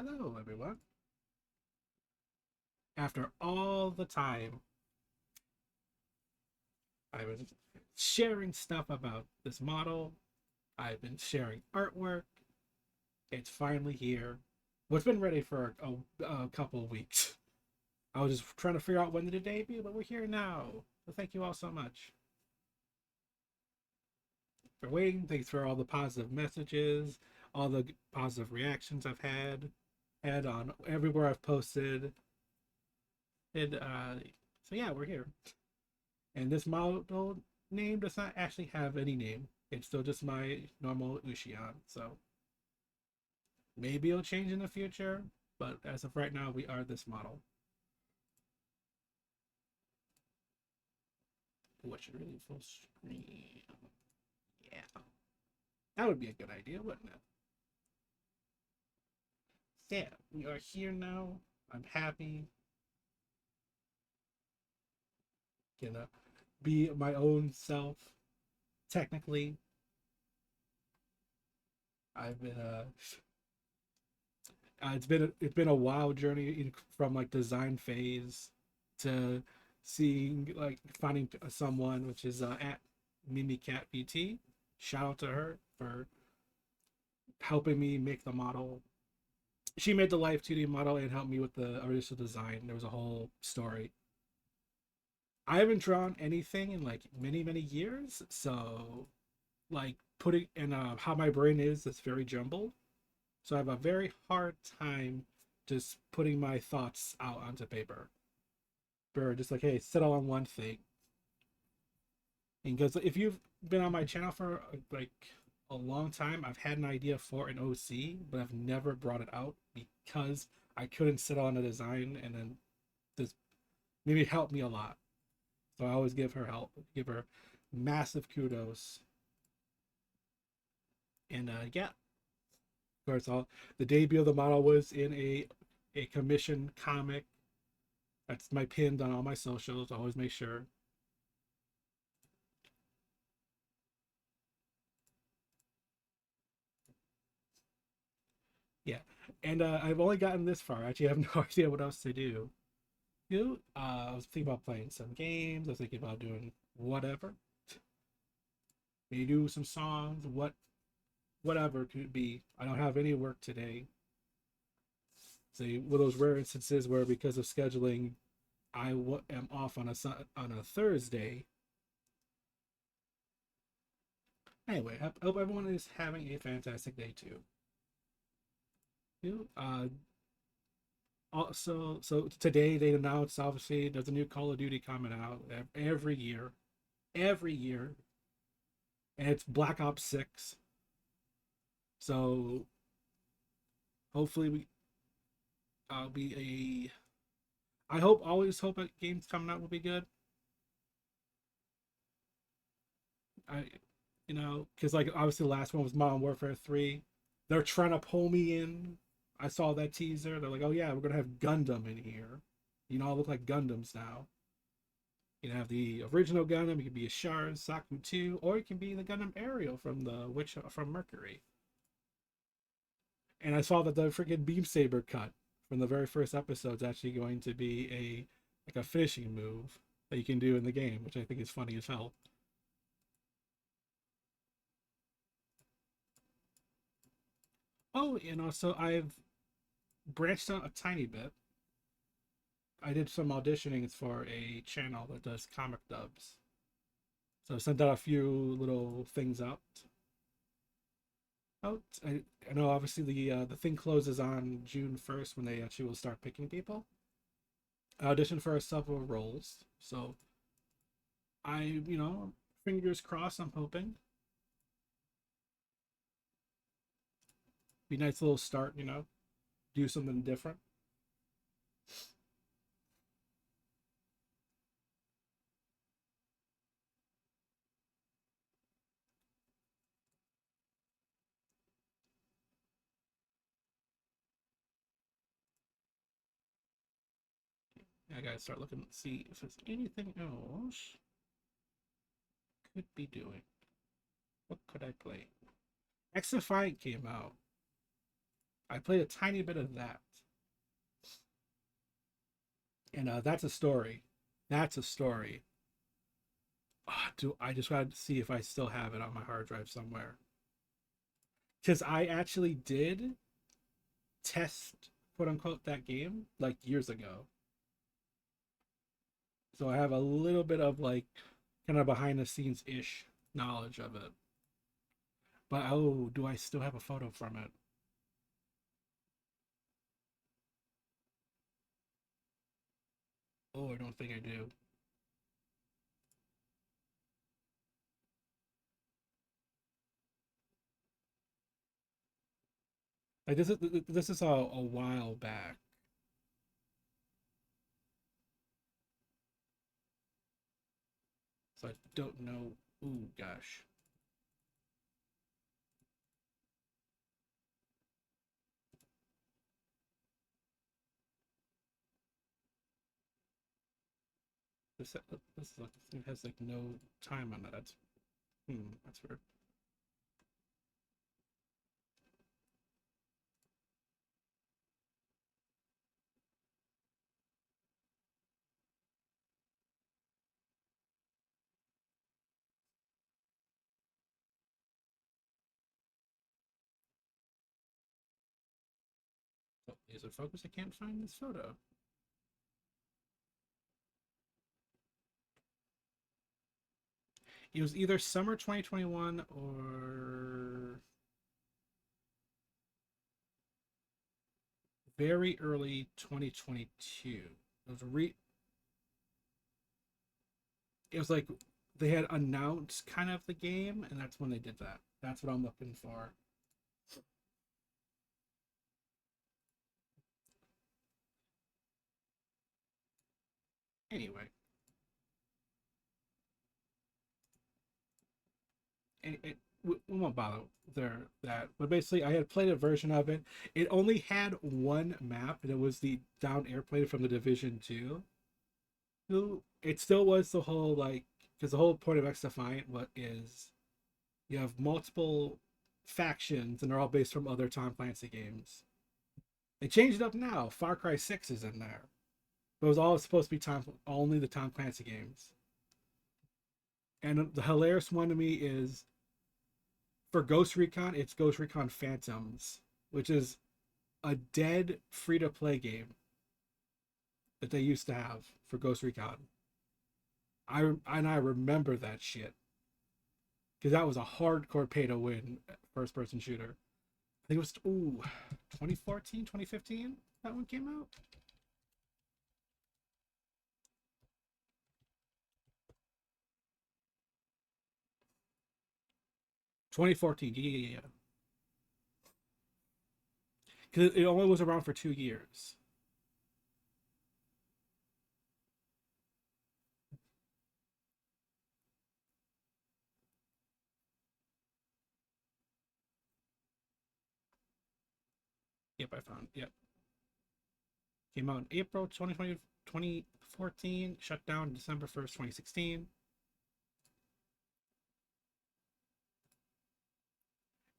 Hello, everyone. After all the time I was sharing stuff about this model, I've been sharing artwork. It's finally here. Well, it's been ready for a couple of weeks. I was just trying to figure out when did it debut, but we're here now. So thank you all so much for waiting. Thanks for all the positive messages, all the positive reactions I've had on everywhere I've posted. And so yeah, we're here. And this model name does not actually have any name. It's still just my normal Ushian. So maybe it'll change in the future, but as of right now, we are this model. What should really full screen? Yeah, that would be a good idea, wouldn't it? Yeah, we are here now. I'm happy. Gonna be my own self. Technically, I've been it's been a wild journey from like design phase to seeing like finding someone, which is at Mimi Cat VT. Shout out to her for helping me make the model. She made the Live2D model and helped me with the original design. There was a whole story. I haven't drawn anything in like many years, so like putting in how my brain is, it's very jumbled. So I have a very hard time just putting my thoughts out onto paper. Or just like, hey, settle on one thing. And because if you've been on my channel for like a long time, I've had an idea for an OC, but I've never brought it out because I couldn't settle on a design, and then this maybe helped me a lot. So I always give her help, give her massive kudos. And yeah, of course, all the debut of the model was in a commissioned comic. That's my pinned on all my socials. I always make sure. Yeah, and I've only gotten this far. Actually, I have no idea what else to do. I was thinking about playing some games. I was thinking about doing whatever. Maybe do some songs. Whatever it could be. I don't have any work today. Say one of those rare instances where because of scheduling, am off on a Thursday. Anyway, I hope everyone is having a fantastic day too. Also, so today they announced obviously there's a new Call of Duty coming out every year, and it's Black Ops 6. So hopefully we I'll be a I hope always hope that games coming out will be good. I because like obviously the last one was Modern Warfare 3. They're trying to pull me in. I saw that teaser. They're like, oh yeah, we're gonna have Gundam in here. All look like Gundams now. You can have the original Gundam. It could be a Shard Saku 2, or it can be the Gundam Ariel from the Witch from Mercury. And I saw that the freaking beam saber cut from the very first episode is actually going to be a finishing move that you can do in the game, which I think is funny as hell. Oh, and also I've branched out a tiny bit. I did some auditioning for a channel that does comic dubs. So I sent out a few little things out. I know obviously the thing closes on June 1st when they actually will start picking people. I auditioned for several roles, so fingers crossed. I'm hoping be a nice little start. Do something different. I gotta start looking to see if there's anything else could be doing. What could I play? X Defiant came out. I played a tiny bit of that, and that's a story. That's a story. Do I just gotta see if I still have it on my hard drive somewhere? Because I actually did test, quote unquote, that game like years ago, so I have a little bit of like kind of behind the scenes ish knowledge of it. But oh, do I still have a photo from it? Oh, I don't think I do. Like this is a while back, so I don't know. Ooh, gosh. This thing has like no time on it. That's weird. Oh, is it focus? I can't find this photo. It was either summer 2021 or very early 2022. It was it was like they had announced kind of the game, and that's when they did that. That's what I'm looking for. Anyway, we won't bother there that. But basically, I had played a version of it. It only had one map, and it was the down airplane from the Division Two. So it still was the whole like because the whole point of X Defiant what is you have multiple factions and they're all based from other Tom Clancy games. They changed it up now. Far Cry 6 is in there. But it was all supposed to be only the Tom Clancy games. And the hilarious one to me is for Ghost Recon, it's Ghost Recon Phantoms, which is a dead free to play game that they used to have for Ghost Recon. I remember that shit because that was a hardcore pay to win first person shooter. I think it was 2014, 2015 that one came out. 2014, yeah. Because it only was around for 2 years. Yep, I found. Yep, came out in April 2020, 2014. Shut down December 1st, 2016.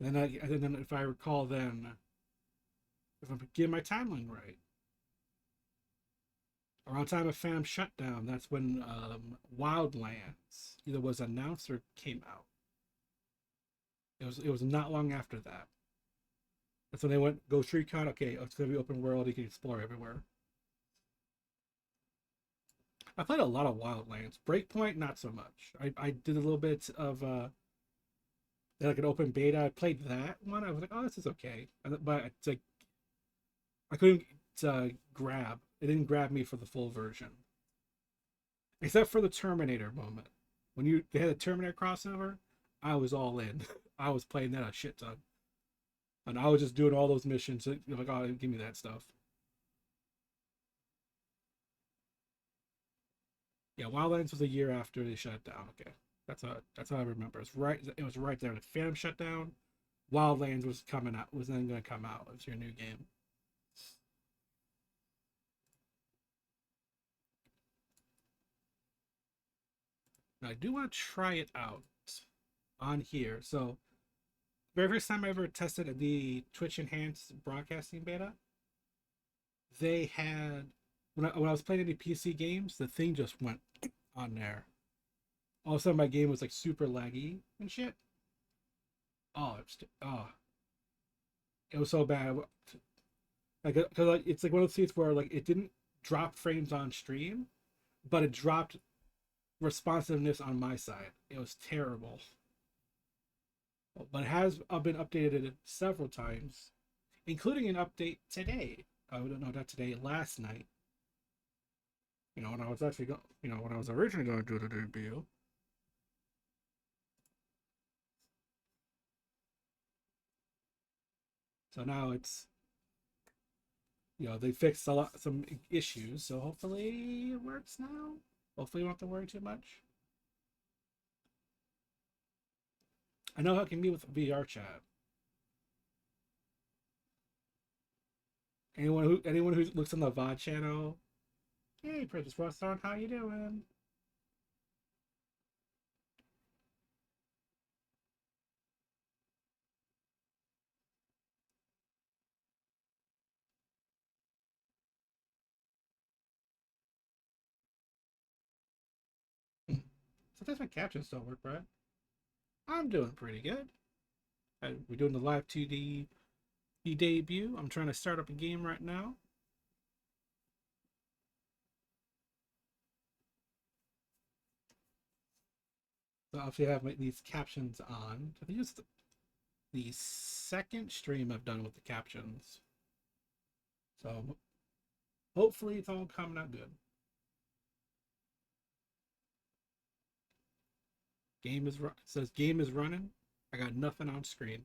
And then if I recall, then if I'm getting my timeline right, around time of Phantom shutdown, that's when Wildlands either was announced or came out. It was not long after that. That's when they went Ghost Recon. Okay, it's gonna be open world. You can explore everywhere. I played a lot of Wildlands. Breakpoint, not so much. I did a little bit of like an open beta. I played that one. I was like, oh, this is okay, but it's like I couldn't grab. It didn't grab me for the full version, except for the Terminator moment when they had a Terminator crossover. I was all in. I was playing that a shit ton, and I was just doing all those missions. You're like, oh, give me that stuff. Yeah, Wildlands was a year after they shut it down. Okay, that's how I remember. It's right. It was right there. The Phantom shut down. Wildlands was coming out. Was then going to come out. It was your new game. Now, I do want to try it out on here. So very first time I ever tested the Twitch enhanced broadcasting beta, they had when I was playing any PC games, the thing just went on there. All of a sudden, my game was like super laggy and shit. Oh, it was so bad. Like, cause like it's like one of those things where like it didn't drop frames on stream, but it dropped responsiveness on my side. It was terrible. But it has been updated several times, including an update today. I don't know, not today, last night. When I was actually going, when I was originally going to do the debut. So now it's, they fixed some issues. So hopefully it works now. Hopefully we don't have to worry too much. I know how it can be with VR chat. Anyone who looks on the VOD channel, hey, Princess Rostar, how you doing? Sometimes my captions don't work, right? I'm doing pretty good. We're doing the Live2D Debut. I'm trying to start up a game right now. So obviously I have these captions on. I think it's the second stream I've done with the captions. So hopefully it's all coming out good. It says game is running. I got nothing on screen.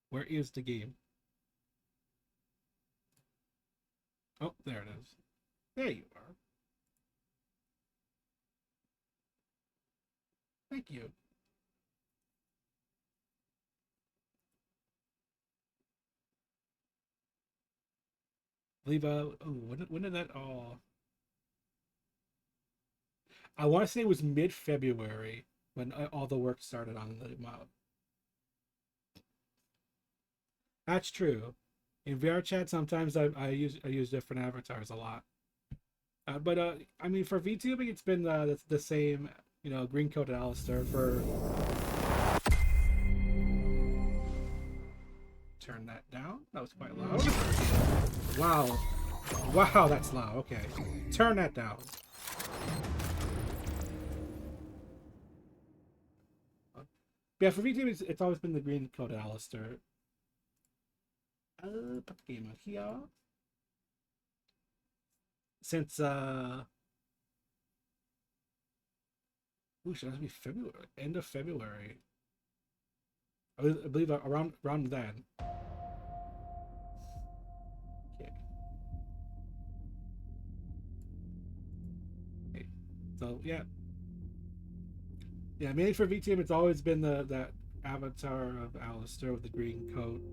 Where is the game? Oh, there it is. There you are. Thank you. Believe when did that all? I want to say it was mid-February when all the work started on the mod. That's true. In VR chat, sometimes I use different avatars a lot. But I mean, for VTubing, it's been the same. Green coated Alistair for. Turn that down. That was quite loud. Wow, wow, that's loud. Okay, turn that down. Yeah, for VTubing, it's always been the green coated Alistair. Put the game out here. Since should that be February? End of February. I believe around then. Okay. Okay. So yeah. Yeah, mainly for VTM, it's always been that avatar of Alistair with the green coat.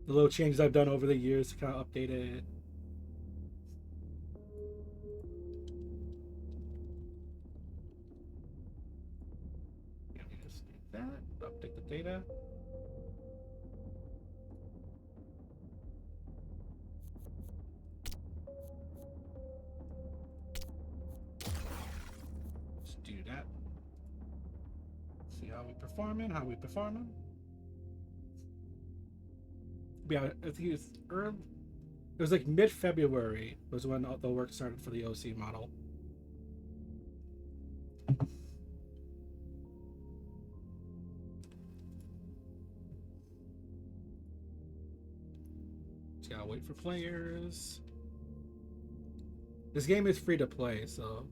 The little changes I've done over the years to kind of update it. Yeah, let me just do that. Update the data. Let's do that. See how we performing. Yeah, I think it's early. It was like mid-February was when the work started for the OC model. Just gotta wait for players. This game is free to play, so.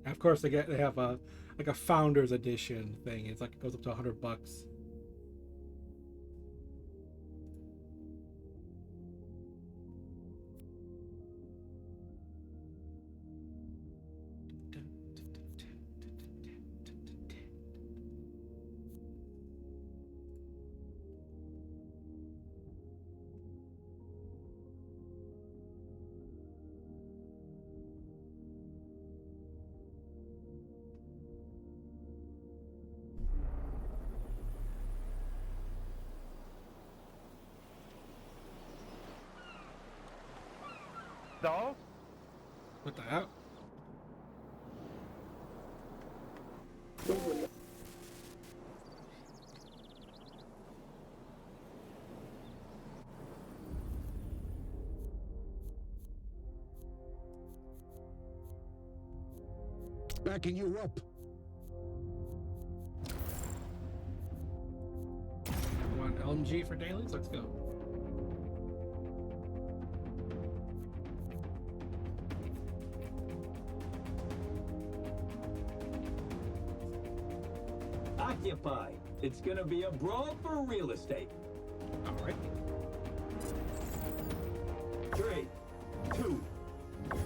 And of course, they have a like a founders edition thing. It's like it goes up to $100. stalls? What the hell? Backing you up. Want LMG for dailies? Let's go. Occupy. It's gonna be a brawl for real estate. All right. 3, 2,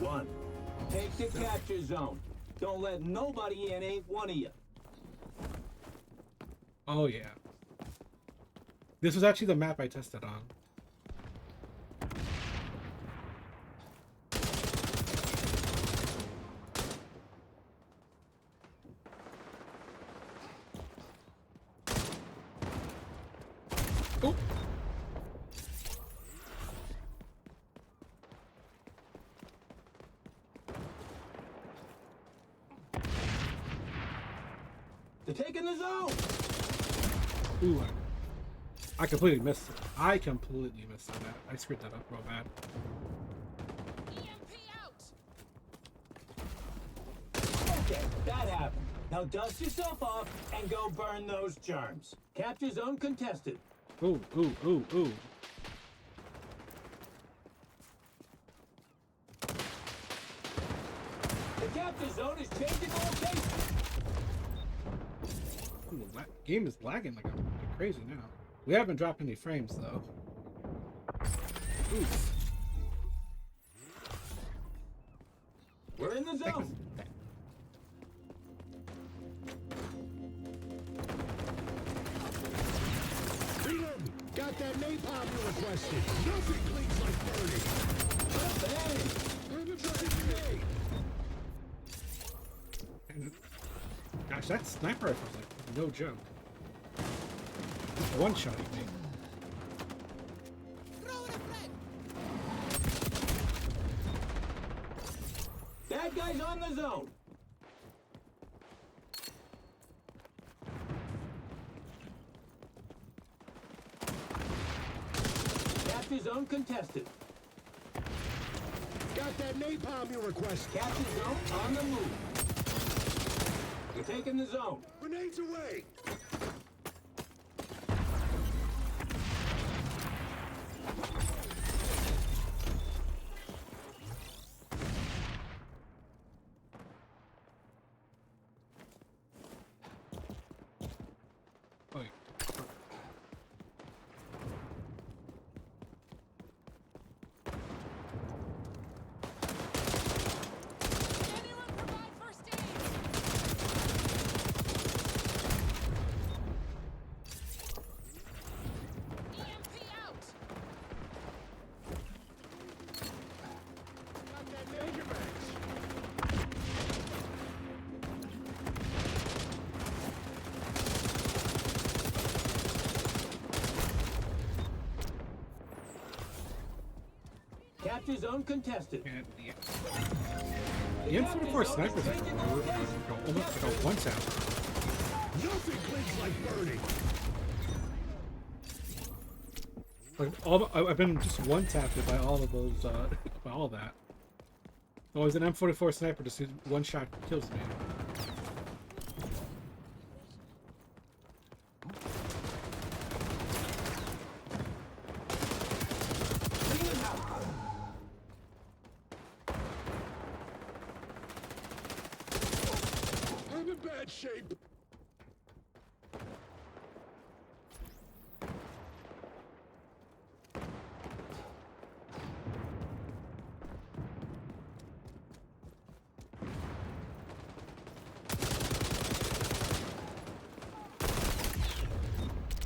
1. Take the capture zone. Don't let nobody in, ain't one of you. Oh yeah. This was actually the map I tested on. Oh. They're taking the zone. Ooh, I completely missed it. I completely missed that. I screwed that up real bad. EMP out. Okay, that happened. Now dust yourself off and go burn those germs. Capture zone contested. Ooh, ooh, ooh, ooh. The capture zone is changing location. Ooh, that game is lagging like crazy now. We haven't dropped any frames though. Oof. We're in the zone. Reload. Got that napalm you requested. Nothing cleans like burning. Bang. Penetrating grenade. And, gosh, that sniper rifle is like no joke. One shot me. Throw in a friend. Bad guys on the zone. Capture zone contested. Got that napalm you requested. Capture zone on the move. You're taking the zone. Grenades away. Oh, yeah. Anyone provide first aid? EMP out. Got that major bags. Capture zone contested. And the M44 sniper's like almost like a one tap. Nothing cleans like burning. Like I've been just one tapped by all of those, by all of that. Always an M44 sniper just one shot kills me. Clean house. I'm in bad shape.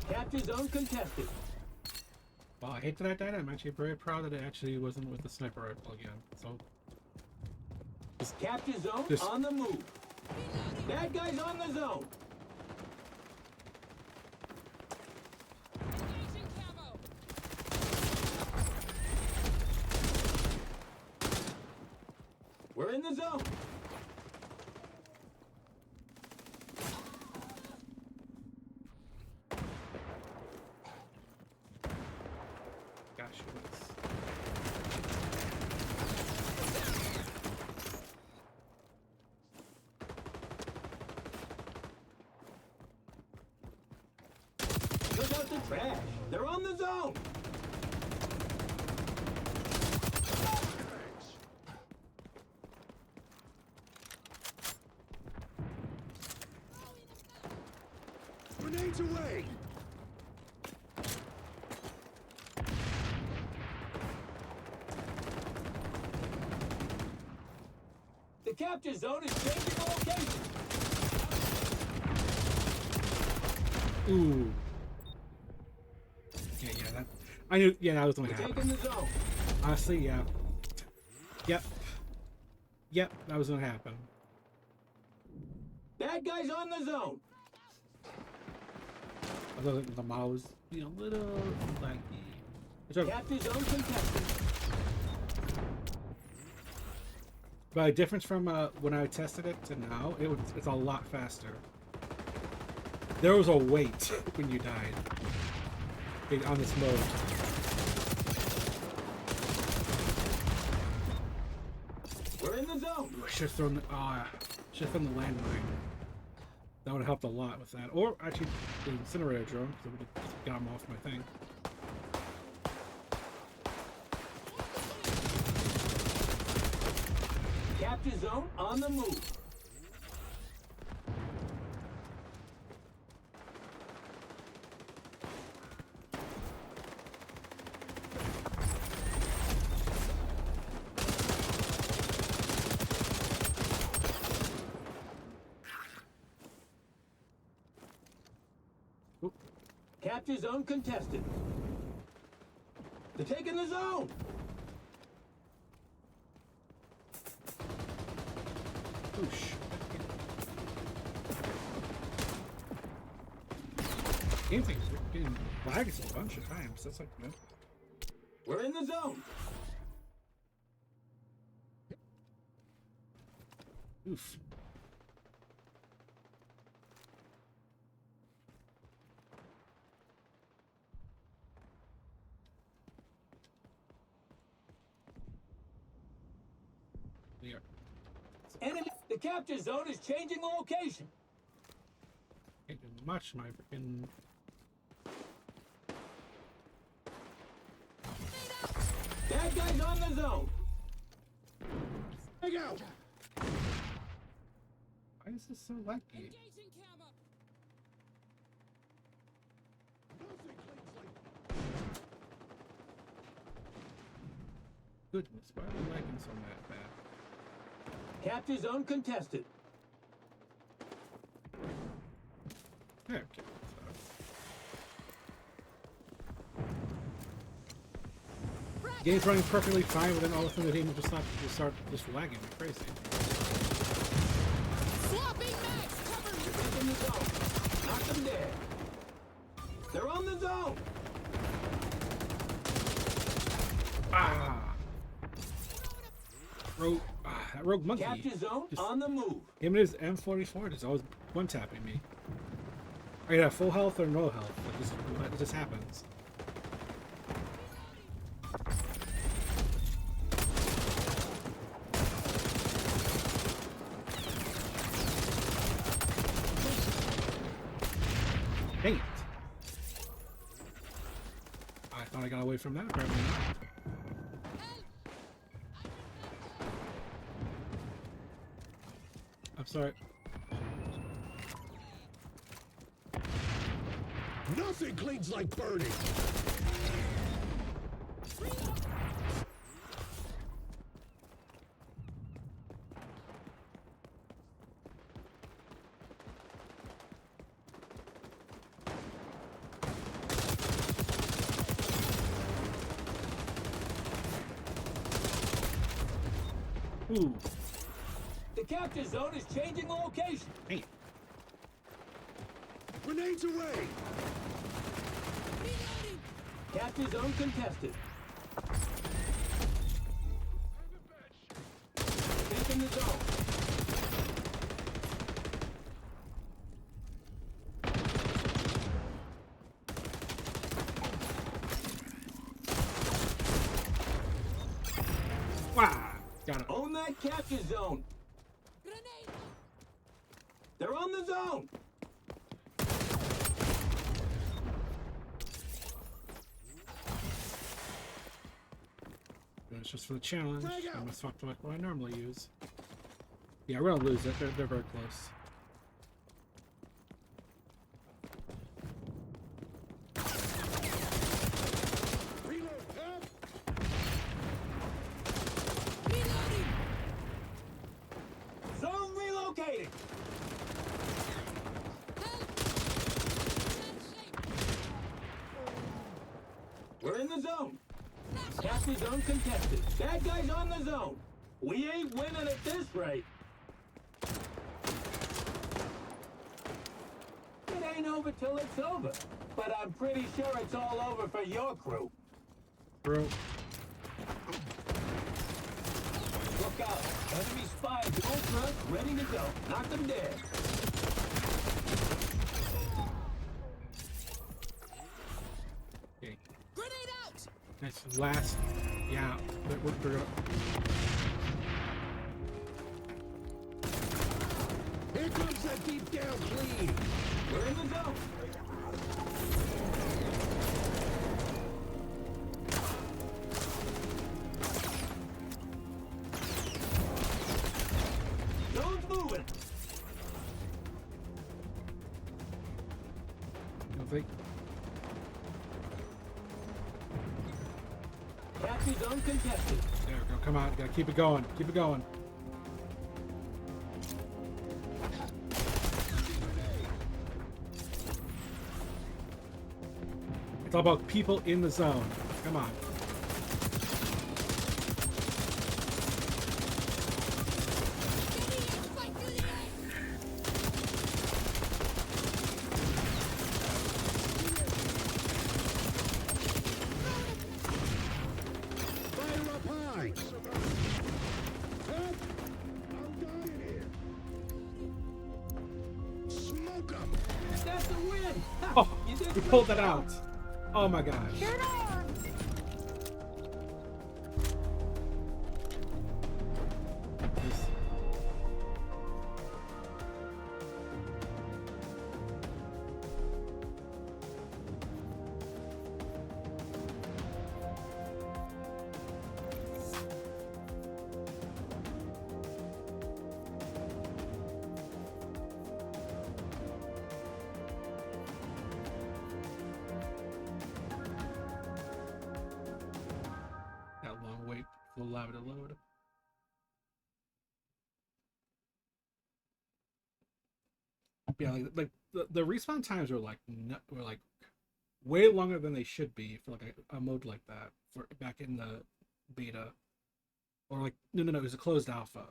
Capture zone contested. Well, I hate that I died. I'm actually very proud that it actually wasn't with the sniper rifle again. So Capture zone This- on the move. Bad guys on the zone. Engaging camo. We're in the zone. Gosh, it was. Look out the trash. They're on the zone. Grenades away! The capture zone is changing location. Ooh. Yeah, that. I knew. Yeah, that was gonna We're happen. taking the zone. Honestly, yeah. Yep, that was gonna happen. Bad guys on the zone. I thought the model was, a little laggy. Which are, Capture zone contested. but a difference from when I tested it to now, it's a lot faster. There was a wait when you died on this mode. We're in the zone. I should have thrown the landmine. That would have helped a lot with that. Or actually the incinerator drone, because it would have got him off my thing. Capture zone on the move. Oop. Capture zone contested. They're taking the zone. Oosh. Game thing's getting lagged a bunch of times. That's like good. We're in the zone. Oof. There. Enemy. The capture zone is changing location. Can't do much, my freaking. Bad guys on the zone. Dig out! Why is this so laggy? Engaging camera. Nothing cleans like Goodness, why are we lagging so bad? Capture zone contested. Yeah, okay. Game's running perfectly fine, but then all of a sudden the game just start lagging like crazy. Swapping mags. Cover me. In the zone. Knock them dead. They're on the zone. Ah! That rogue monkey. Capture zone Just- on the move. Him and his M44 just always one-tapping me. I either have full health or no health. It just happens. Dang it. I thought I got away from that, apparently not. I'm sorry. nothing cleans like burning. Ooh. The capture zone is changing location. Hey. Grenades away! Capture zone contested. Taking the that capture zone. Grenade! They're on the zone. It's just for the challenge. Frag I out. must fuck like what I normally use. Yeah, we're gonna lose it. They're very close. Reload. Help. Reloading! Zone relocating. Help! Bad shape! We're in the zone. Capture zone contested. Bad guys on the zone. We ain't winning at this rate. It ain't over till it's over. But I'm pretty sure it's all over for your crew. Bro, Look out. Enemy spies all truck ready to go. Knock them dead. okay. Grenade out! Nice last. Yeah, we're gonna. Here comes the deep down clean. We're in the zone. Zone's moving. You don't think? Capture zone contested. There we go. Come on, gotta keep it going. Keep it going. It's all about people in the zone. Come on. Fight to the end! Fire up high. Help. I'm dying here. Smoke 'em. That's a win. Ha, Oh, you did we great pulled that job. out. Oh my gosh. This- That long wait for the lava to load. Yeah, like the respawn times were like way longer than they should be for like a mode like that for back in the beta, or like no, it was a closed alpha.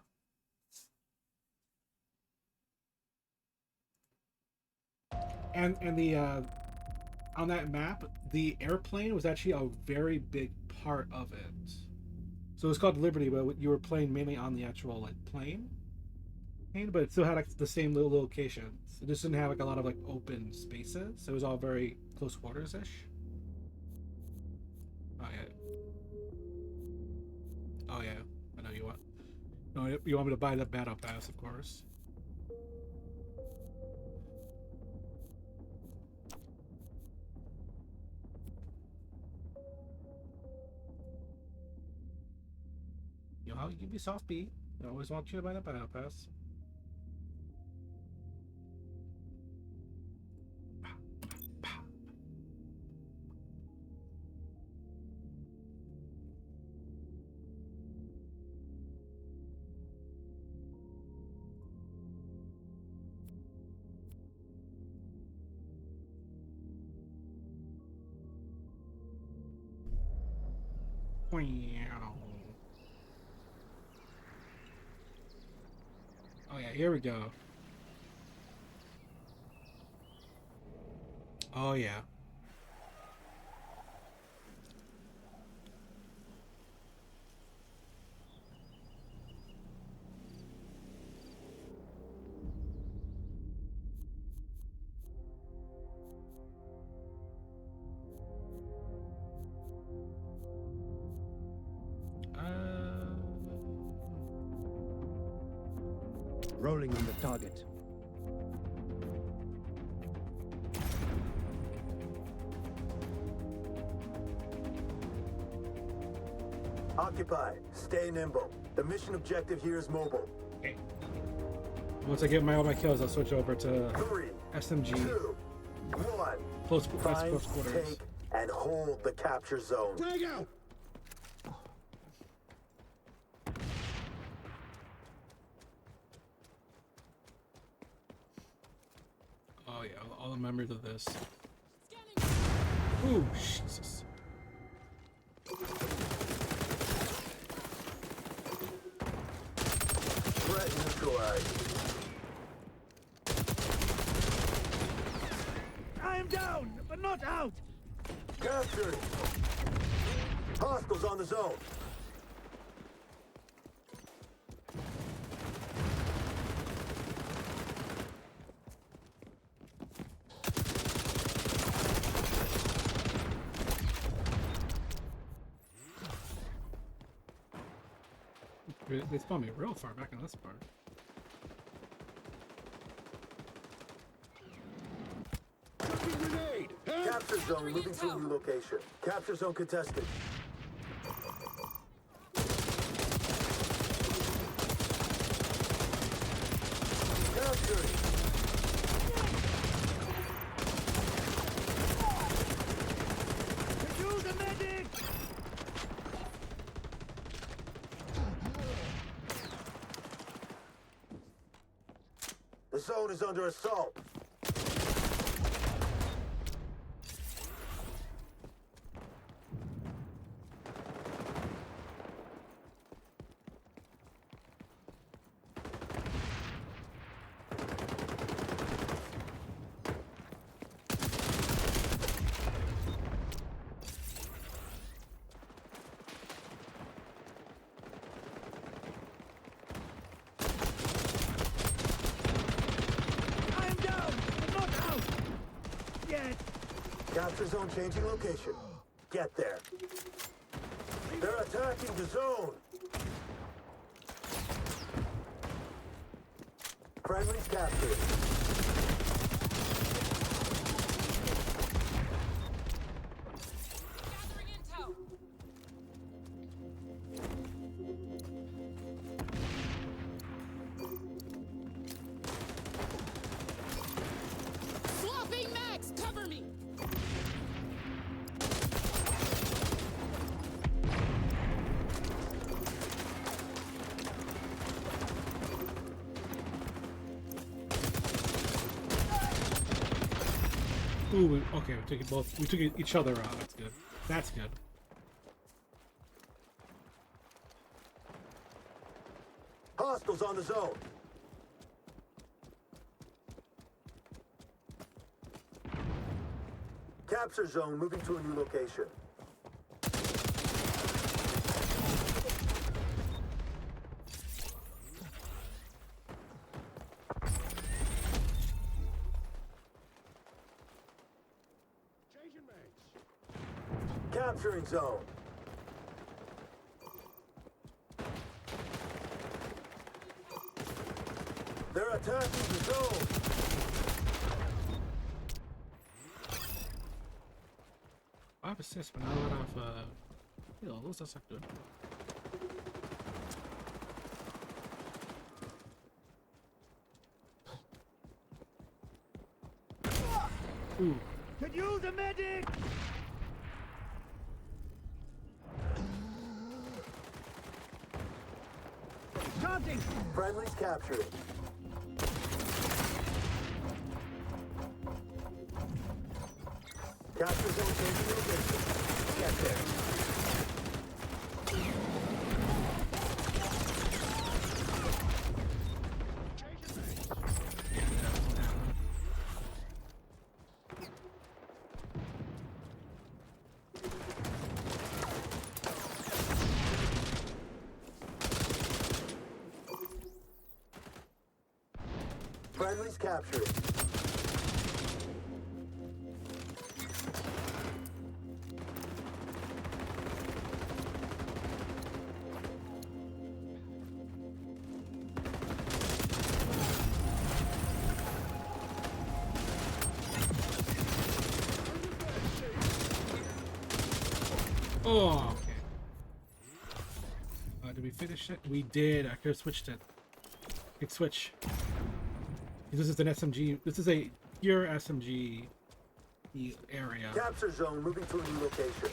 And the on that map, the airplane was actually a very big part of it. So it was called Liberty, but you were playing mainly on the actual like plane, but it still had like the same little locations. It just didn't have like a lot of like open spaces. So it was all very close quarters ish. Oh yeah. Oh yeah. I know you want. No, you want me to buy the battle pass, of course. You know how Ubisoft be? They always want you to buy the battle pass. Oh yeah, here we go. Oh yeah. Rolling on the target. Occupy. Stay nimble. The mission objective here is mobile. Okay. Once I get all my kills, I'll switch over to 3, SMG. 2, 1. Close Find, quarters. take, and hold the capture zone. Frag out! Oh yeah, all the memories of this. Scanning. Ooh, Jesus. Threat neutralized. I am down, but not out. Captured. Hostiles on the zone. They spawned me real far back in this part. Jumping grenade! Help! Capture zone moving to a new location. Capture zone contested. Captured. Use the medic. The zone is under assault. I am down, but not out. Yet. Capture zone changing location. Get there. They're attacking the zone. Friendly's captured. Gathering intel. Swapping mags, cover me. Ooh, okay, we took it both. We took each other out. That's good. That's good. Hostiles on the zone. Capture zone moving to a new location. Changing mags. Capturing zone. They're attacking the zone. I have assist, but not a lot of kills. That's not good. Ooh. Could use a medic. Charging. Friendly's captured. Capture zone changing location. Get there. Friendly's captured. Oh, okay. Did we finish it? We did. I could have switched it. Hit switch. This is an SMG. This is a pure SMG area. Capture zone moving to a new location.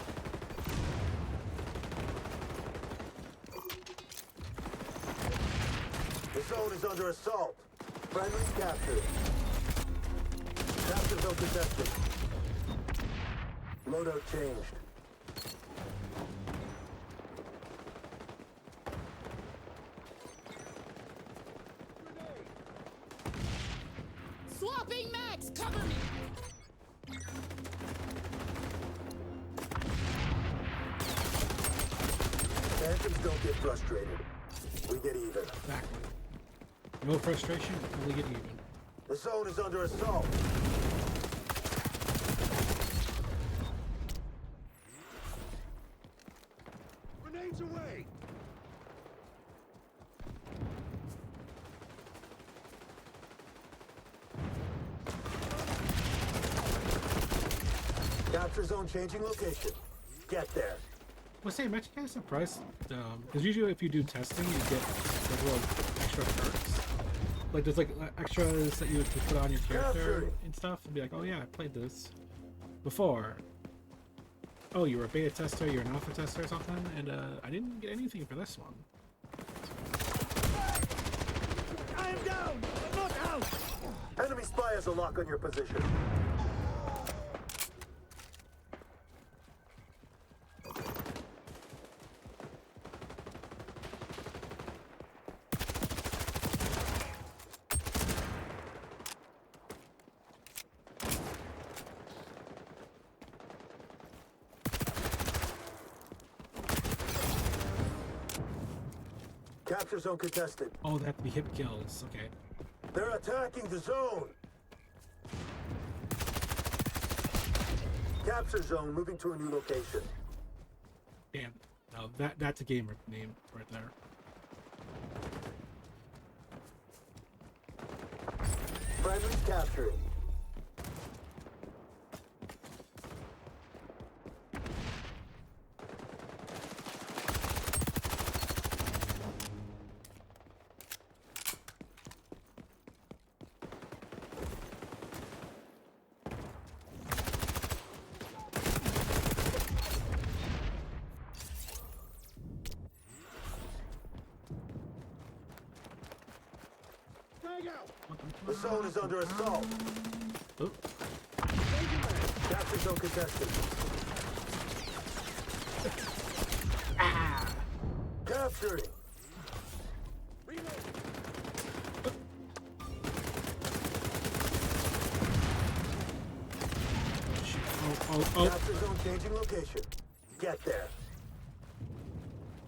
The zone is under assault. Friendly captured. Capture zone contested. Loadout changed. Swapping mags, cover me. Phantoms don't get frustrated. We get even. Exactly. No frustration, only get even. The zone is under assault. Grenades away! Capture zone changing location. Get there. Well, say, I'm actually kind of surprised, because usually if you do testing, you get like little extra perks. Like there's like extras that you would put on your character and stuff, and be like, oh yeah, I played this before. Oh, you were a beta tester, you're an alpha tester or something, and I didn't get anything for this one. I am down, but not out. Enemy spy has a lock on your position. Capture zone contested. Oh, they have to be hit kills. Okay. They're attacking the zone. Capture zone moving to a new location. Damn. No, that's a gamer name right there. Friendly's captured. The zone is under assault. Oh, Capture zone contested. Capturing. shit. Oh. Capture zone changing location. Get there.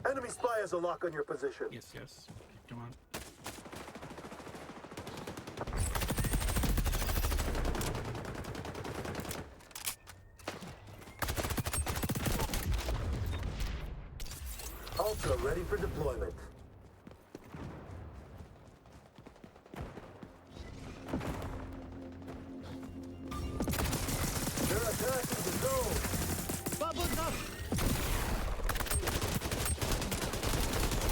Enemy spy has a lock on your position. Yes. Come on. Ultra ready for deployment. They're attacking the zone. Bubbles up.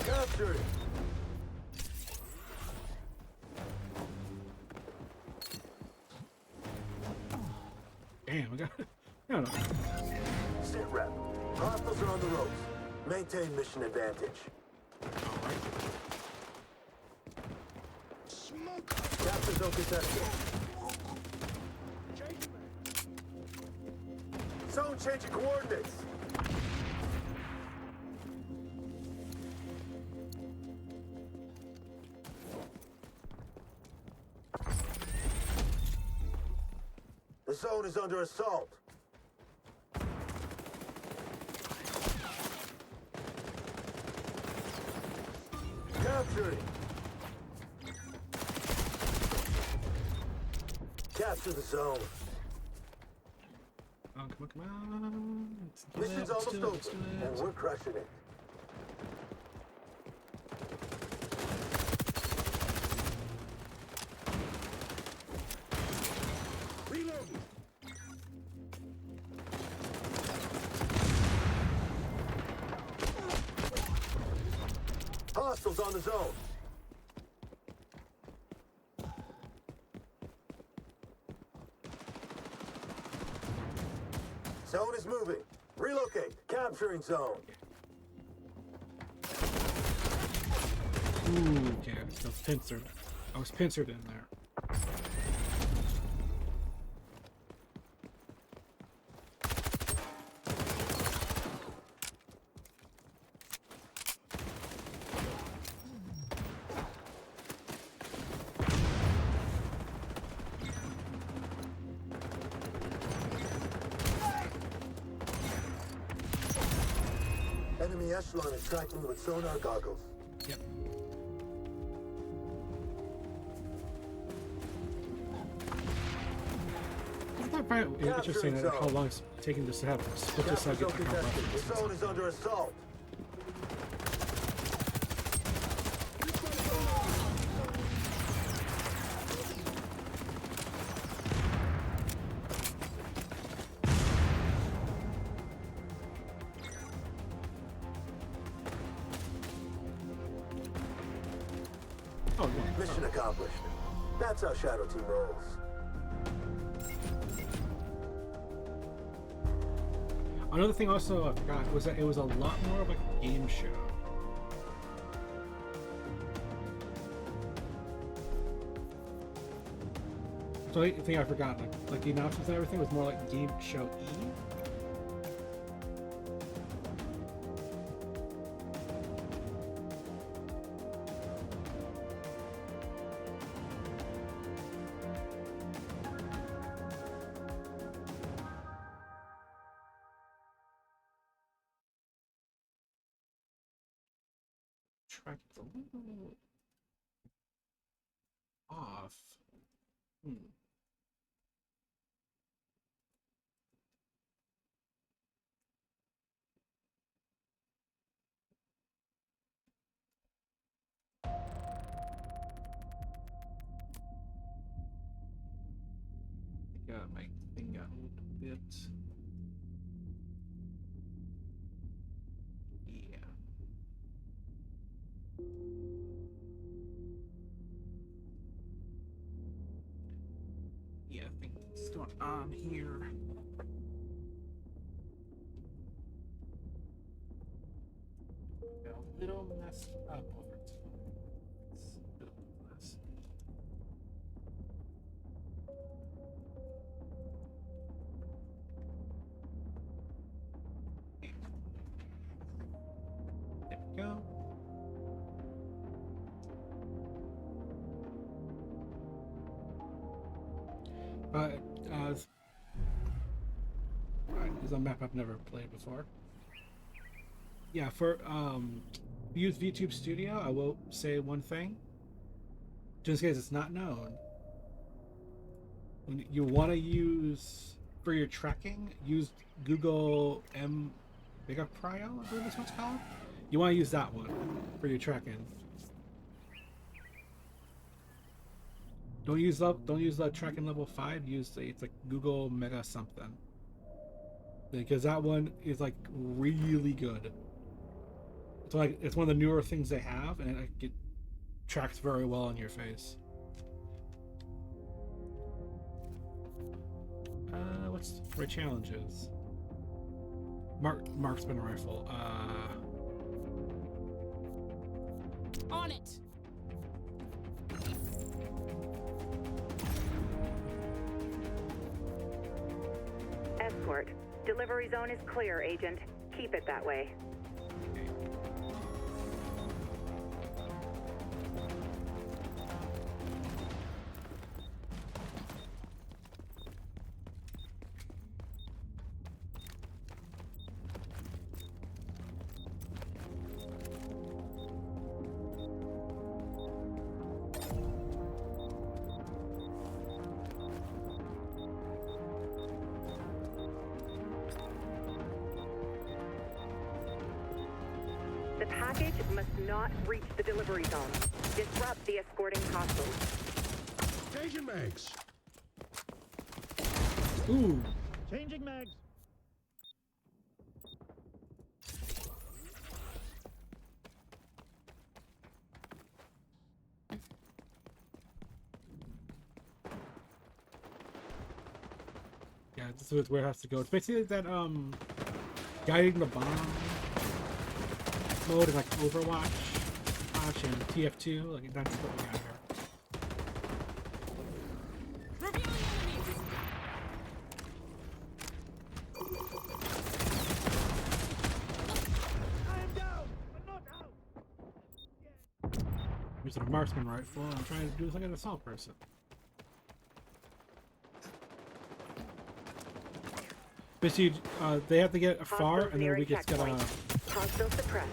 Capturing. Damn, I got it. I don't know. Sit rep. Hostiles are on the ropes. Maintain mission advantage. Smoke! Capture zone contested. Zone changing coordinates. The zone is under assault. Capturing. Capture the zone. Oh, come on. Let's do Mission's it, let's almost do it, over, let's do and it. we're crushing it. Reloading! Hostiles on the zone. Zone is moving. Relocate. Capturing zone. Ooh, okay, I was pincered. I was pincered in there. Enemy echelon is tracking with sonar goggles. Yep. Isn't that very interesting Capturing how zone. long it's taking this to happen? Split this Capture up, zone get the contested. The combat. zone is under assault. Oh, yeah. Mission accomplished. That's how Shadow Team rolls. Another thing also I forgot was that it was a lot more of a game show. So the thing I forgot, like the announcements and everything was more like game show-y. Track a little off. Got my thing got moved a bit. Yeah. Yeah, I think what's going on here. Got a little messed up over time. It's a bit of a mess. There we go. Is a map I've never played before. Yeah, for use VTube Studio, I will say one thing. Just in case it's not known. When you want to use for your tracking, use Google M Mega Prio, I believe that's what's called. You want to use that one for your tracking. Don't use the tracking level 5. Use it's like Google Mega something. Because that one is like really good. It's like it's one of the newer things they have, and it tracks very well on your face. What's for challenges? Marksman rifle. On it. Escort. Delivery zone is clear, Agent. Keep it that way. The package must not reach the delivery zone. Disrupt the escorting hostiles. Changing mags. Ooh. Changing mags. this is where it has to go. It's basically that guiding the bomb mode in like Overwatch, and TF2. Like that's what we got here. Revealing enemies. I am down, but not out. Using a marksman rifle. I'm trying to do like an assault person. Basically, they have to get far, Hostiles and then we nearing just gotta. checkpoint. Hostile suppressed.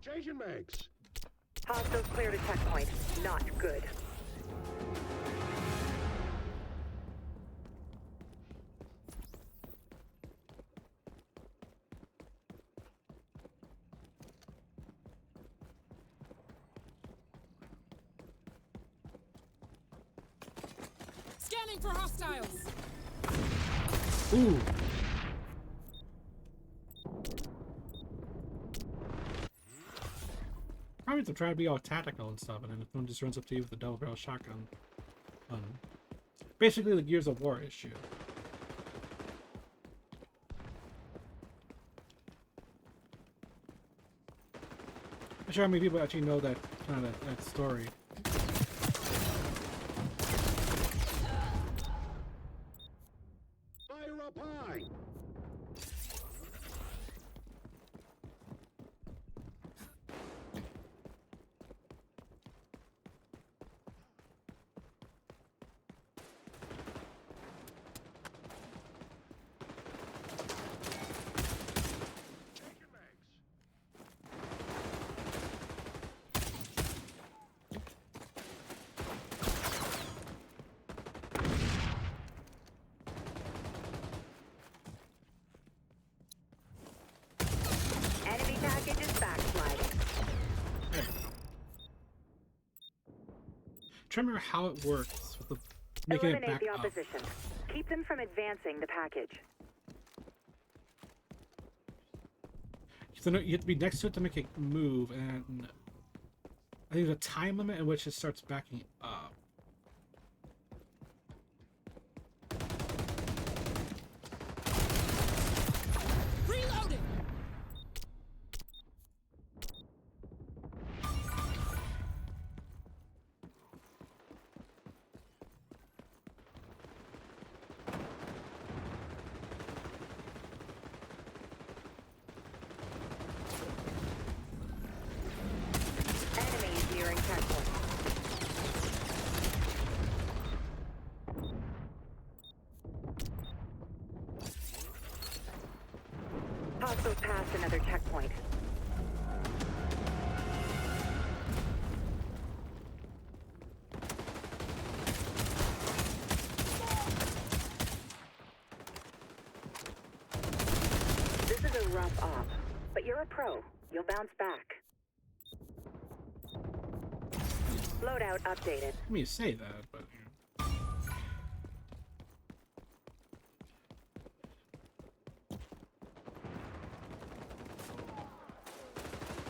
Changing mags. Hostiles cleared a checkpoint. Not good. Scanning for hostiles. Ooh. Probably to try to be all tactical and stuff, and then if someone just runs up to you with a double barrel shotgun. Basically, the Gears of War issue. I'm sure how many people actually know that kind of that story. Fire up high. Changing mags. Enemy package is backsliding. There. Try to remember how it works with the making it Eliminate back the up. opposition. Keep them from advancing the package. So no, you have to be next to it to make it move, and I think there's a time limit in which it starts backing up. Reloading. Enemies nearing checkpoint. Hostiles passed another checkpoint. This is a rough op, but you're a pro. You'll bounce back. Loadout updated. I mean, you say that, but you know.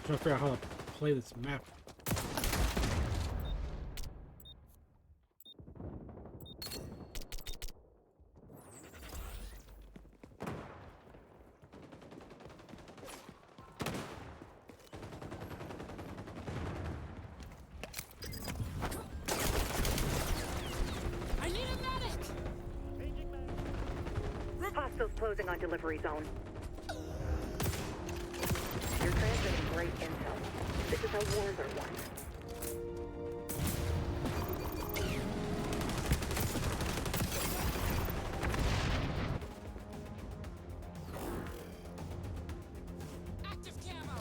Trying to figure out how to play this map. I need a medic. Hostiles closing on delivery zone. You're transmitting great intel. This is a Warzer one. Active camo.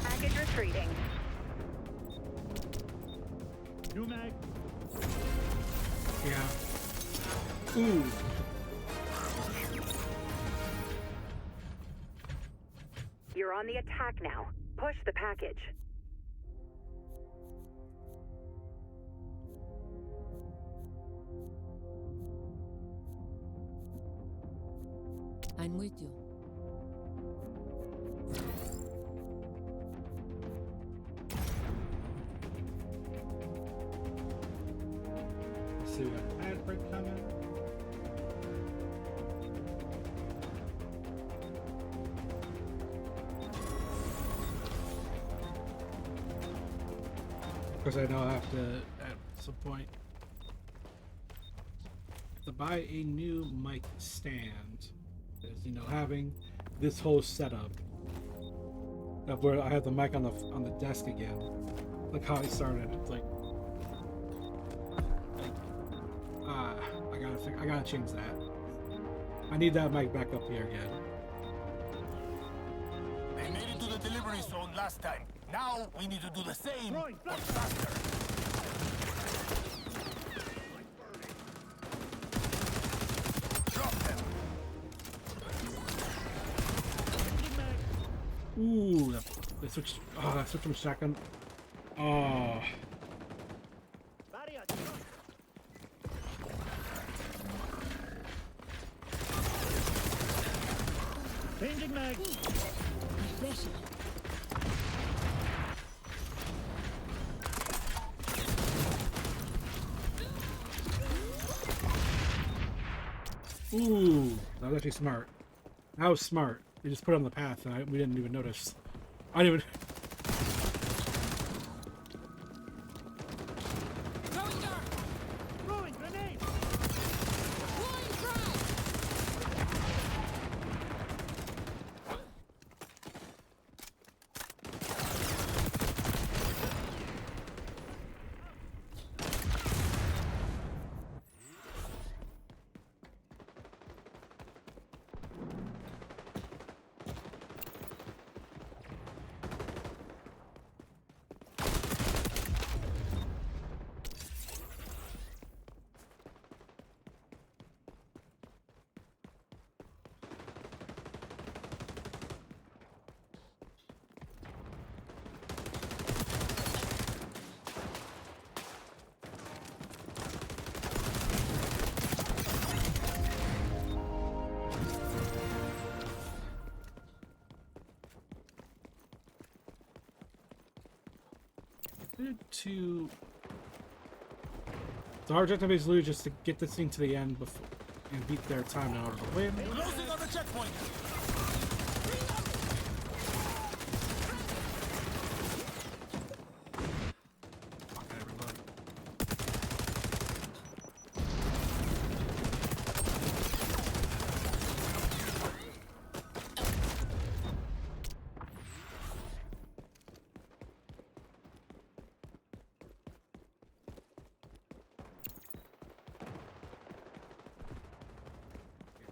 Package retreating. New mag. Yeah. Ooh. You're on the attack now. Push the package. I'm with you. Let's see, we got an ad break coming. Of course, I know I have to, at some point, to buy a new mic stand. Because, you know, having this whole setup of where I have the mic on the desk again, like how I started, it's like I gotta change that. I need that mic back up here again. They made it to the delivery zone last time. Now we need to do the same, but faster. Drop them. Ooh, they switched. Oh, I switched from shotgun. Oh, Changing mag. Refreshing. ooh, that was actually smart. That was smart. They just put it on the path, and we didn't even notice. I didn't even. Throwing dark. Throwing grenade. Flying frag. To our objective is literally just to get this thing to the end before and beat their time in order to win. Closing on the checkpoint. Fuck, I reload.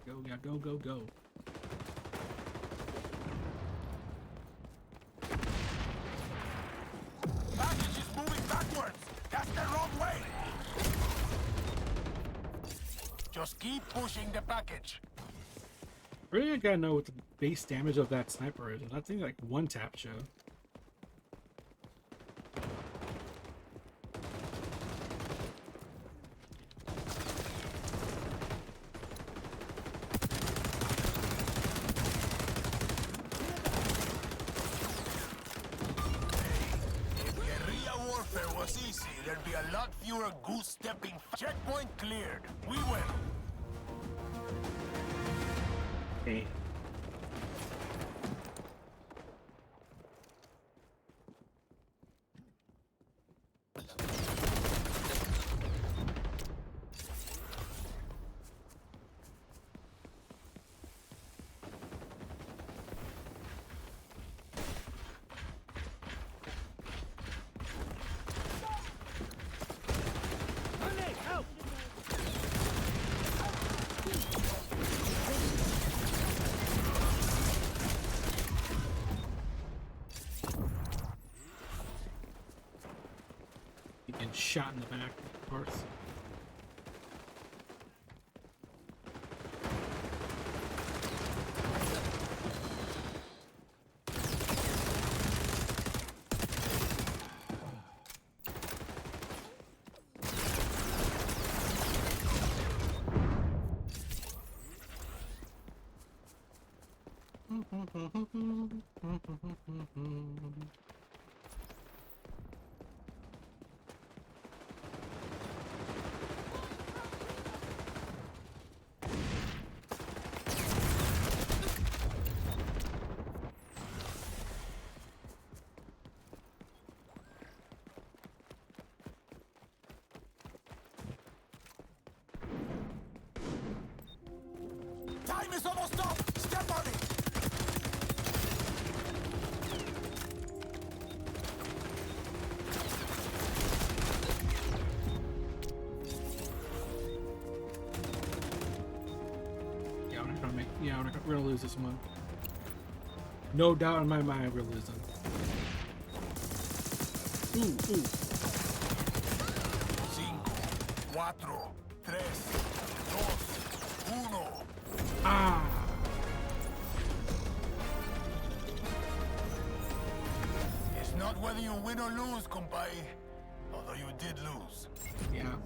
Go, yeah, go, go, go. Package is moving backwards. That's the wrong way. Just keep pushing the package. Really, I gotta know what the base damage of that sniper is. That thing like one tap show. If guerrilla warfare was easy, there'd be a lot fewer goose-stepping. Checkpoint cleared. We win. Hey. Grenade out. You get shot in the back, of course. Time is almost up! Step on it! Yeah, we're not gonna make. Yeah, we're gonna lose this one. No doubt in my mind, we're losing. Ooh, ooh. 5, 4, 3, 2, 1. Ah. It's not whether you win or lose, compay. Although you did lose. Yeah.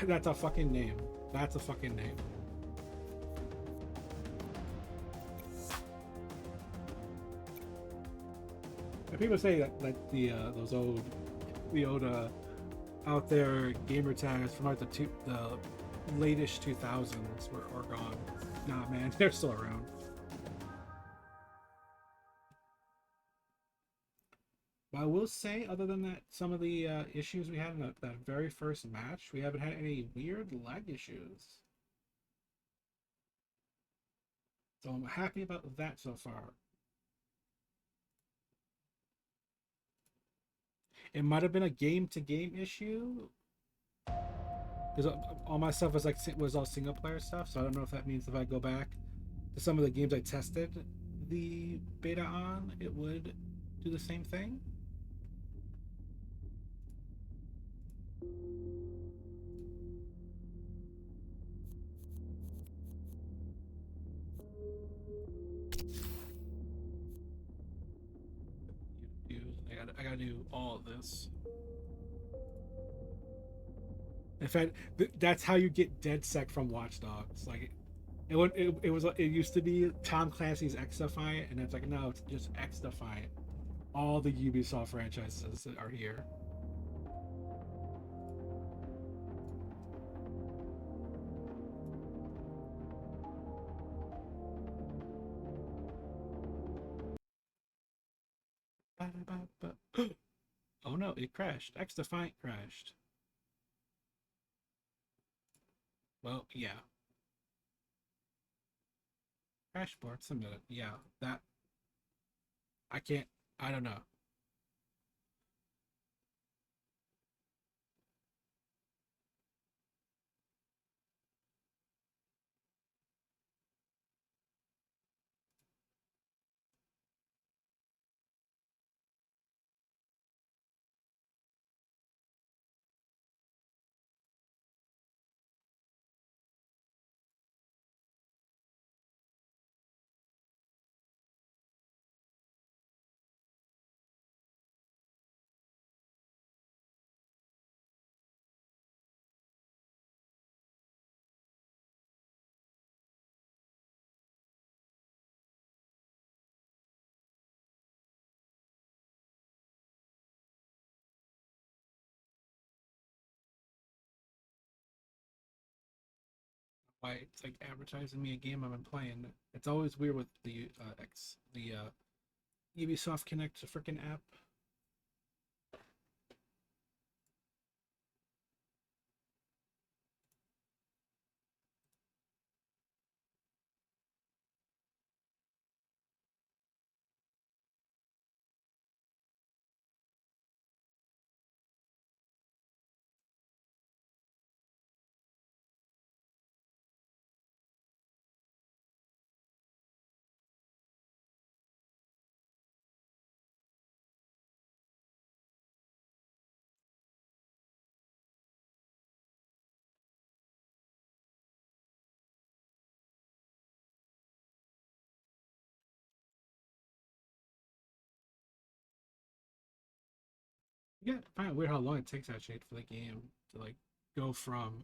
That's a fucking name. That's a fucking name. And people say that like the out there gamer tags from like the latest 2000s are gone. Nah, man, they're still around. But I will say, other than that, some of the issues we had in that very first match, we haven't had any weird lag issues. So I'm happy about that so far. It might have been a game-to-game issue, because all my stuff was all single player stuff. So I don't know if that means if I go back to some of the games I tested the beta on, it would do the same thing. I gotta do all of this. In fact, that's how you get DedSec from Watch Dogs. Like, it used to be Tom Clancy's X-Defiant, and it's like, no, it's just X-Defiant. All the Ubisoft franchises are here. Oh no, it crashed. X-Defiant crashed. Well, yeah. Crash board submitted. Yeah, that I can't. I don't know. Why it's like advertising me a game I've been playing. It's always weird with the Ubisoft Connect freaking app. Yeah, I find it weird how long it takes actually for the game to like go from.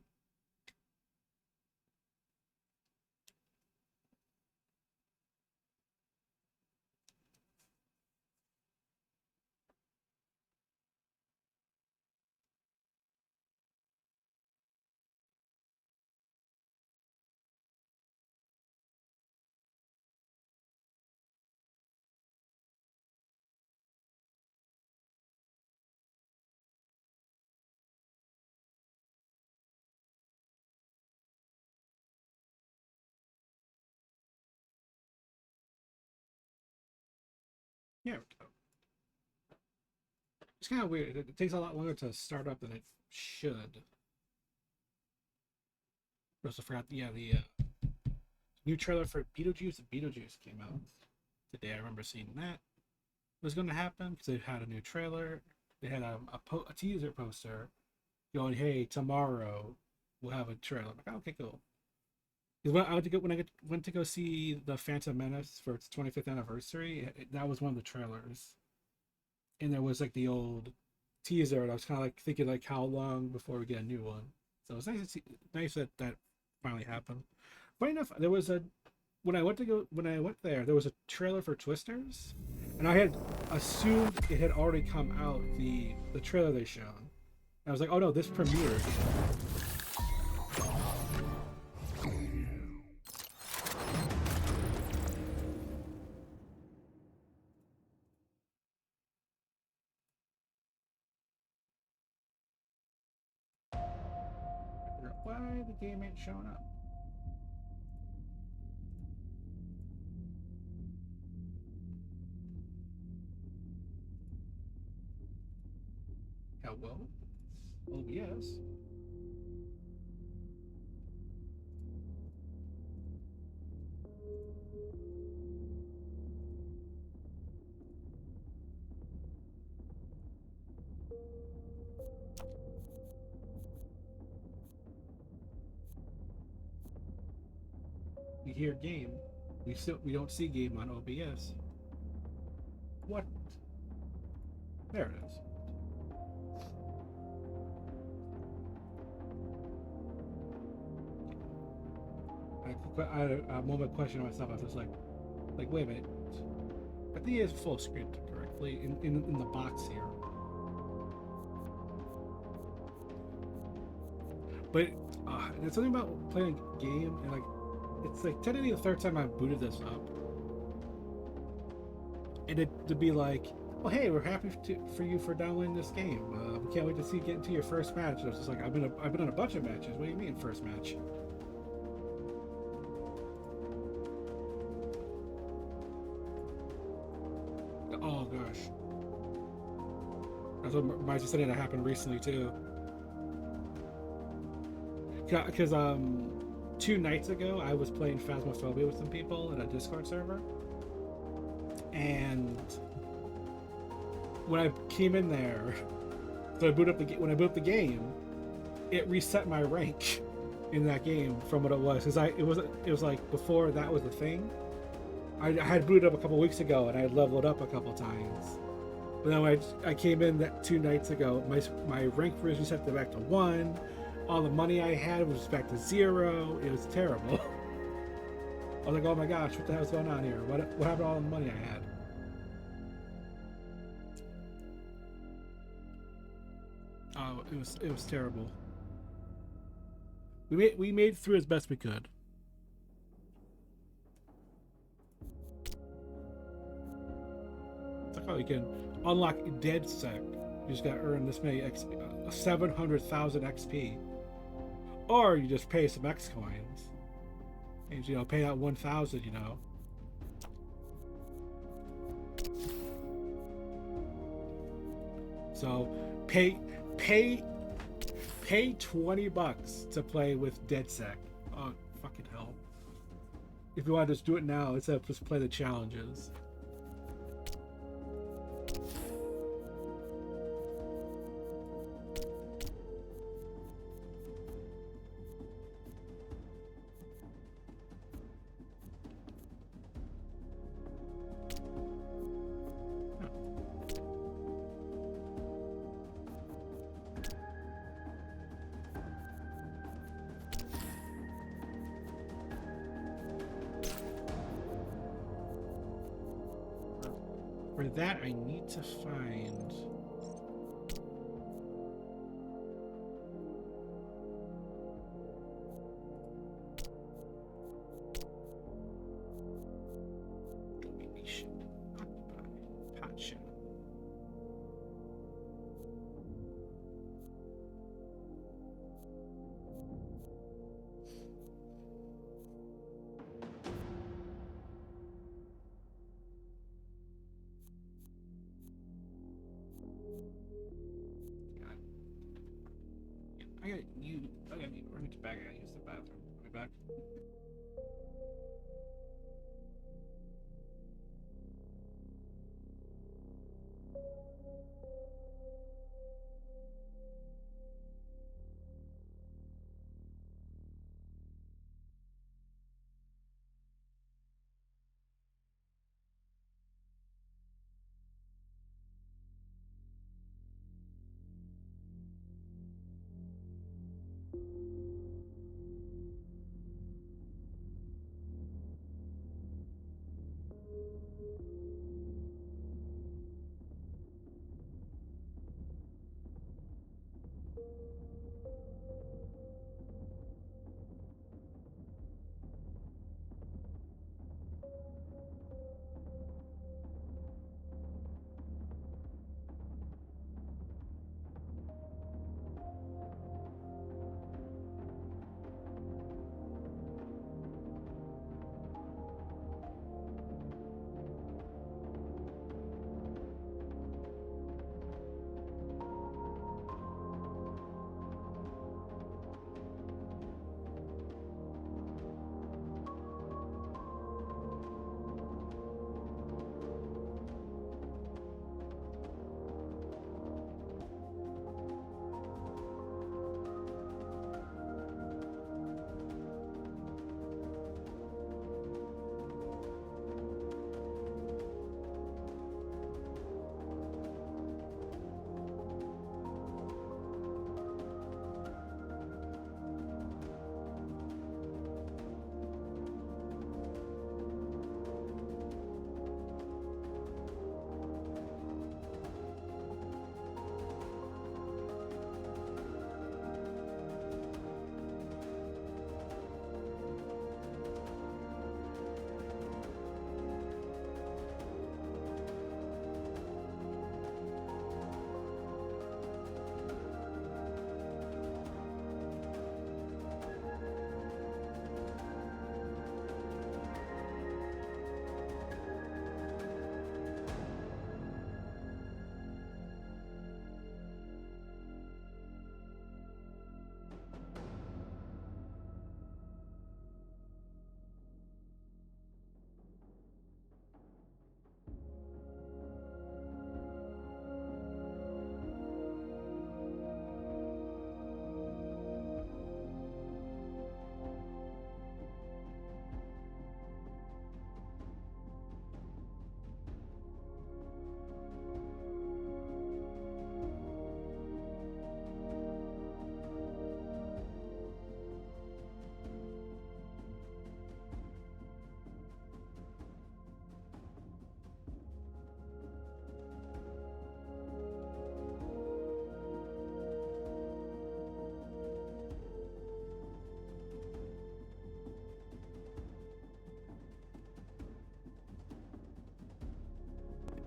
Yeah, it's kind of weird. It takes a lot longer to start up than it should. Also forgot, yeah, the new trailer for Beetlejuice. Beetlejuice came out today. I remember seeing that was going to happen because they had a new trailer. They had a teaser poster going, "Hey, tomorrow we'll have a trailer." I'm like, oh, okay, cool. Because when I went to go see the Phantom Menace for its 25th anniversary, that was one of the trailers, and there was like the old teaser, and I was kind of like thinking like, how long before we get a new one? So it's nice to see, nice that that finally happened. Funny enough, there was a when I went there, there was a trailer for Twisters, and I had assumed it had already come out, the trailer they shown. And I was like, oh no, this premiered. Why the game ain't showing up? Hello? OBS? We hear game. We don't see game on OBS. What? There it is. I had a moment of questioning myself. I was just like, wait a minute. I think it is full screen correctly in the box here. But there's something about playing a game and like it's like technically the third time I booted this up, and it to be like, well, hey, we're happy for you for downloading this game. We can't wait to see you get into your first match. And I was just like, I've been on a bunch of matches. What do you mean first match? Oh gosh, that's what Margie said. That happened recently too. Because 2 nights ago I was playing Phasmophobia with some people in a Discord server, and when I came in there, so when I boot up the game, it reset my rank in that game from what it was. Because it was like before that was a thing. I had booted up a couple weeks ago and I had leveled up a couple times, but then when I came in that 2 nights ago, my rank was reset back to 1. All the money I had was back to 0. It was terrible. I was like, oh my gosh, what the hell's going on here? What happened to all the money I had? Oh, it was terrible. We made it through as best we could. It's like, oh, you can unlock DedSec. You just got to earn this many 700,000 XP. Or you just pay some X coins, and pay out 1,000. So pay $20 to play with DedSec. Oh fucking hell! If you want to just do it now, instead of just play the challenges. For that, I need to find. Ammunition. Pot shell. I gotta run it back. I gotta use the bathroom. I'll be back.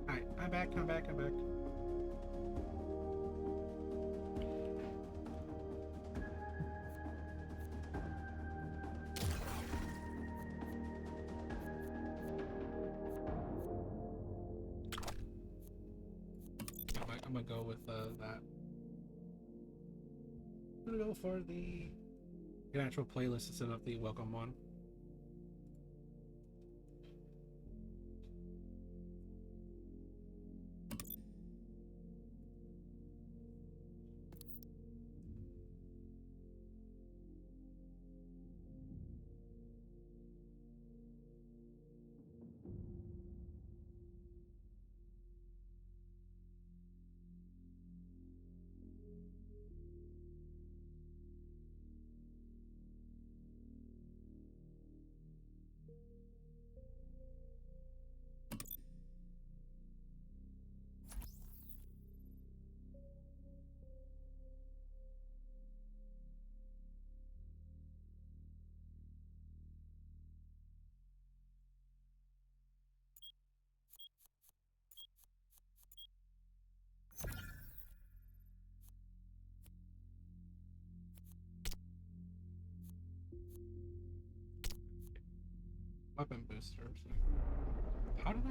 Alright, I'm back. I'm gonna go with that. I'm gonna go for the actual playlist instead of the welcome one. weapon boosters. How did I?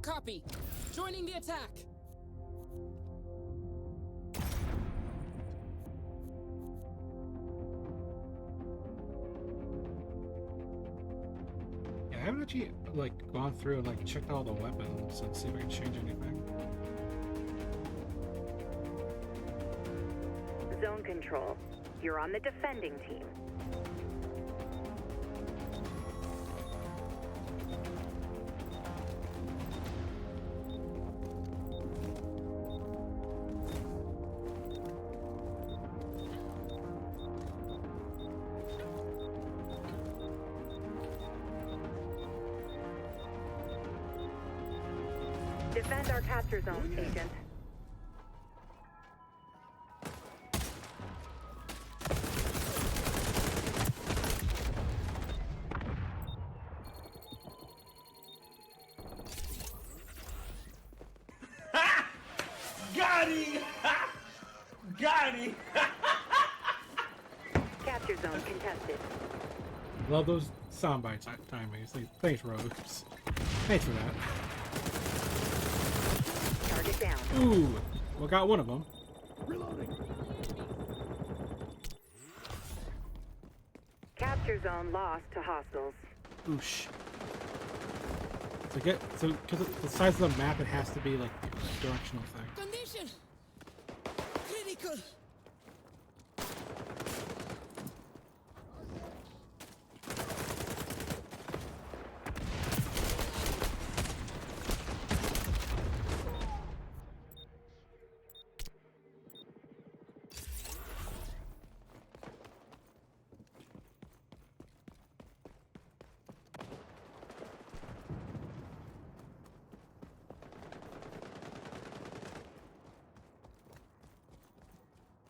Copy. Joining the attack. Yeah, I haven't actually like gone through and like checked all the weapons and see if I can change anything. Zone control. You're on the defending team. Defend our capture zone, Agent. Got him! Got him! Capture zone contested. Love those soundbite timings. Thanks, Rose. Thanks for that. Target down. Ooh, well, got one of them. Reloading. Capture zone lost to hostiles. Oosh. So because the size of the map, it has to be like a directional thing. Condition. Critical.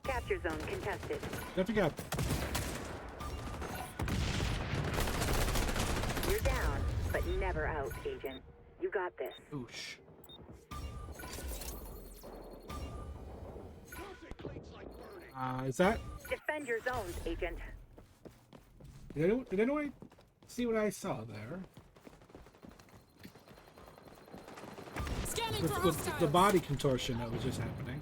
Capture zone contested. Don't forget. You're down, but never out, Agent. You got this. Oosh. Is that? Defend your zones, Agent. Did anyone see what I saw there? Scanning for With hostiles. the body contortion that was just happening.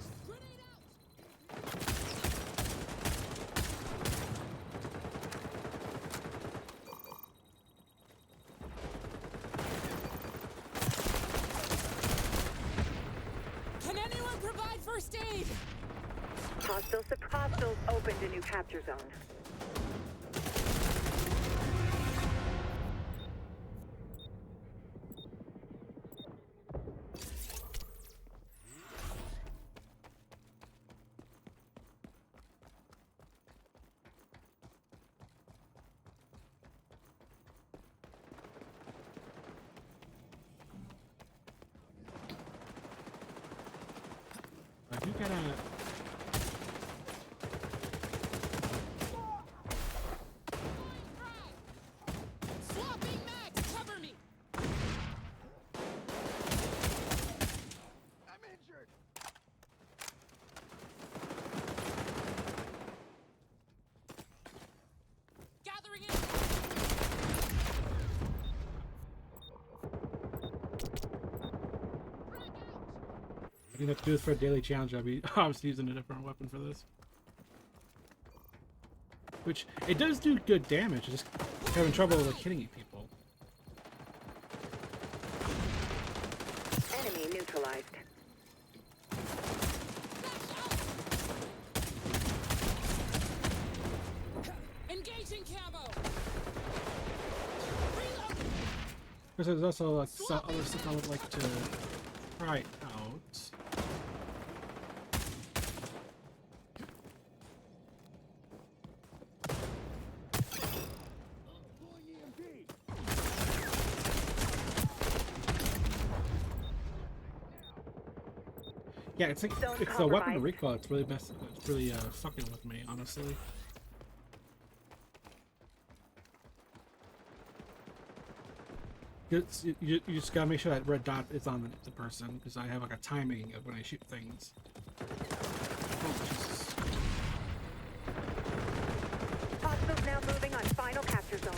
Can anyone provide first aid? Hostiles opened a new capture zone. You gotta. Swapping mags. Cover me. I'm injured. Gathering in. I didn't have to do this for a daily challenge. I'd be obviously using a different weapon for this. Which, it does do good damage, just having trouble like hitting people. Enemy neutralized. Engaging camo. Because there's also like some other stuff I would like to try out. Yeah, it's like it's the weapon recoil. It's really fucking with me, honestly. You just gotta make sure that red dot is on the person, because I have like a timing of when I shoot things. Oh, Jesus. Hostiles now moving on final capture zone.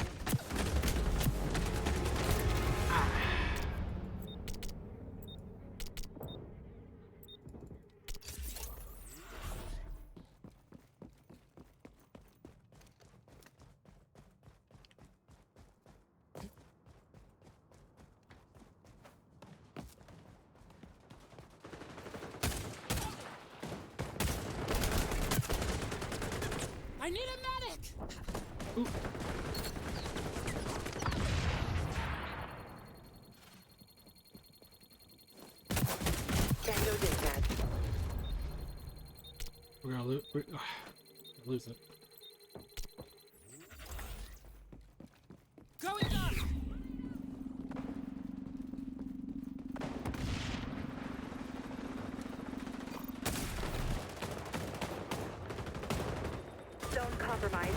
I need a medic! Ooh. Tango dispatch. We're gonna lose it. Going up! Zone compromised.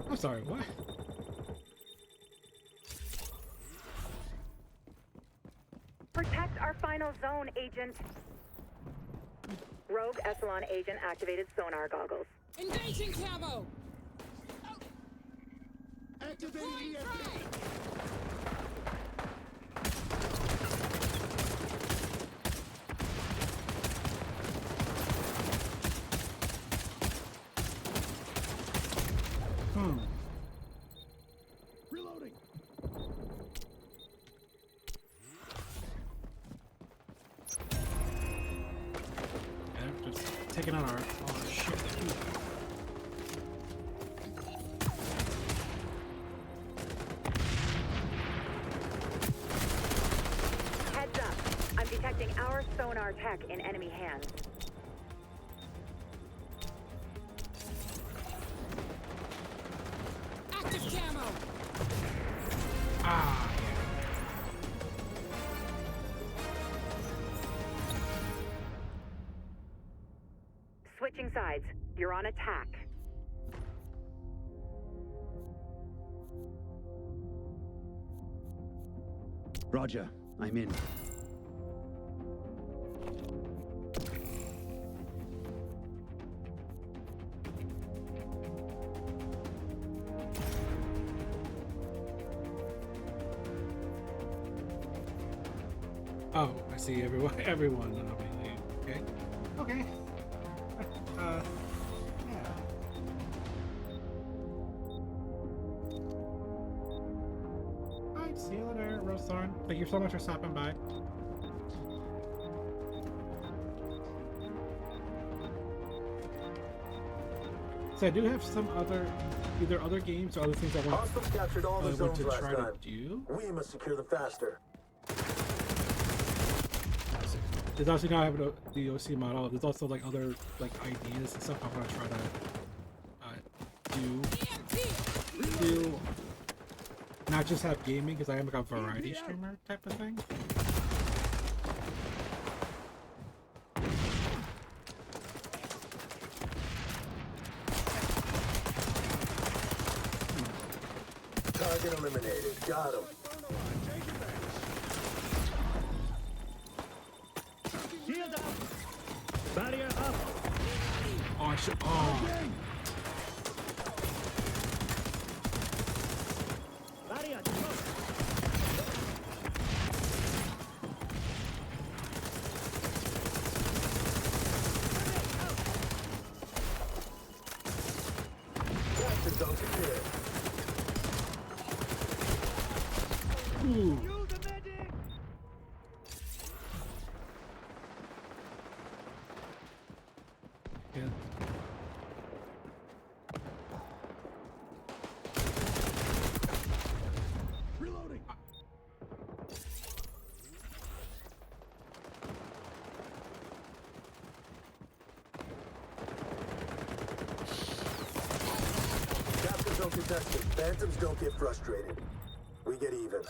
I'm sorry, what? Protect our final zone, Agent. Rogue Echelon agent activated sonar goggles. Engaging camo! Activating Deploying EMP. frag! Reloading. Yeah, just taking out all our shit. Heads up. I'm detecting our sonar tech in enemy hands. Active camo! Ah, Switching sides. You're on attack. Roger, I'm in. Oh, I see everyone. Everyone. Okay. Okay. Yeah. Alright, see you later, Rosethorn. Thank you so much for stopping by. So I do have some either other games or other things I want, Hostiles captured all the want zones to last try time. to do. We must secure them faster. There's also now I have the OC model. There's also like other like ideas and stuff I want to try to do not just have gaming, because I am like a variety streamer type of thing. Target eliminated. Got him. Shield up. Barrier up. Oh, I should. Oh, Barrier destroyed. Capture zone secured. ooh. Use the medic. Yeah. Reloading. Capture zone contested. Phantoms don't get frustrated. We get even.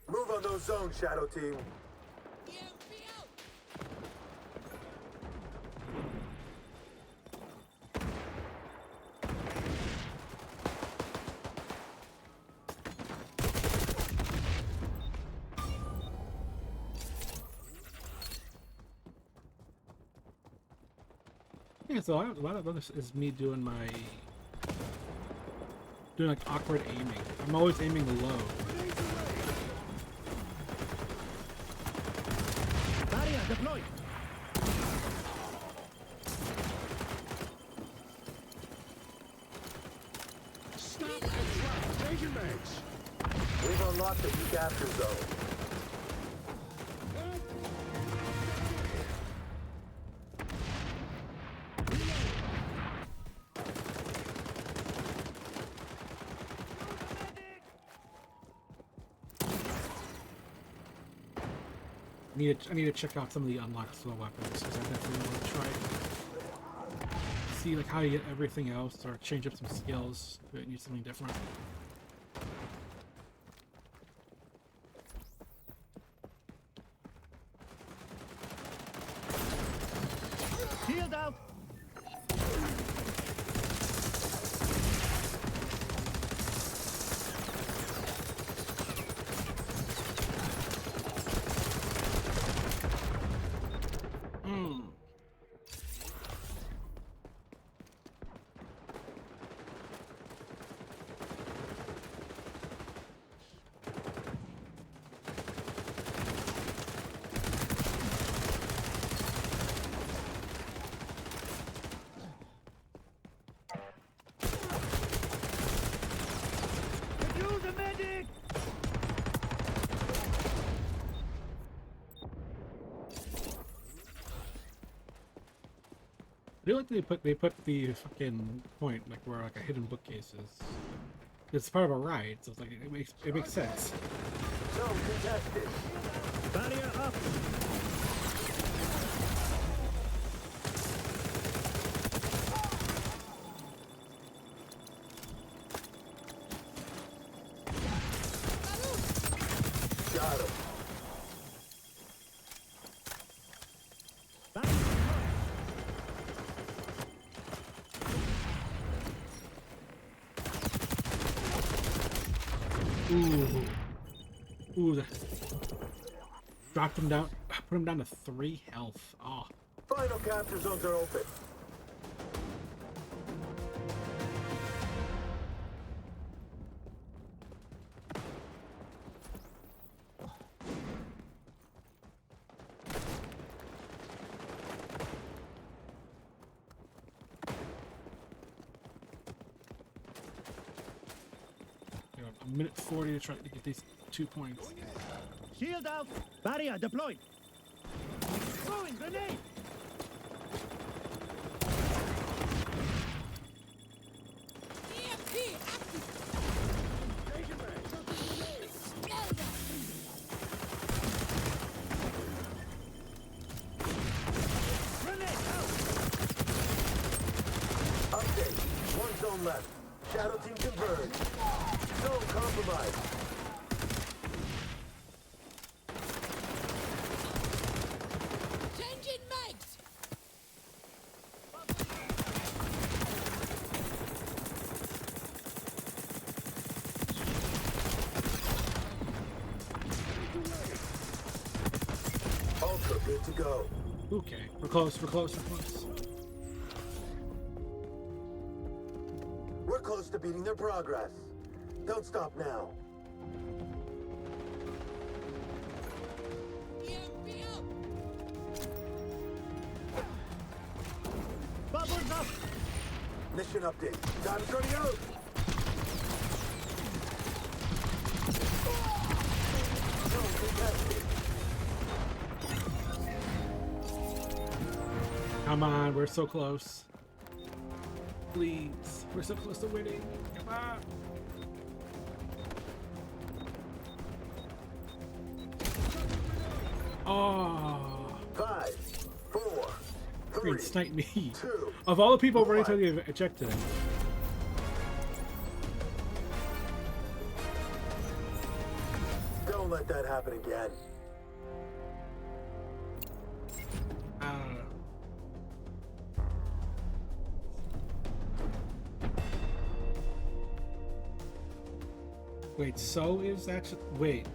Move on those zones, Shadow Team. EMP out! Yeah, so a lot of this is me doing like awkward aiming. I'm always aiming low. Barrier deployed. Stop and drop. Changing mags. We've unlocked the new capture zone. I need to check out some of the unlocked slow weapons because I definitely want to try see like how you get everything else or change up some skills and use something different. Shield out. Use a medic. I feel like they put the fucking point like where like a hidden bookcase is. It's part of a ride, so it's like it makes sense. Zone contested. Barrier up. Got him. Barrier Ooh, dropped him down, put him down to 3 health. Oh, Final capture zones are open. you know, a minute 40 to try to get these 2 points. Shield out. Barrier deployed. Throwing grenade. EMP active! Changing mags. Grenade out. Update. One zone left. Shadow Team converged. Zone compromised. Changing mags! Ultra good to go. Okay, we're close. We're close. We're close to beating their progress. Don't stop now. EMP out! Bubbles up. Mission update. Time's running out. Zone contested. Come on, we're so close. Please, we're so close to winning. Come on. Oh, 5, 4, green 3, snipe me. 2. Of all the people running to the objective, let that happen again. I don't know. Wait, so is actually wait.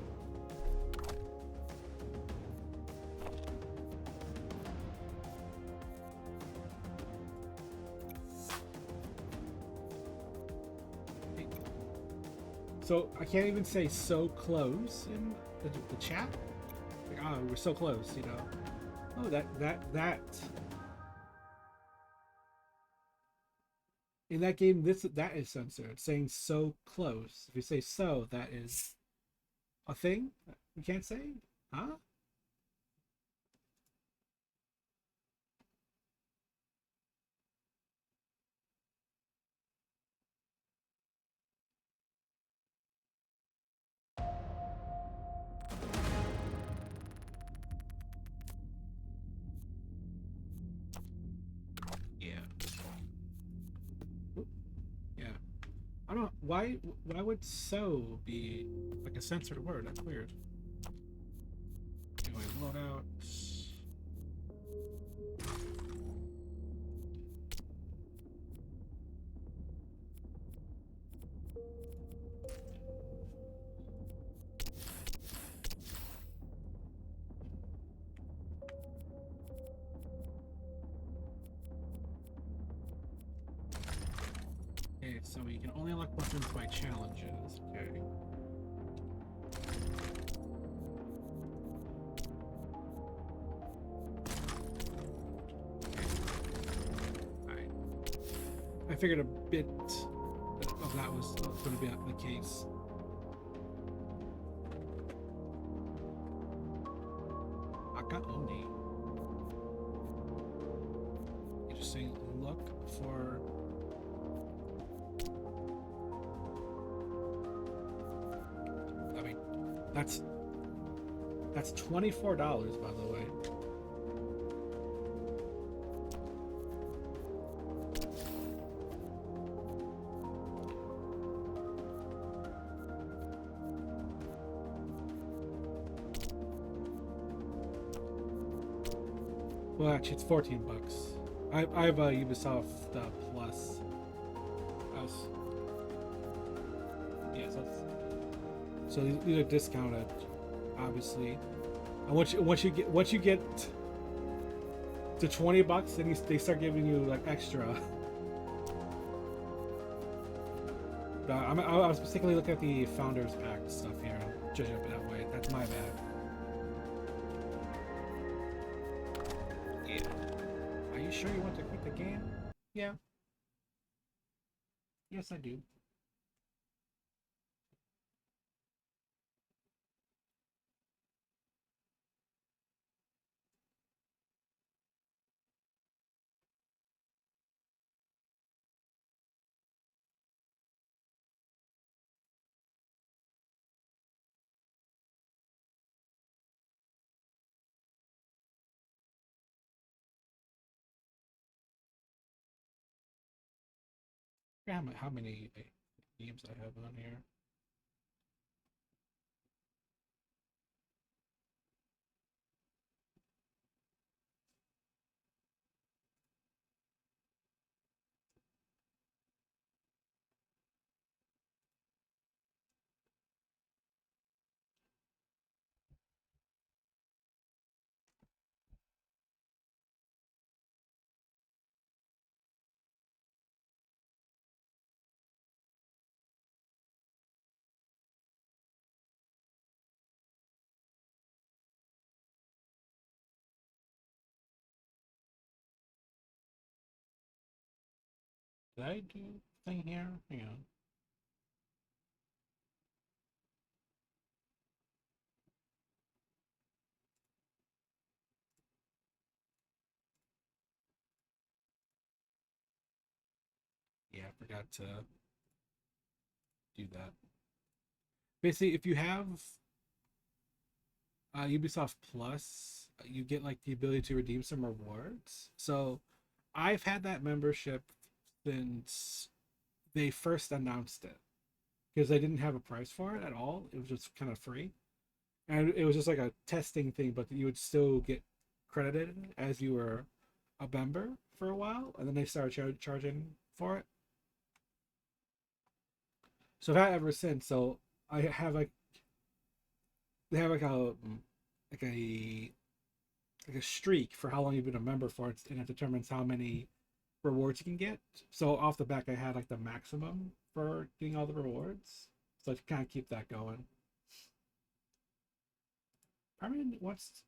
So I can't even say so close in the chat. Like, oh, we're so close, you know. Oh, that. In that game, that is censored. Saying so close. If you say so, that is a thing you can't say, huh? Yeah. Yeah. I don't know why would so be like a censored word? That's weird. Anyway, loadout. Okay, so you can only unlock weapons by challenges. Okay. Alright. I figured a bit of that was going to be the case. Akaoni. You just say look for. I mean, that's $24, by the way. Well, actually, it's $14. I have a Ubisoft Plus. Yeah, so these are discounted, obviously. And once you get to $20, then they start giving you like extra. I was particularly looking at the Founders Pack stuff here, judging it that way. That's my bad. Yeah. Are you sure you want to quit the game? Yeah. Yes, I do. How many games I have on here? Did I do a thing here? Hang on. Yeah, I forgot to do that. Basically, if you have Ubisoft Plus, you get like the ability to redeem some rewards. So I've had that membership since they first announced it, because they didn't have a price for it at all. It was just kind of free. and it was just like a testing thing, but you would still get credited as you were a member for a while, and then they started charging for it. So I've had it ever since. So I have like they have like a like a streak for how long you've been a member for, and it determines how many rewards you can get. So off the back, I had like the maximum for getting all the rewards, so to kind of keep that going. I mean, what's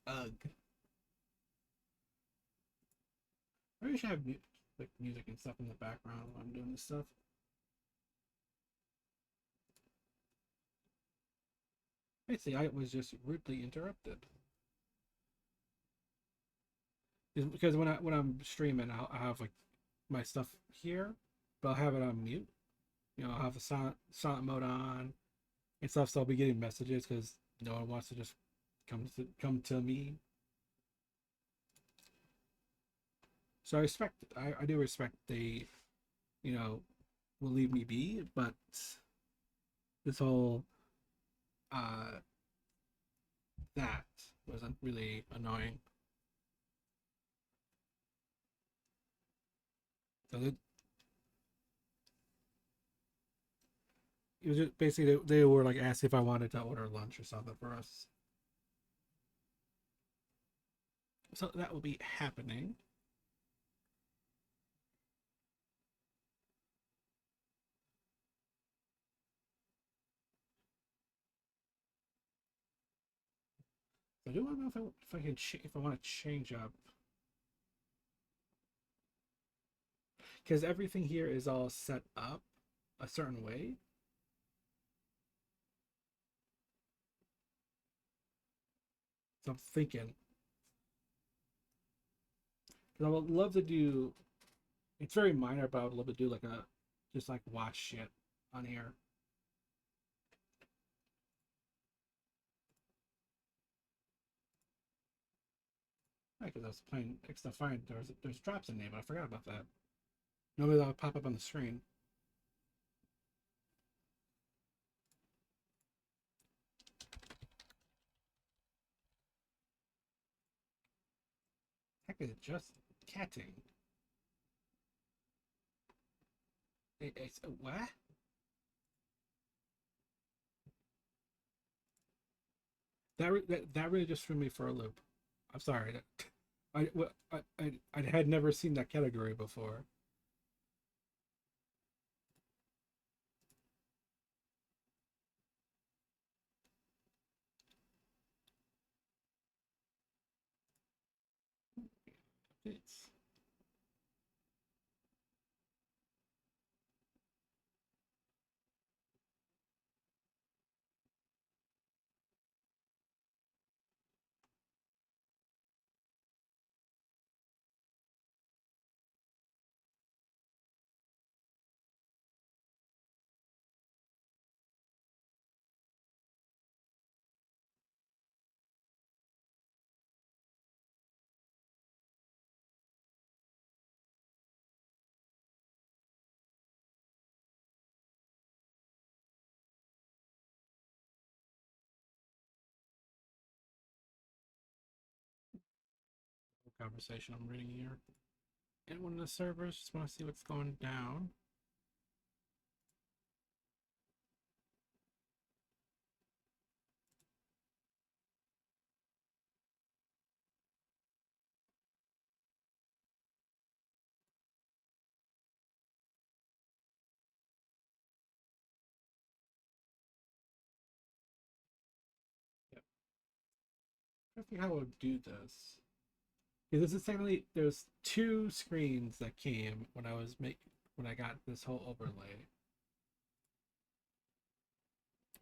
ugh? Maybe I should have like music and stuff in the background while I'm doing this stuff. Basically, I was just rudely interrupted. Because when I'm streaming, I have like my stuff here, but I'll have it on mute. You know, I'll have the silent mode on and stuff. So I'll be getting messages because no one wants to just come to me. So I do respect the, you know, will leave me be, but this whole that wasn't really annoying. So it was just basically they were like asked if I wanted to order lunch or something for us. So that will be happening. I do want to know if I can if I want to change up, because everything here is all set up a certain way. So I'm thinking, because I would love to do. It's very minor, but I would love to do like a just like watch shit on here. Right, because I was playing extra fine. There's drops in there, but I forgot about that. Normally that would pop up on the screen. Heck is it just catting? It's what? That really just threw me for a loop. I'm sorry. I had never seen that category before. It's a conversation I'm reading here. And one of the servers just want to see what's going down. Yep. I think how I would do this. Because this is technically there's two screens that came when I was when I got this whole overlay.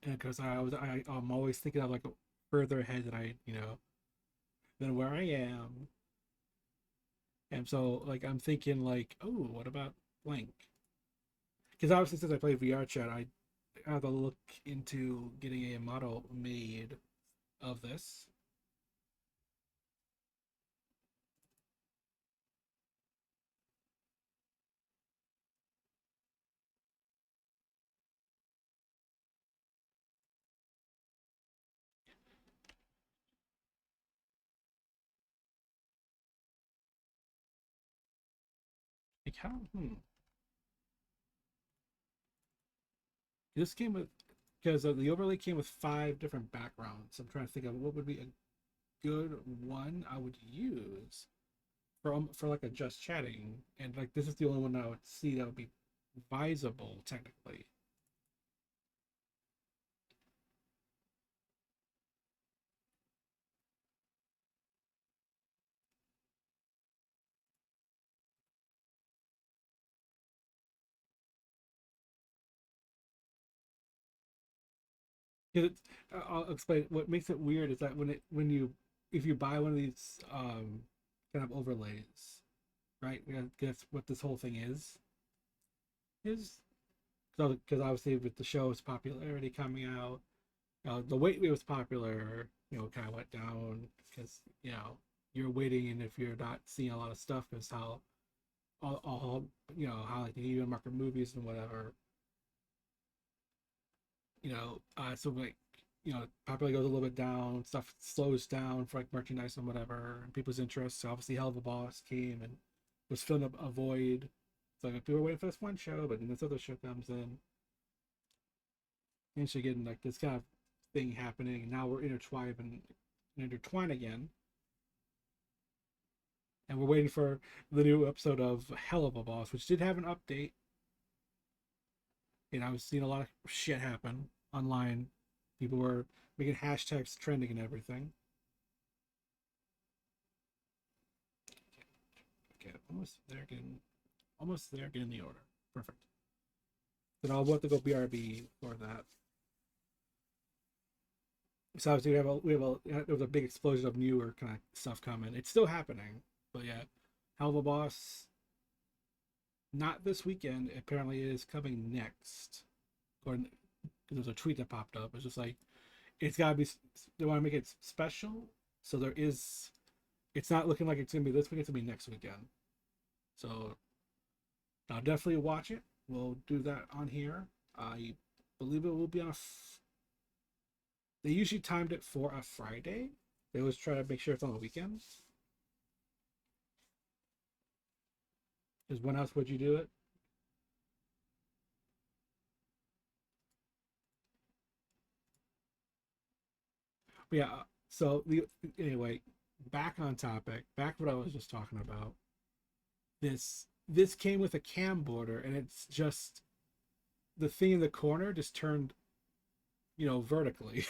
And because I'm always thinking of like further ahead than than where I am. And so like I'm thinking like, oh, what about blank? Because obviously since I play VR chat, I have to look into getting a model made of this. Like how? This came with because the overlay came with 5 different backgrounds. I'm trying to think of what would be a good one I would use for like a just chatting, and like this is the only one I would see that would be visible technically. Because I'll explain what makes it weird is that when you if you buy one of these kind of overlays, right? Guess what this whole thing is so because obviously with the show's popularity coming out, the wait was popular, kind of went down because you're waiting, and if you're not seeing a lot of stuff, is how all you know how like the even market movies and whatever. So like popularity goes a little bit down, stuff slows down for like merchandise and whatever, and people's interests. So obviously, Hell of a Boss came and was filling up a void. So like, people were waiting for this one show, but then this other show comes in, and so getting like this kind of thing happening. And now we're intertwined again, and we're waiting for the new episode of Hell of a Boss, which did have an update. I was seeing a lot of shit happen online. People were making hashtags trending and everything. Okay, almost there, getting the order. Perfect. Then I'll want to go BRB for that. So obviously there was a big explosion of newer kind of stuff coming. It's still happening, but yeah, Hell of a Boss. Not this weekend. Apparently, it is coming next. Or there's a tweet that popped up. It's just like it's gotta be. They want to make it special, so there is. It's not looking like it's gonna be this week. It's gonna be next weekend. So I'll definitely watch it. We'll do that on here. I believe it will be on they usually timed it for a Friday. They always try to make sure it's on the weekends. Because when else would you do it? But yeah. So anyway, back on topic. Back what I was just talking about. This came with a cam border, and it's just the thing in the corner just turned, vertically.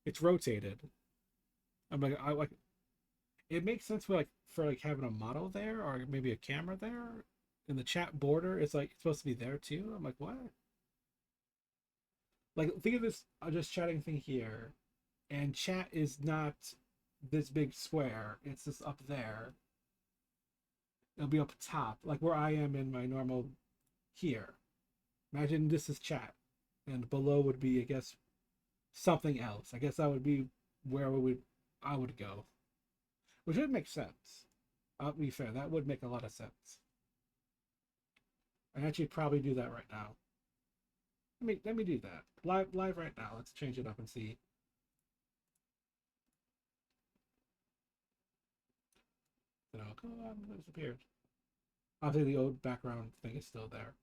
It's rotated. I'm like, I like. It makes sense for having a model there or maybe a camera there. In the chat border, it's like it's supposed to be there too. I'm like, what? Like, think of this just chatting thing here, and chat is not this big square. It's just up there. It'll be up top, like where I am in my normal here. Imagine this is chat, and below would be, I guess, something else. I guess that would be where I would go, which would make sense. I'll be fair, that would make a lot of sense. I actually probably do that right now. Let me do that live right now. Let's change it up and see. No, come on, it disappeared. Obviously, the old background thing is still there.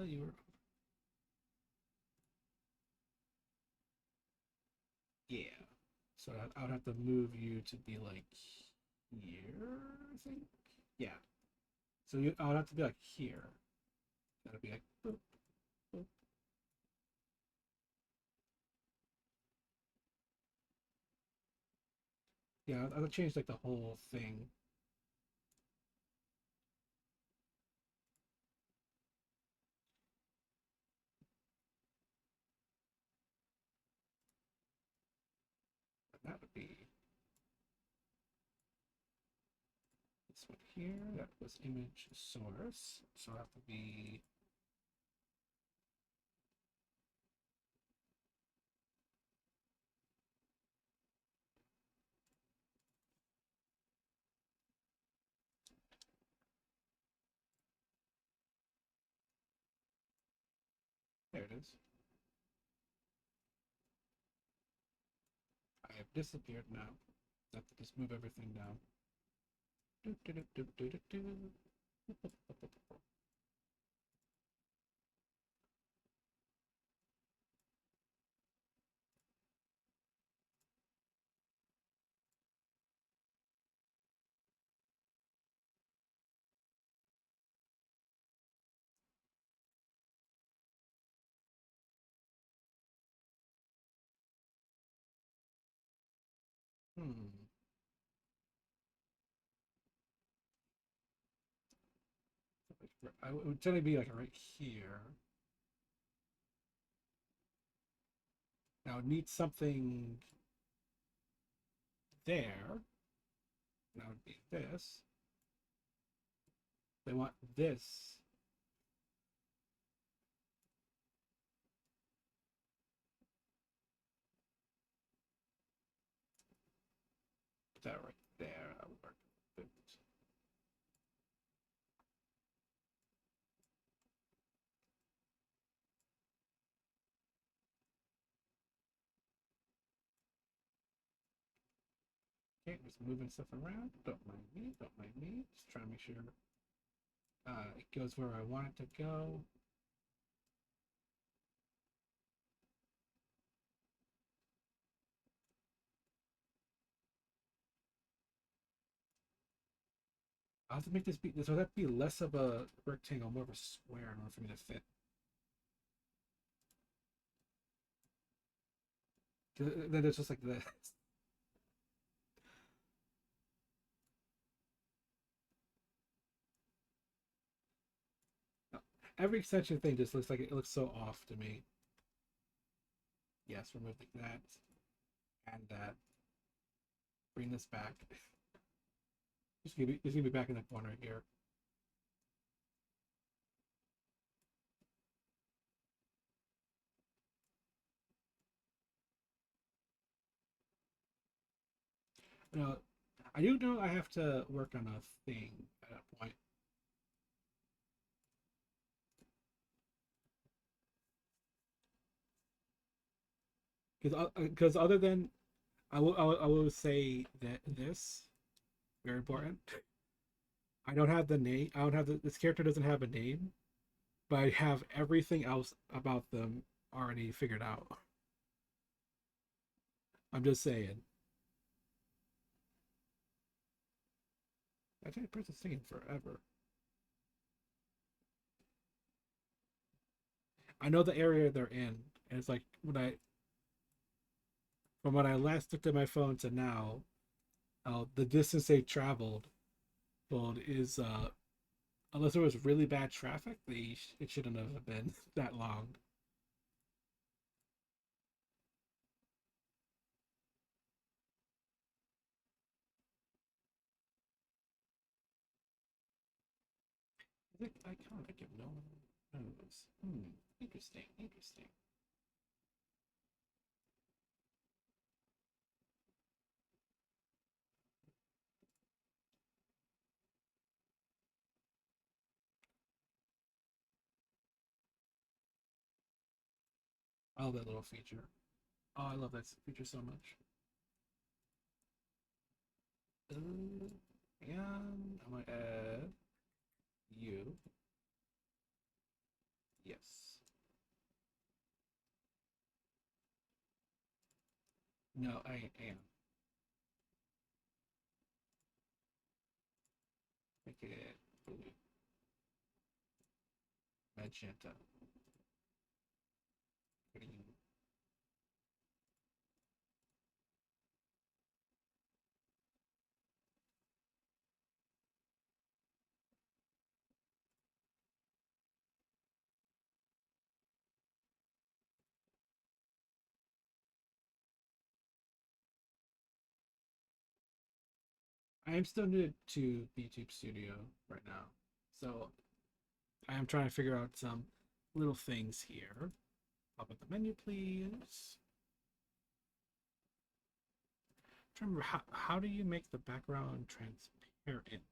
You were. Yeah. So I would have to move you to be like here, I think. Yeah. So I would have to be like here. That'd be like boop, boop. Yeah, I would change like the whole thing. That would be this one here. That was image source. So it'll have to be. There it is. I have disappeared now. I have to just move everything down. Do, do, do, do, do, do, do. Hmm. I would generally be like right here. Now it needs something there. That would be this. They want this. Put that right there. That would work. Okay, just moving stuff around. Don't mind me. Don't mind me. Just trying to make sure it goes where I want it to go. I'll have to make this be. This would have to be less of a rectangle, more of a square in order for me to fit. Then it's just like this. Every extension thing just looks like it looks so off to me. Yes, remove that and that. Bring this back. Just gonna be back in the corner here. No, I do know I have to work on a thing at a point. Because other than I will say that this very important. I don't have the name. I don't have this character doesn't have a name, but I have everything else about them already figured out. I'm just saying. I think person's taking forever. I know the area they're in, and it's like from when I last looked at my phone to now, the distance they traveled is unless there was really bad traffic, it shouldn't have been that long. I think iconic if no one knows. Interesting, interesting. I love that little feature. Oh, I love that feature so much. And I'm gonna add you. Yes. No, I am. Make it blue. Magenta. Green. I am still new to YouTube Studio right now, so I am trying to figure out some little things here. Pop up the menu, please. I'm trying to remember how do you make the background transparent?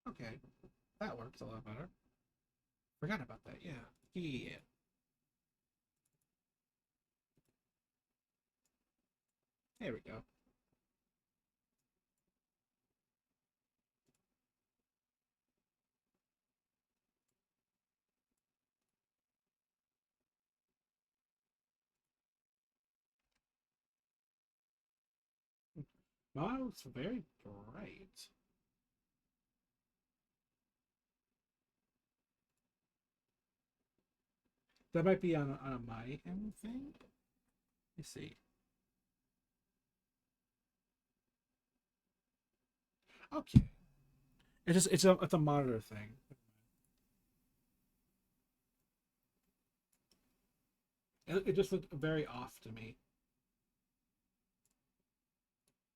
Okay, that works a lot better. Forgot about that. Yeah, yeah. There we go. Wow, it's very bright. That might be on a my end thing. Let's see. Okay. It's a monitor thing. It just looked very off to me.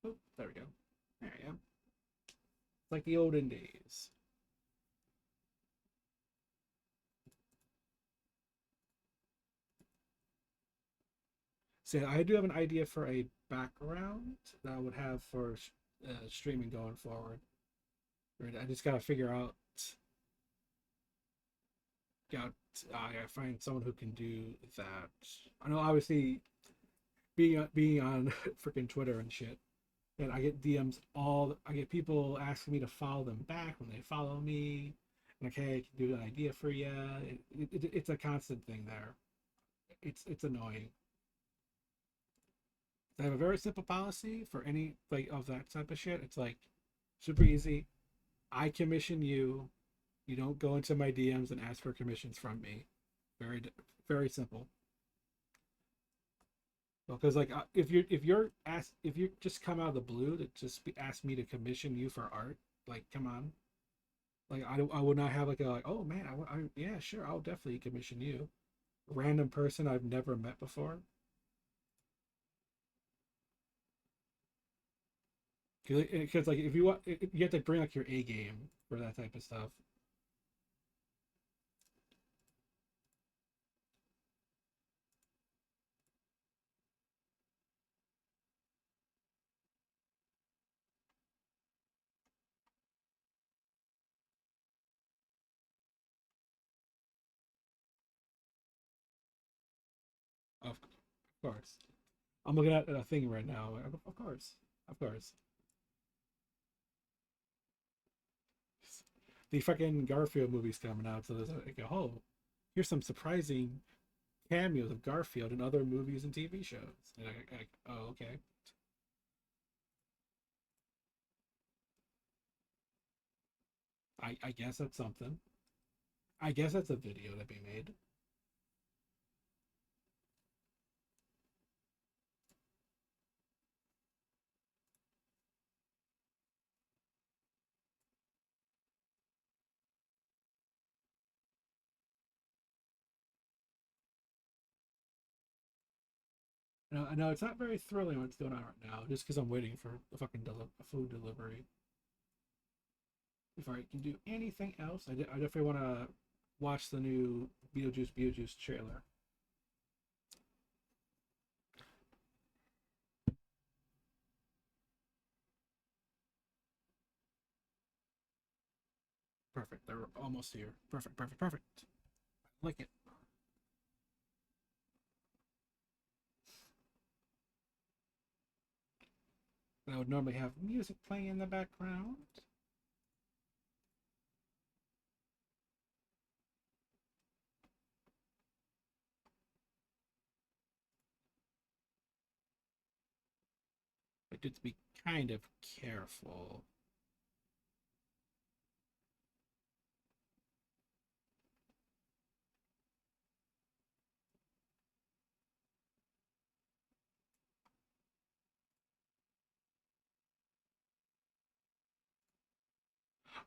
Oh, there we go. There I am. Like the olden days. So I do have an idea for a background that I would have for streaming going forward. Right? I just gotta figure out. Got I gotta find someone who can do that. I know, obviously, being on freaking Twitter and shit, and I get DMs I get people asking me to follow them back when they follow me. Like, hey, I can do an idea for you. It's a constant thing there. It's annoying. I have a very simple policy for any like of that type of shit. It's like super easy. I commission you. You don't go into my DMs and ask for commissions from me. Very very simple. Because like if you just come out of the blue to just ask me to commission you for art, like come on. Like I would not have like oh man, yeah, sure, I'll definitely commission you. Random person I've never met before. Because like if you want, you have to bring like your A game for that type of stuff. Of course, I'm looking at a thing right now. Of course, of course. The fucking Garfield movie's coming out, so there's like, oh, here's some surprising cameos of Garfield in other movies and TV shows. And oh, okay. I guess that's something. I guess that's a video to be made. No, I know it's not very thrilling what's going on right now, just because I'm waiting for the fucking food delivery. Before I can do anything else, I definitely want to watch the new Beetlejuice trailer. Perfect. They're almost here. Perfect, perfect, perfect. I like it. I would normally have music playing in the background. But just be kind of careful.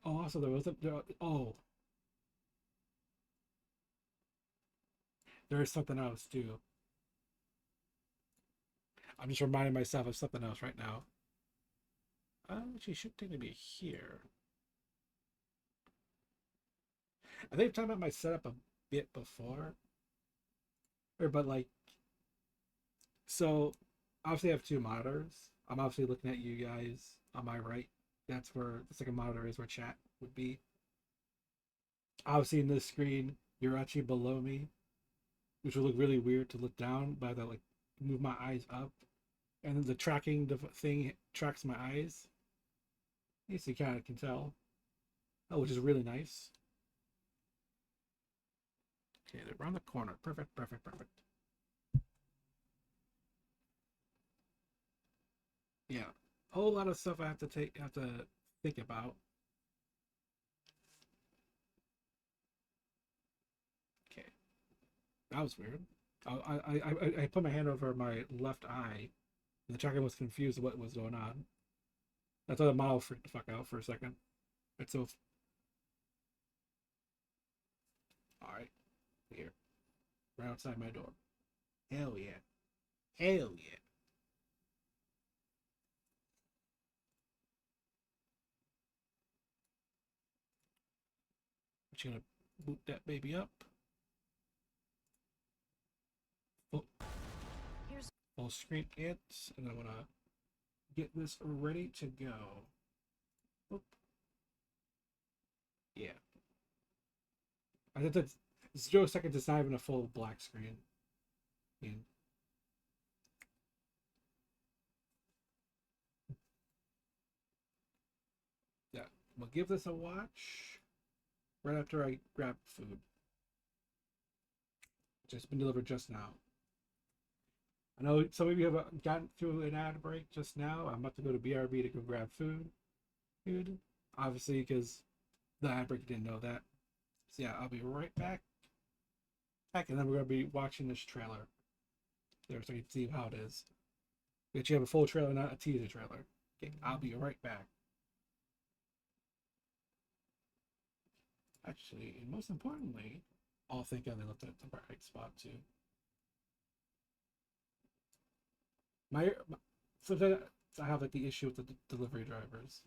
Oh, also oh, there is something else too. I'm just reminding myself of something else right now. She should technically be here. I think I've talked about my setup a bit before. But like, so obviously I have two monitors. I'm obviously looking at you guys on my right. That's where the second monitor is, where chat would be. Obviously in this screen, you're actually below me, which would look really weird to look down, but I like move my eyes up, and then the tracking thing tracks my eyes. Yes, you kind of can tell. Oh, which is really nice. Okay, they're around the corner. Perfect, perfect, perfect. Yeah, a whole lot of stuff I have to think about. Okay, that was weird. I put my hand over my left eye, and the tracker was confused what was going on. That's why the model freaked the fuck out for a second. It's so. All right, here, right outside my door. Hell yeah, hell yeah. I'm just gonna boot that baby up. Full screen it, and I'm gonna get this ready to go. Oop. Yeah. I think that's 0 seconds. It's not even a full black screen. And yeah, we'll give this a watch right after I grab food. Just been delivered just now. I know some of you have gotten through an ad break just now. I'm about to go to BRB to go grab food. Obviously, because the ad break didn't know that. So yeah, I'll be right back. And then we're gonna be watching this trailer there, so you can see how it is. We actually have a full trailer, not a teaser trailer. Okay, I'll be right back. Actually, and most importantly, I'll think I looked at the right spot too. So that I have like the issue with the delivery drivers.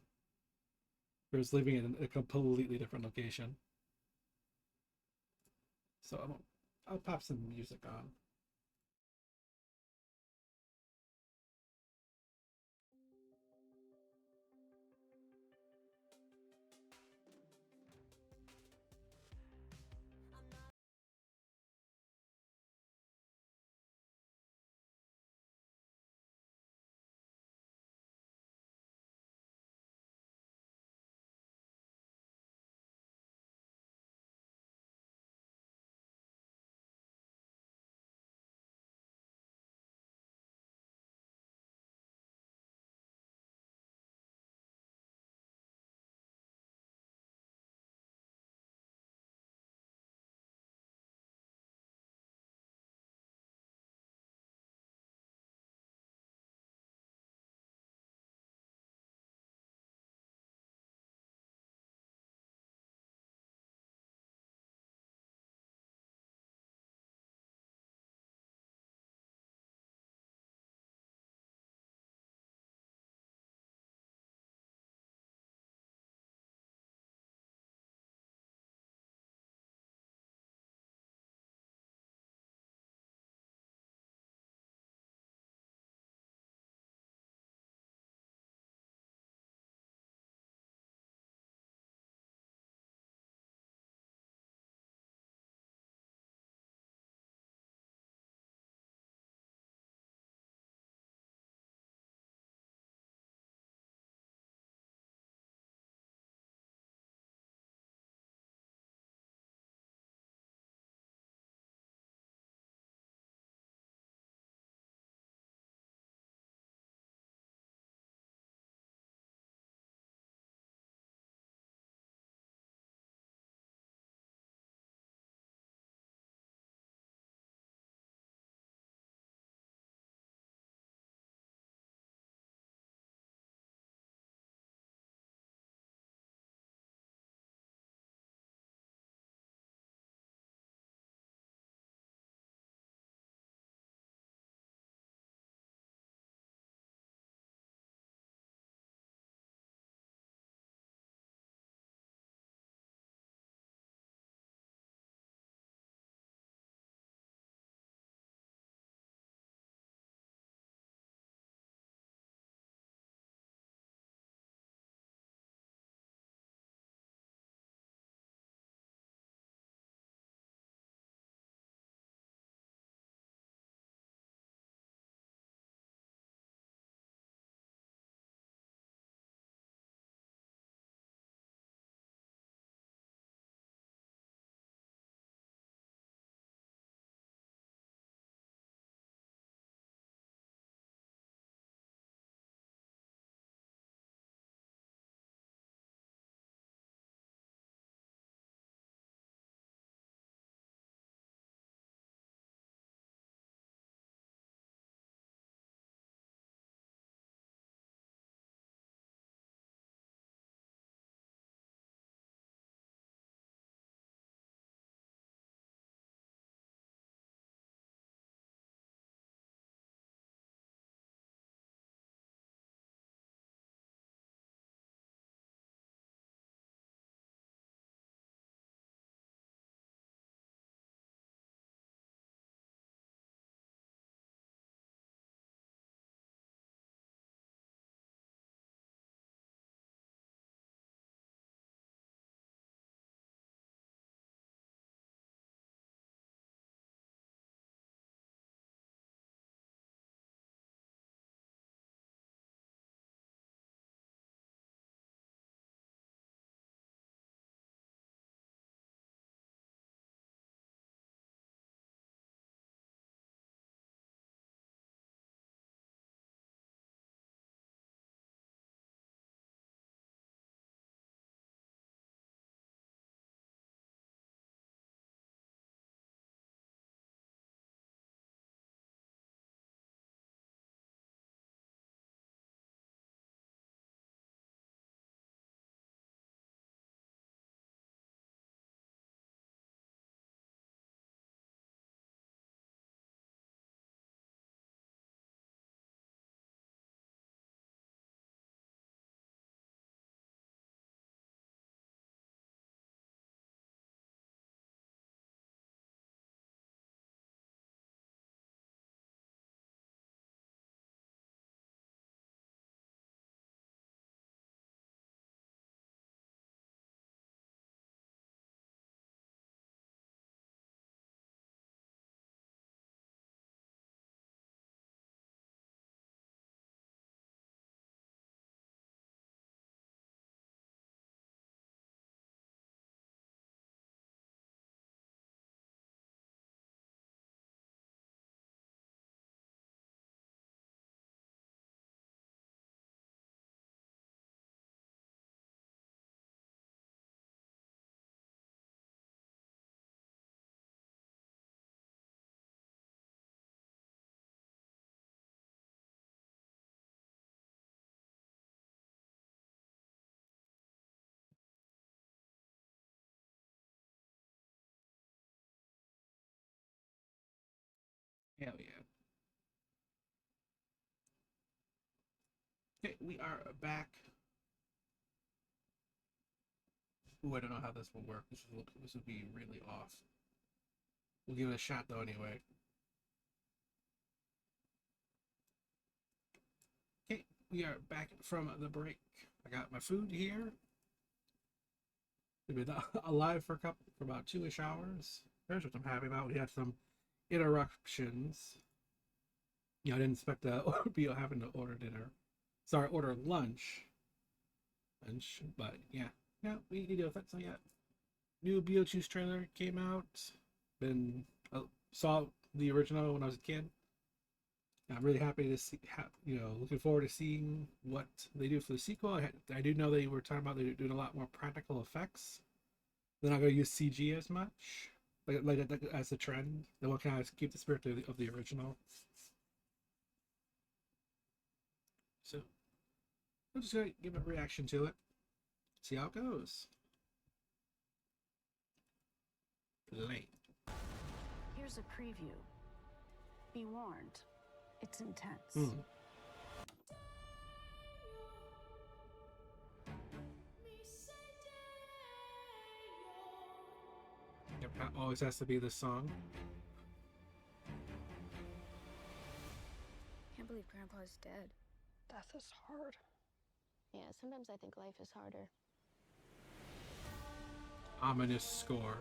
Who's living in a completely different location. So I'll pop some music on. Hell yeah. Okay, we are back. Ooh, I don't know how this will work. This will be really off. We'll give it a shot though anyway. Okay, we are back from the break. I got my food here. We've been alive for about 2-ish hours. Here's what I'm happy about. We had some interruptions. You know, I didn't expect to be having to order dinner. Sorry, order lunch. But yeah, no, we need to deal with that. So yeah, new Beetlejuice trailer came out. Saw the original when I was a kid. I'm really happy to see. Looking forward to seeing what they do for the sequel. I do know they were talking about they're doing a lot more practical effects. They're not going to use CG as much, like as a trend. They will kind of keep the spirit of the original. So I'm just gonna give a reaction to it. See how it goes. Play. Here's a preview. Be warned, it's intense. Yep, always has to be the song. Can't believe Grandpa's dead. Death is hard. Yeah, sometimes I think life is harder. Ominous score.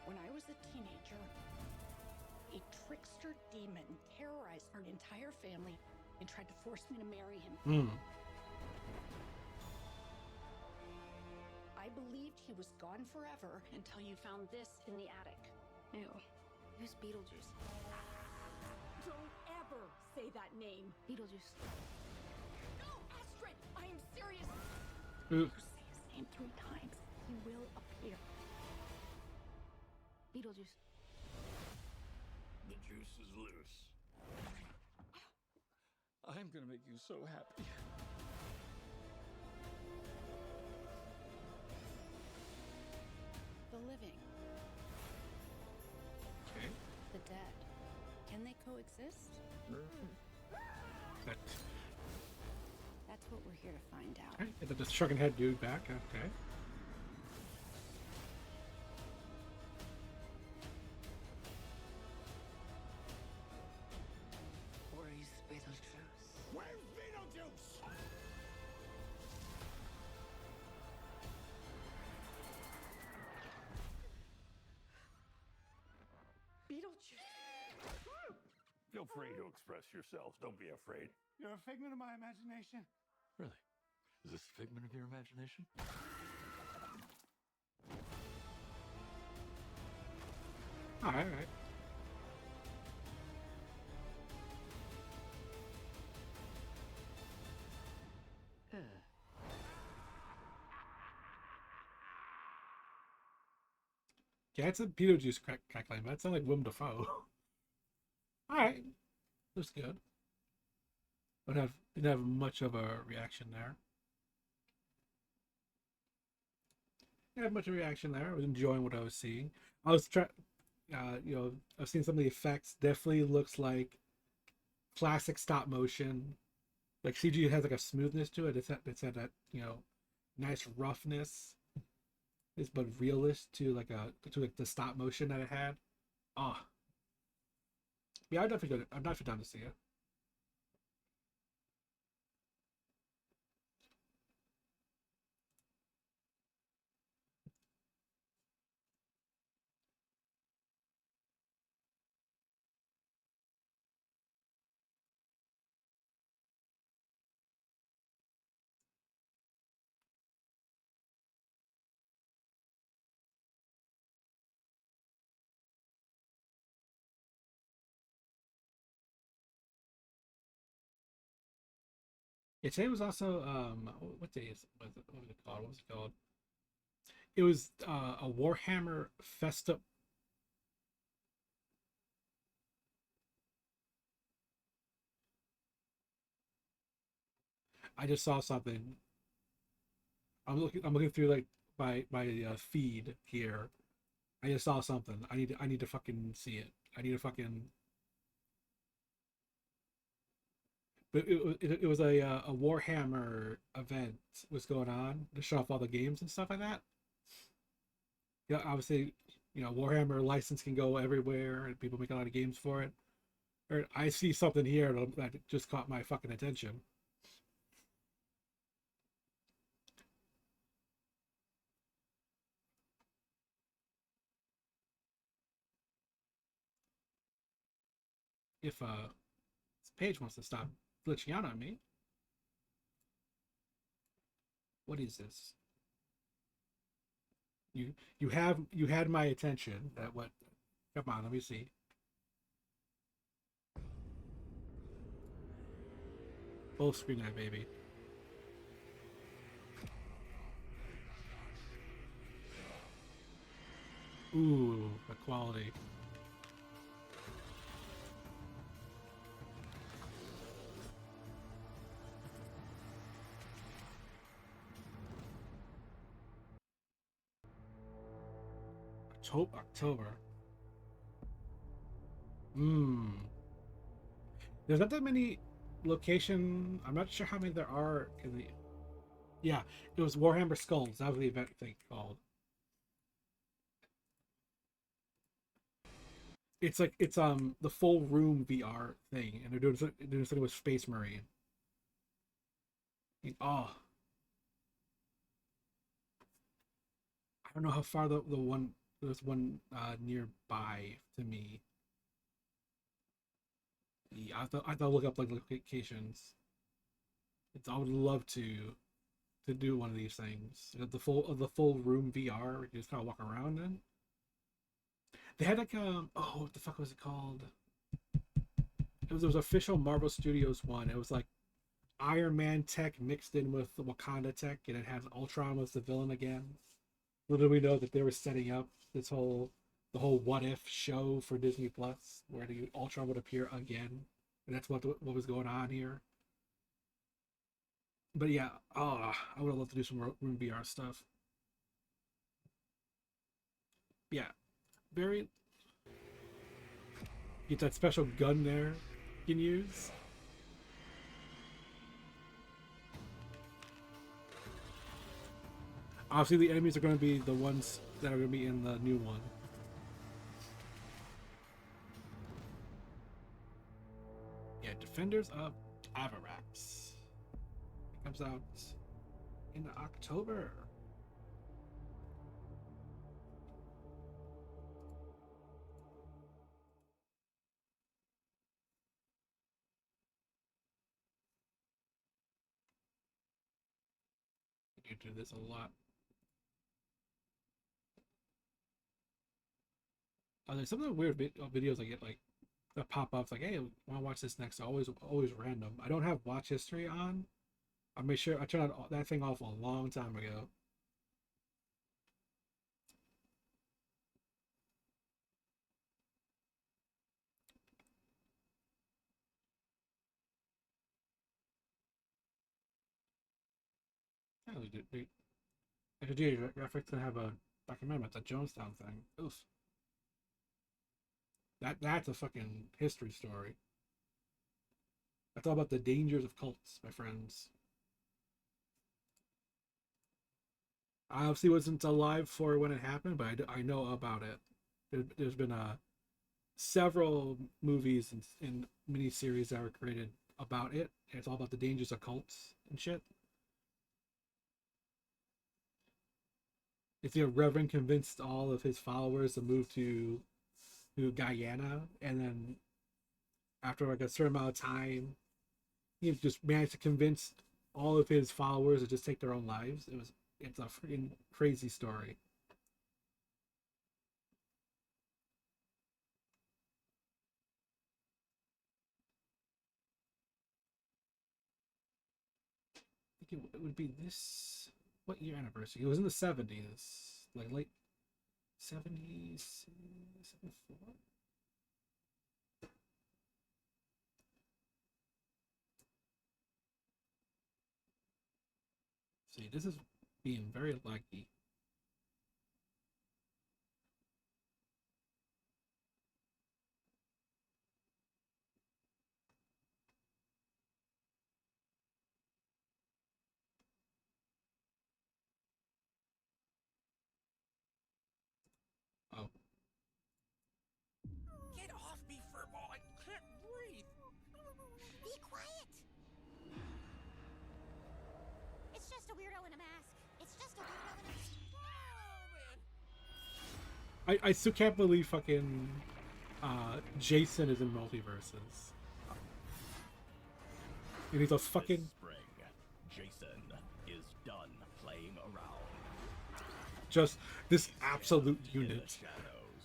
When I was a teenager, a trickster demon terrorized our entire family and tried to force me to marry him. I believed he was gone forever until you found this in the attic. Ew. Who's Beetlejuice? Don't ever say that name. Beetlejuice. No, Astrid! I am serious. Ooh. You say his name 3 times, he will appear. Beetlejuice. The juice is loose. I'm gonna make you so happy. The living, Okay. the dead. Can they coexist? That's what we're here to find out. Okay. Get the shrugging head dude back. Okay. Where's Beetlejuice? Where's Beetlejuice? Beetlejuice! Feel free to express yourselves. Don't be afraid. You're a figment of my imagination. Really? Is this a figment of your imagination? All right. Yeah, it's a Beetlejuice crackling, but that sounds like Willem Dafoe. Alright. Looks good. Didn't have much of a reaction there. Didn't have much of a reaction there. I was enjoying what I was seeing. I was I've seen some of the effects. Definitely looks like classic stop motion. Like CG has like a smoothness to it. It's had that, nice roughness. It's but realist to the stop motion that it had. Yeah, I'm definitely down to see it. Yeah, today was also what day was it? What was it called? What was it called? It was a Warhammer Festa. I just saw something. I'm looking through like my feed here, I just saw something. I need to fucking see it. I need to fucking. But it was a Warhammer event was going on to show off all the games and stuff like that. Yeah, obviously, Warhammer license can go everywhere, and people make a lot of games for it. Or I see something here that just caught my fucking attention. If this page wants to stop glitching out on me, what is this? You had my attention. That what? Come on, let me see. Full screen that baby. Ooh, the quality. October. There's not that many location. I'm not sure how many there are in the. Yeah, it was Warhammer Skulls. That was the event thing called. It's like it's the full room VR thing, and they're doing something with Space Marine. Oh, I don't know how far the one there's one nearby to me. Yeah, I thought look up like locations. I would love to do one of these things. The full room VR. You just kind of walk around in. They had like what the fuck was it called? It was official Marvel Studios one. It was like Iron Man tech mixed in with the Wakanda tech, and it had Ultron was the villain again. Little did we know that they were setting up the whole what if show for Disney Plus, where the Ultron would appear again, and that's what was going on here. But yeah, I would have loved to do some room VR stuff. Yeah, very. Get that special gun there you can use. Obviously, the enemies are going to be the ones that are going to be in the new one. Yeah, Defenders of Avarax. It comes out in October. You do this a lot. There's some of the weird videos I get like that pop up like, hey, I want to watch this next. Always random. I don't have watch history on. I made sure I turned that thing off a long time ago. Yeah, they graphics to have a documentary about the Jonestown thing. Oof. That's a fucking history story. That's all about the dangers of cults, my friends. I obviously wasn't alive for when it happened, but I know about it. There's been several movies and miniseries that were created about it. And it's all about the dangers of cults and shit. If the Reverend convinced all of his followers to move to Guyana, and then after like a certain amount of time, he just managed to convince all of his followers to just take their own lives. It's a freaking crazy story. I think it would be this. What year anniversary? It was in the 70s, like late 70s, 74. See, this is being very laggy. just a weirdo in a mask. It's just a weirdo in a mask. I still can't believe fucking Jason is in Multiverses. And he's a fucking... This spring, Jason is done playing around. Just this absolute unit. In the shadows.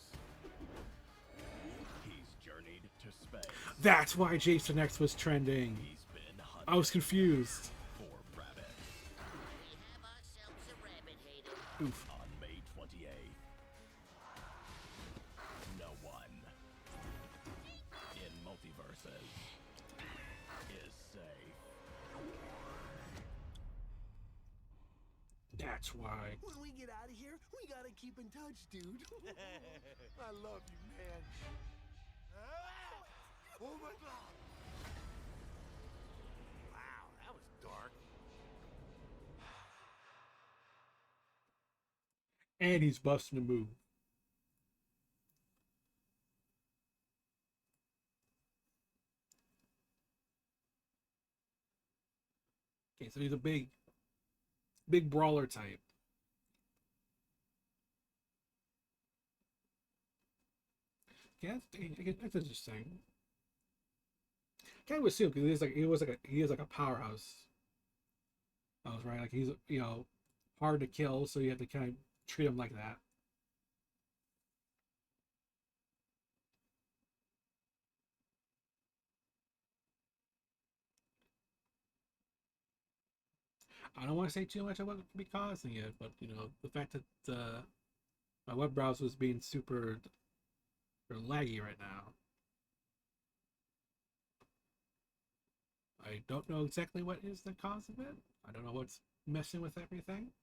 He's journeyed to space. That's why Jason X was trending. He's been hunting I was confused. for rabbits. We have ourselves a rabbit hater. Oof. On May 28th, no one in Multiverses is safe. That's why. When we get out of here, we gotta keep in touch, dude. I love you, man. Oh my god! Wow, that was dark. And he's busting a move. Okay, so he's a big brawler type. Yeah, that's interesting. Kind of assume because he is like a powerhouse. I was right, like he's hard to kill, so you have to kind of treat him like that. I don't want to say too much about what could be causing it, but the fact that my web browser is being super laggy right now. I don't know exactly what is the cause of it. I don't know what's messing with everything.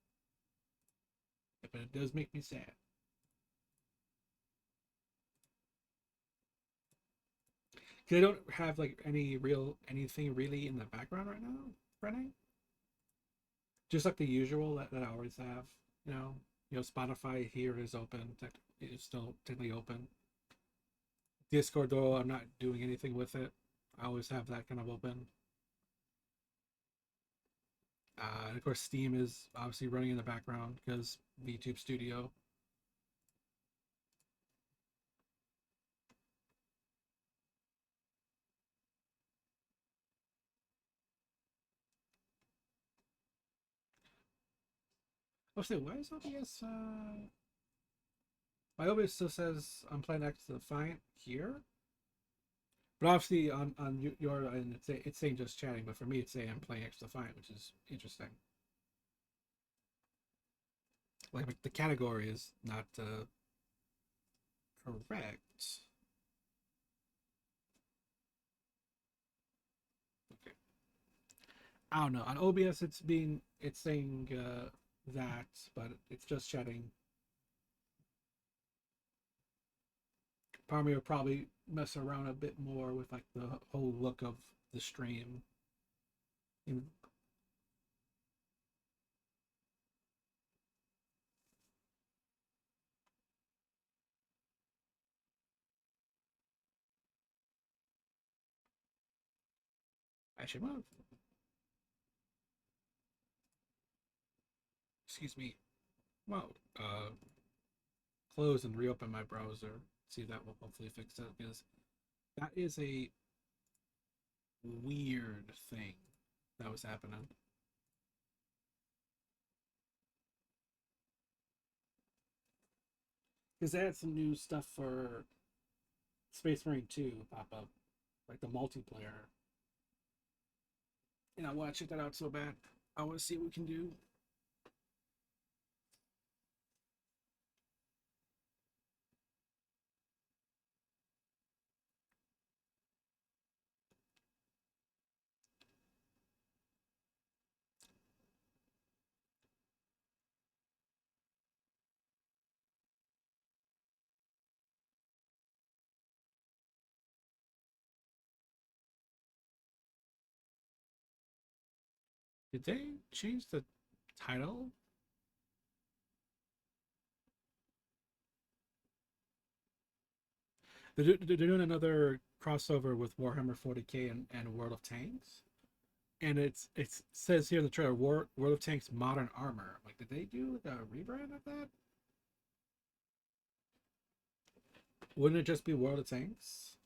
But it does make me sad. Cause I don't have like anything really in the background right now running. Just like the usual that I always have. Spotify here is open. It's still technically open. Discord, though, I'm not doing anything with it. I always have that kind of open. And of course, Steam is obviously running in the background because VTube Studio. Oh, say, why is OBS? My OBS still says I'm playing X Defiant here, but obviously on your end it's saying just chatting. But for me, it's saying I'm playing X Defiant, which is interesting. Like the category is not correct. Okay. I don't know. On OBS, it's saying that, but it's just chatting. Part of me will probably mess around a bit more with like the whole look of the stream. I should move. Excuse me. Well, close and reopen my browser. See if that will hopefully fix it, because that is a weird thing that was happening. Because they had some new stuff for Space Marine 2 pop up, like the multiplayer. And I want to check that out so bad. I want to see what we can do. Did they change the title? They're doing another crossover with Warhammer 40k and World of Tanks. And it says here in the trailer, World of Tanks Modern Armor. Like, did they do like a rebrand of that? Wouldn't it just be World of Tanks?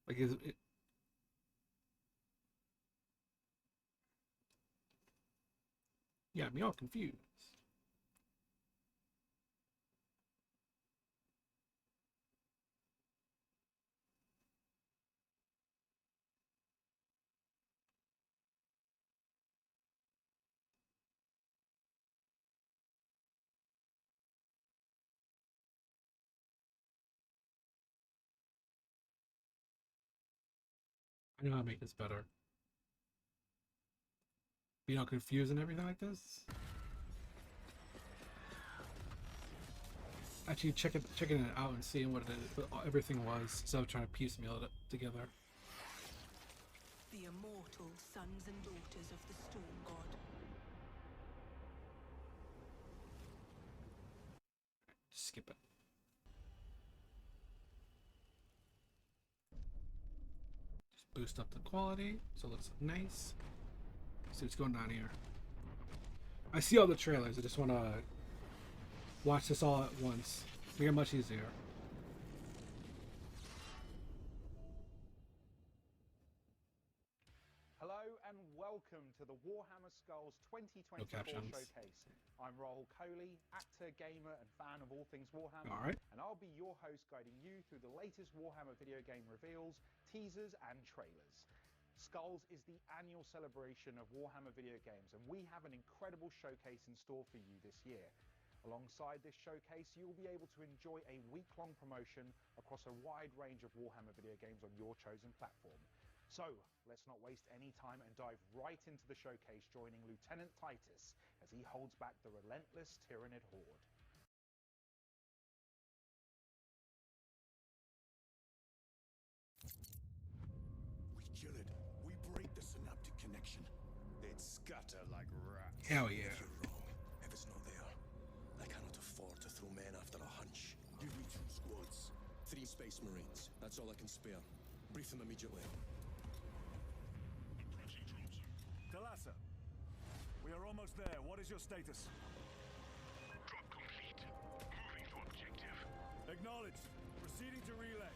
Like, is it? Yeah, me all confused. I know how to make this better. Be all confused and everything like this. Actually, checking it out and seeing what everything was, so I'm trying to piecemeal it together. The immortal sons and daughters of the Storm God. Skip it. Just boost up the quality so it looks nice. See what's going on here. I see all the trailers. I just want to watch this all at once. Make it much easier. Hello and welcome to the Warhammer Skulls 2024 showcase. I'm Rahul Kohli, actor, gamer and fan of all things Warhammer. Alright. And I'll be your host guiding you through the latest Warhammer video game reveals, teasers and trailers. Skulls is the annual celebration of Warhammer video games, and we have an incredible showcase in store for you this year. Alongside this showcase, you will be able to enjoy a week-long promotion across a wide range of Warhammer video games on your chosen platform. So, let's not waste any time and dive right into the showcase, joining Lieutenant Titus as he holds back the relentless Tyranid horde. We kill it. We break the synaptic connection. They'd scatter like rats. Hell yeah. If you're wrong, if it's not there, I cannot afford to throw men after a hunch. Give me 2 squads. 3 Space Marines. That's all I can spare. Brief them immediately. Talassa, we are almost there. What is your status? Drop complete. Moving to objective. Acknowledged. Proceeding to relay.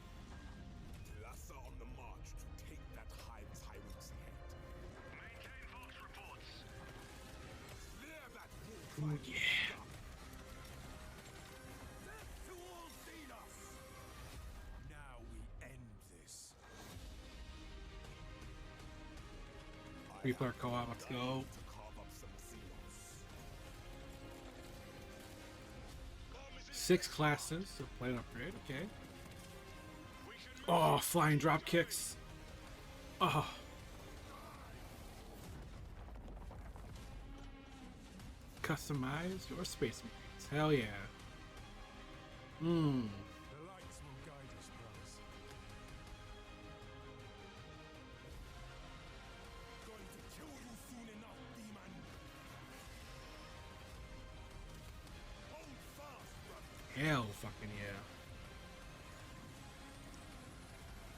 Talassa on the march to take that high tyrant's head. Maintain Vox reports. Clear that Ooh, yeah. to all Xenos! Now we end this. Three-player co-op, let's go. Six classes, so play an upgrade, okay. Oh, flying drop kicks. Oh. Customize your Space Marines. Hell yeah. Mmm. The lights will guide us, brothers. Going to kill you soon enough, demon. Hold fast, brother. Hell fucking yeah.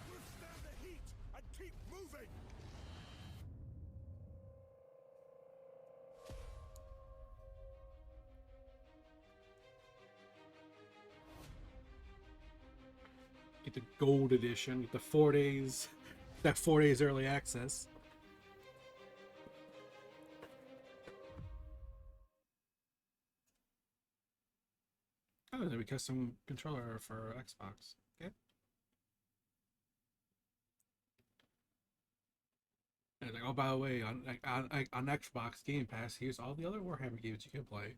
Withstand the heat and keep moving. Get the gold edition, get the 4 days, that 4 days early access. Oh, there's a custom controller for Xbox. Okay. And like, oh, by the way, on Xbox Game Pass, here's all the other Warhammer games you can play.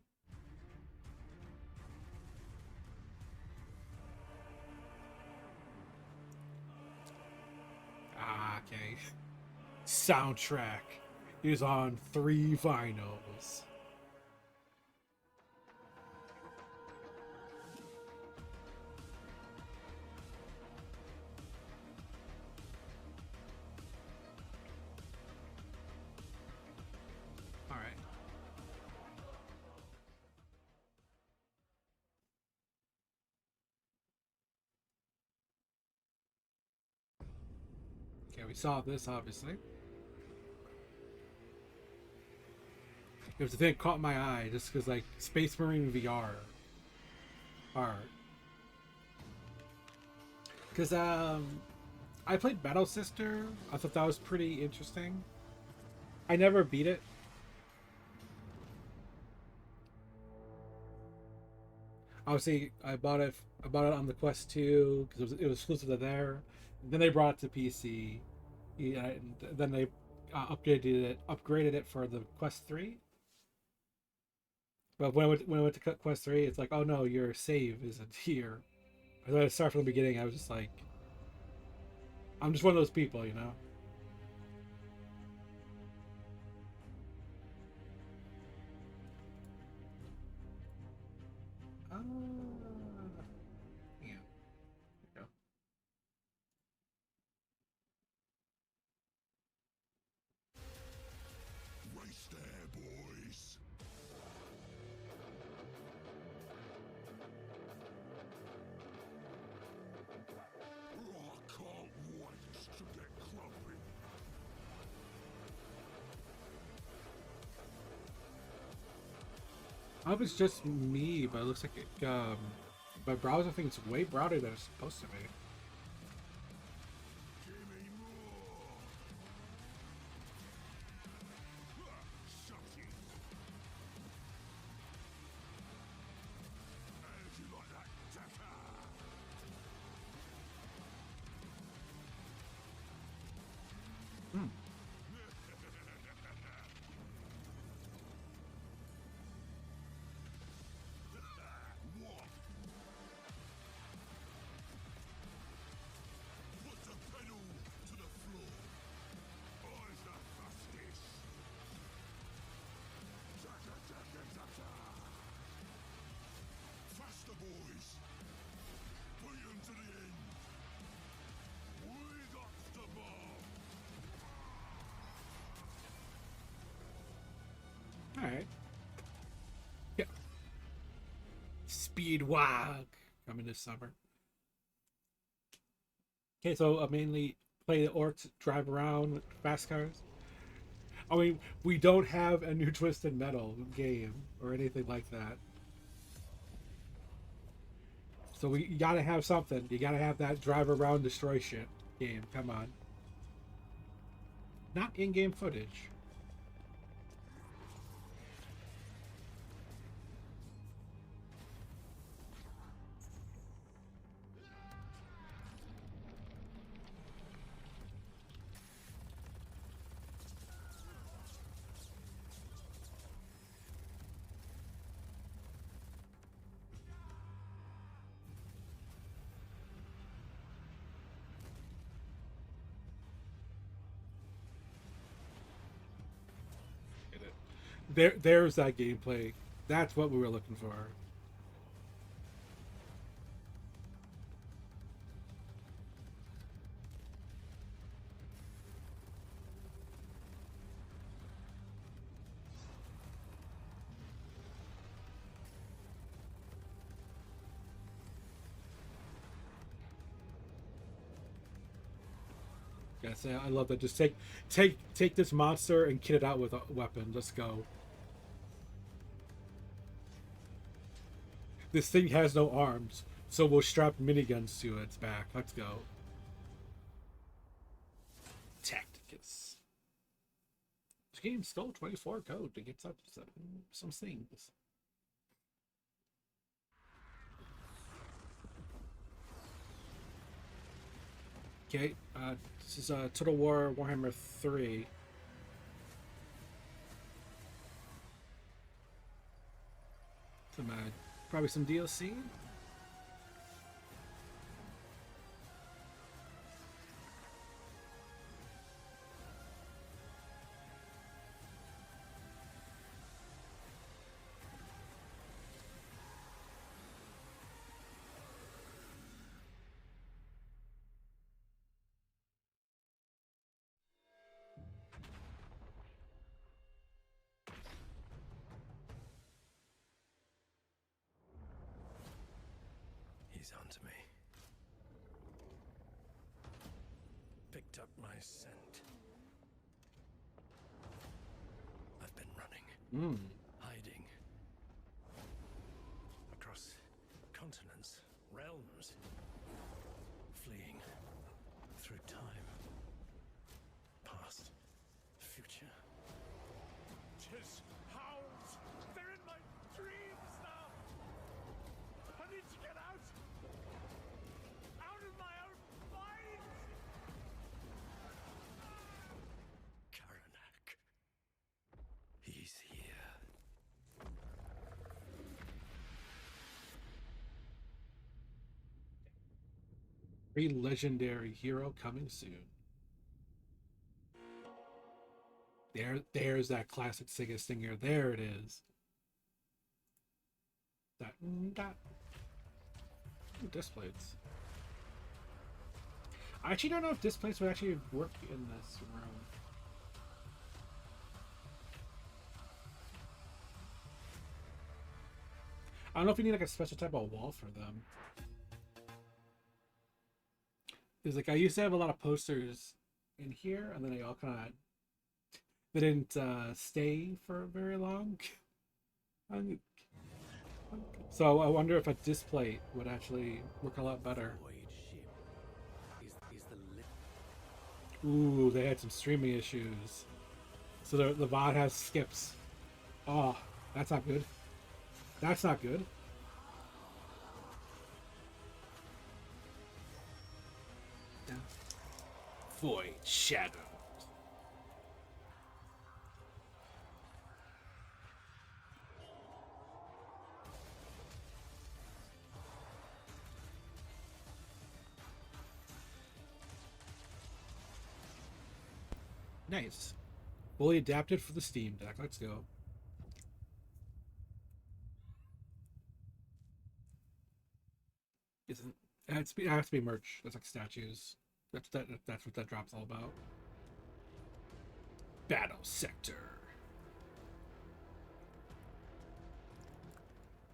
Ah, okay. Soundtrack is on 3 vinyls. All right. Okay, we saw this obviously. It was the thing that caught my eye just because, like, Space Marine VR art. Because I played Battle Sister. I thought that was pretty interesting. I never beat it. Obviously, I bought it on the Quest 2 because it was exclusive to there. Then they brought it to PC. Yeah, and then they upgraded it for the Quest 3. But when I went to Quest 3, it's like, oh no, your save isn't here. I thought I'd start from the beginning. I was just like, I'm just one of those people, you know? Yeah. There we go. Race there, boys. Oh, I can't wait to get clumping. I hope it's just me, but it looks like my browser thinks it's way broader than it's supposed to be. Put the pedal to the floor. Eyes the fastest. Faster, boys. Bring them to the end. We got the bomb. Alright. Yeah. Speed Walk coming this summer. Okay, so I mainly play the orcs, drive around with fast cars. I mean, we don't have a new Twisted Metal game or anything like that. So you gotta have something. You gotta have that drive around, destroy shit game. Come on. Not in-game footage. There's that gameplay. That's what we were looking for. Yes, I love that. Just take this monster and kit it out with a weapon. Let's go. This thing has no arms, so we'll strap miniguns to its back. Let's go. Tacticus. This game stole 24 code to get some things. Okay, this is Total War Warhammer 3. Some probably some DLC. He's onto me. Picked up my scent. I've been running. Hmm. Hiding. Across continents, realms. Fleeing. Through time. Past. Future. Tis hounds! They're in my dreams now! I need to get out! Out of my own mind! Karanak. He's here. A legendary hero coming soon. There's that classic Sega stinger. There it is. That. Ooh, disc plates. I actually don't know if disc plates would actually work in this room. I don't know if you need like a special type of wall for them. There's like I used to have a lot of posters in here, and then they all kind of they didn't stay for very long. So I wonder if a disc plate would actually work a lot better. Ooh, they had some streaming issues. So the VOD has skips. Oh, that's not good. That's not good. Void Shadow. Nice. Fully adapted for the Steam Deck. Let's go. Isn't it has to be merch. That's like statues. That's what that drop's all about. Battle Sector.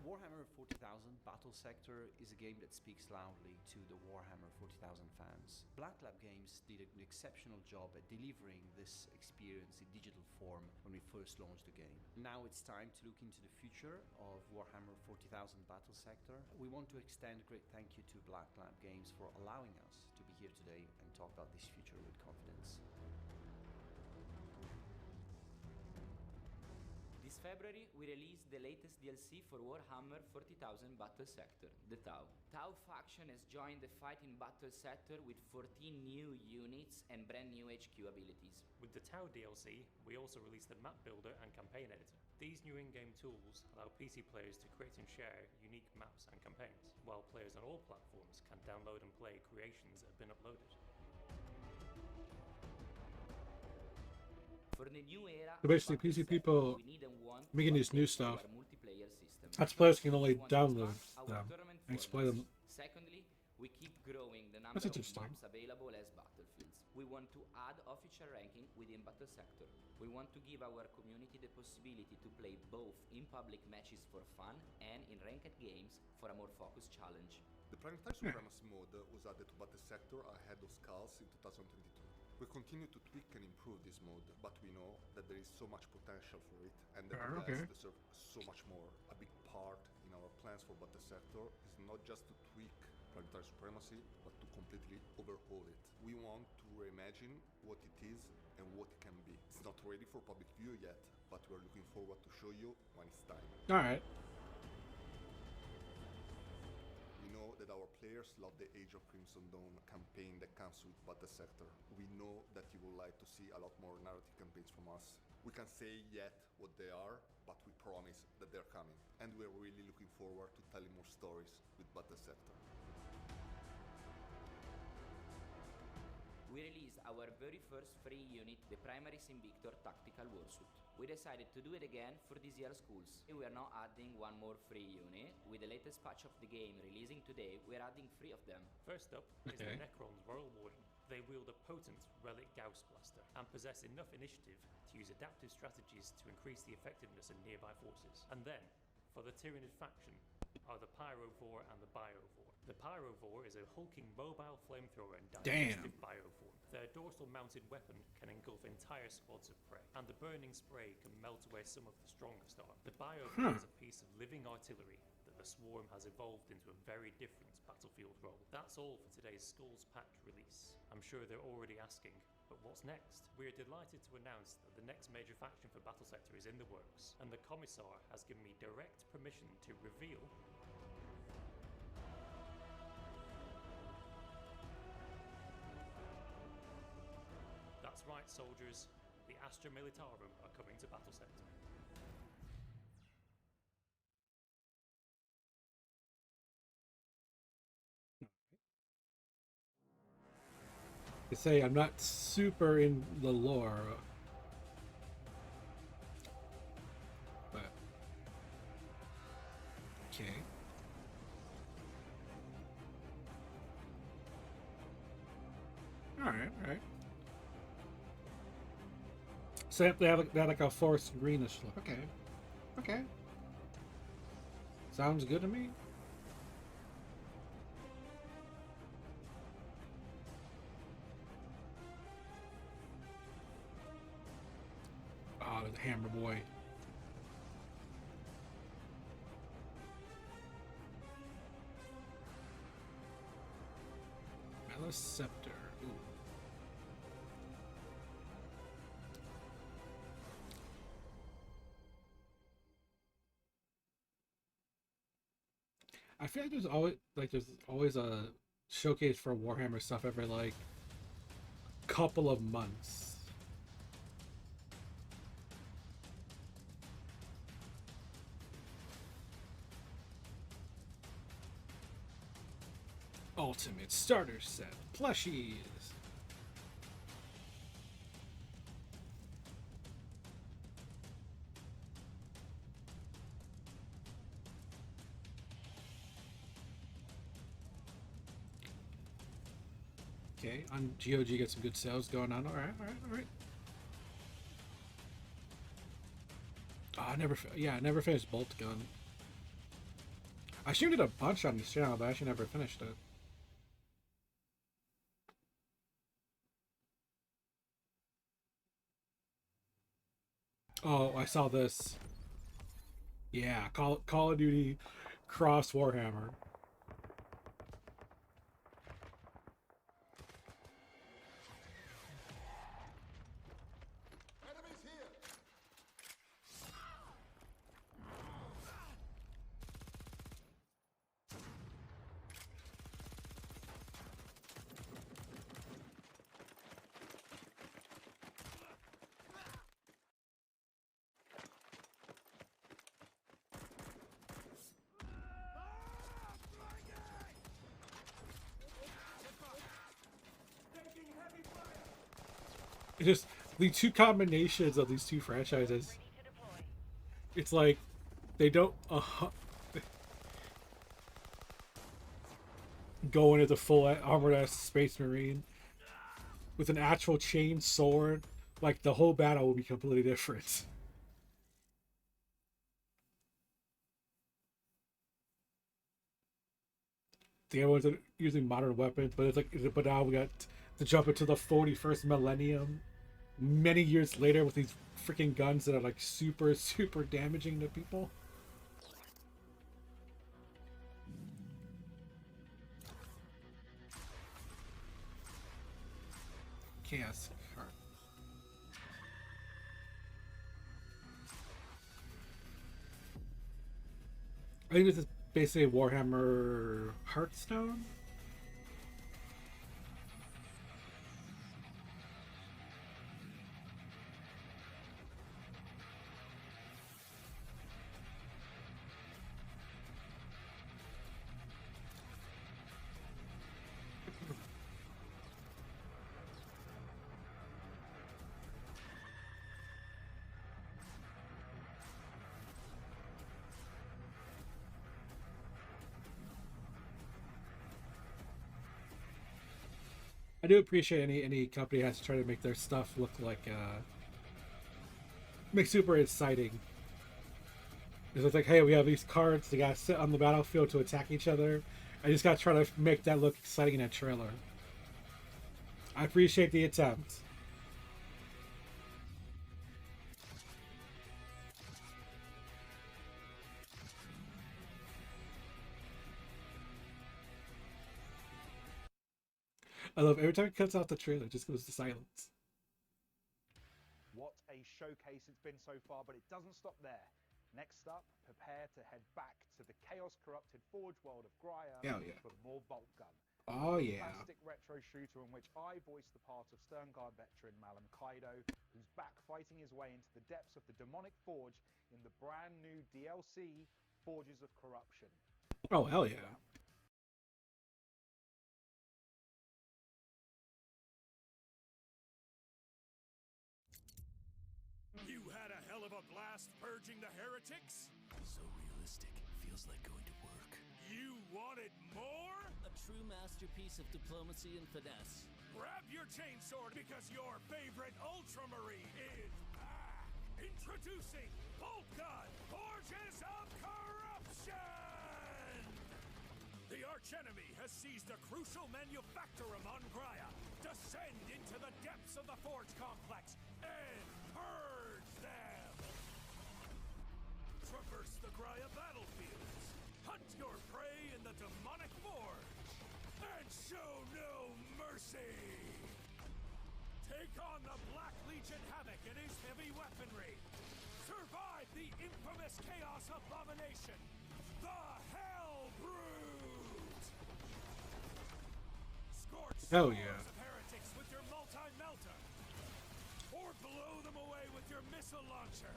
Warhammer 40,000 Battle Sector is a game that speaks loudly to the Warhammer 40,000 fans. Black Lab Games did an exceptional job at delivering this experience in digital form when we first launched the game. Now it's time to look into the future of Warhammer 40,000 Battle Sector. We want to extend a great thank you to Black Lab Games for allowing us to be here today and talk about this future with confidence. This February, we released the latest DLC for Warhammer 40,000 Battle Sector, the Tau. Tau faction has joined the fight in Battle Sector with 14 new units and brand new HQ abilities. With the Tau DLC, we also released the map builder and campaign editor. These new in-game tools allow PC players to create and share unique maps and campaigns, while players on all platforms can download and play creations that have been uploaded. For the new era, So basically, PC people we need and want making to this new update stuff. our multiplayer system. That's players can only We want to download expand our them tournament and display them. formats. Secondly, we keep growing the number That's of interesting. maps available as battlefields. We want to add official ranking within Battle Sector. We want to give our community the possibility to play both in public matches for fun and in ranked games for a more focused challenge. The Planetary Supremacy mode was added to Battle Sector ahead of Skulls in 2022. We continue to tweak and improve this mode, but we know that there is so much potential for it, and that the Okay. devs deserve so much more. A big part in our plans for Battle Sector is not just to tweak Planetary Supremacy, but to completely overhaul it. We want to reimagine what it is and what it can be. It's not ready for public view yet, but we're looking forward to show you when it's time. Alright. We know that our players love the Age of Crimson Dawn campaign that comes with Battle Sector. We know that you would like to see a lot more narrative campaigns from us. We can't say yet what they are, but we promise that they're coming. And we're really looking forward to telling more stories with Battle Sector. We released our very first free unit, the Primaris Invictor Tactical Warsuit. We decided to do it again for this year's schools. We are now adding one more free unit. With the latest patch of the game releasing today, we are adding 3 of them. First up is the Necron's Royal Warden. They wield a potent Relic Gauss Blaster and possess enough initiative to use adaptive strategies to increase the effectiveness of nearby forces. And then, for the Tyranid faction, are the Pyrovore and the Biovore. The Pyrovore is a hulking mobile flamethrower and Damn. digestive bioform. Their dorsal-mounted weapon can engulf entire squads of prey, and the burning spray can melt away some of the strongest armor. The Biovore is a piece of living artillery that the Swarm has evolved into a very different battlefield role. That's all for today's Skulls Patch release. I'm sure they're already asking, but what's next? We're delighted to announce that the next major faction for Battle Sector is in the works, and the Commissar has given me direct permission to reveal That's right, soldiers. The Astra Militarum are coming to Battle Sector. To say I'm not super in the lore, but okay. All right. So they have like a forest greenish look. Okay. Sounds good to me. Oh, the Hammer Boy. Scepter. Ooh. I feel like there's always a showcase for Warhammer stuff every like couple of months. Ultimate starter set plushies. Okay, on GOG get some good sales going on. All right. Oh, I never finished Bolt Gun. I streamed it a bunch on this channel, but I actually never finished it. Oh, I saw this. Yeah, Call of Duty Cross Warhammer. It's just the two combinations of these two franchises. It's like they don't go into the full armored ass Space Marine with an actual chain sword. Like the whole battle will be completely different. The other ones are using modern weapons, but but now we got to jump into the 41st millennium. Many years later with these freaking guns that are like super damaging to people. Chaos card. I think this is basically Warhammer Hearthstone. I do appreciate any company has to try to make their stuff look like make super exciting. It's like, hey, we have these cards. They gotta sit on the battlefield to attack each other. I just gotta try to make that look exciting in a trailer. I appreciate the attempt. I love every time it cuts out the trailer, it just goes to silence. What a showcase it's been so far, but it doesn't stop there. Next up, prepare to head back to the chaos-corrupted Forge world of Grya for more Bolt Gun. Oh a yeah. Fantastic retro shooter in which I voiced the part of Sterngard veteran Malum Kaido, who's back fighting his way into the depths of the demonic Forge in the brand new DLC, Forges of Corruption. Oh hell yeah. You had a hell of a blast purging the heretics? So realistic. Feels like going to work. You wanted more? A true masterpiece of diplomacy and finesse. Grab your chainsword because your favorite Ultramarine is back! Introducing Bolt Gun, Forges of Corruption! The archenemy has seized a crucial manufactorum on Grya. Descend into the depths of the Forge complex and purge them! Traverse the Grya battlefields. Hunt your prey in the demonic Forge. And show no mercy! Take on the Black Legion Havoc and his heavy weaponry. Survive the infamous Chaos Abomination, the Hell Brute! Scorch hell yeah. of heretics with your multi-melter. Or blow them away with your missile launcher.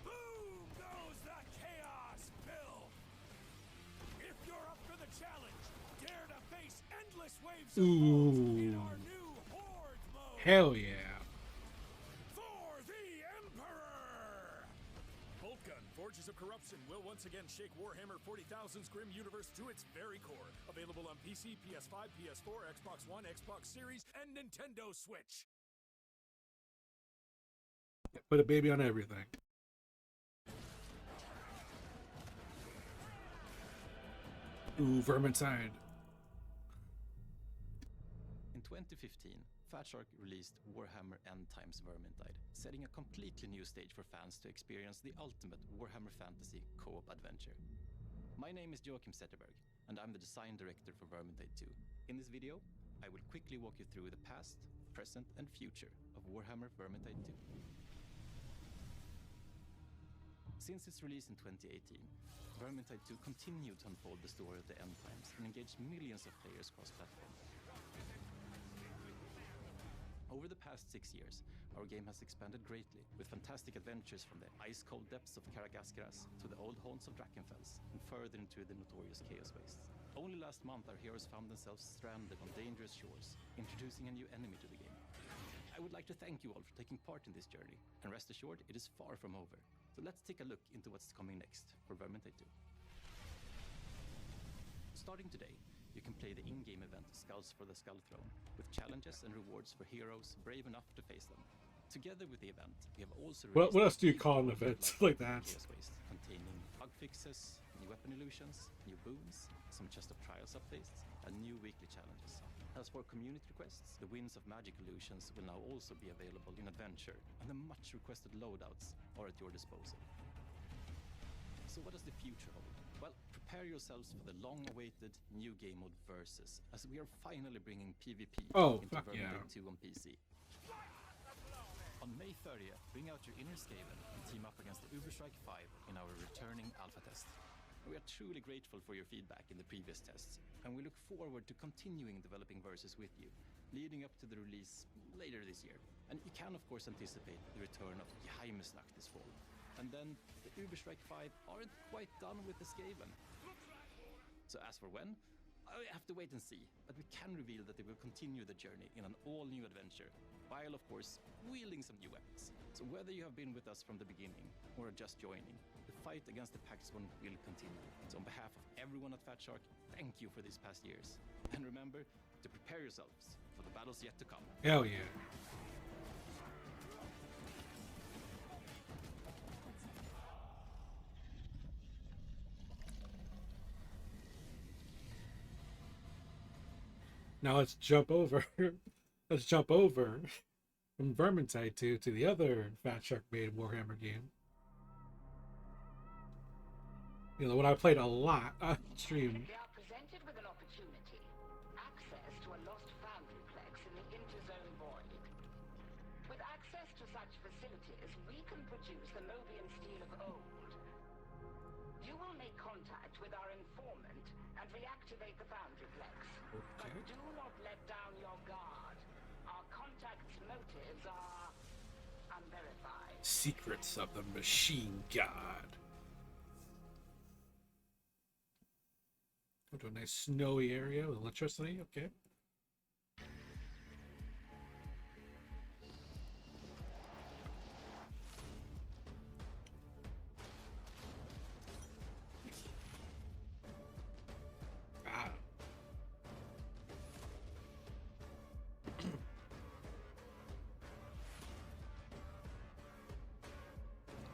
Boom goes the Chaos Pill! If you're up for the challenge, dare to face endless waves of foes in our new Horde mode! Hell yeah. For the Emperor! Bolt Gun, Forges of Corruption will once again shake Warhammer 40,000's grim universe to its very core. Available on PC, PS5, PS4, Xbox One, Xbox Series, and Nintendo Switch. Put a baby on everything. Ooh, Vermintide. In 2015, Fatshark released Warhammer End Times Vermintide, setting a completely new stage for fans to experience the ultimate Warhammer Fantasy co-op adventure. My name is Joachim Zetterberg, and I'm the design director for Vermintide 2. In this video, I will quickly walk you through the past, present, and future of Warhammer Vermintide 2. Since its release in 2018, Vermintide 2 continued to unfold the story of the End Times and engaged millions of players cross-platform. Over the past 6 years, our game has expanded greatly, with fantastic adventures from the ice-cold depths of Karagaskras to the old haunts of Drakenfels, and further into the notorious Chaos Wastes. Only last month, our heroes found themselves stranded on dangerous shores, introducing a new enemy to the game. I would like to thank you all for taking part in this journey, and rest assured, it is far from over. So let's take a look into what's coming next for Vermintide 2. Starting today, you can play the in-game event Skulls for the Skull Throne, with challenges and rewards for heroes brave enough to face them. Together with the event, we have also What else do you call an event like that? Chaos Waste, containing bug fixes, new weapon illusions, new boons, some Chest of Trials updates, and new weekly challenges. As for community requests, the Winds of Magic illusions will now also be available in Adventure, and the much requested loadouts are at your disposal. So what does the future hold? Well, prepare yourselves for the long-awaited new game mode Versus, as we are finally bringing PvP into Vermintide 2 on PC. On May 30th, bring out your inner Skaven and team up against the Uberstrike 5 in our returning alpha test. We are truly grateful for your feedback in the previous tests, and we look forward to continuing developing Versus with you, leading up to the release later this year. And you can of course anticipate the return of Geheimnisnacht this fall. And then the Uberstrike 5 aren't quite done with the Skaven. So as for when, I have to wait and see, but we can reveal that they will continue the journey in an all-new adventure, while of course wielding some new weapons. So whether you have been with us from the beginning or are just joining, the fight against the Paxton will continue. So on behalf of everyone at Fatshark, thank you for these past years. And remember to prepare yourselves for the battles yet to come. Hell yeah. Now let's jump over. Let's jump over from Vermintide 2 to the other Fat Shark made Warhammer game. You know, when I played a lot on stream. They are presented with an opportunity. Access to a lost foundryplex in the interzone void. With access to such facilities, we can produce the Novian steel of old. You will make contact with our informant and reactivate the foundryplex. But do not let down your guard. Our contact's motives are unverified. Secrets of the Machine God. Go to a nice snowy area with electricity. Okay. Ah.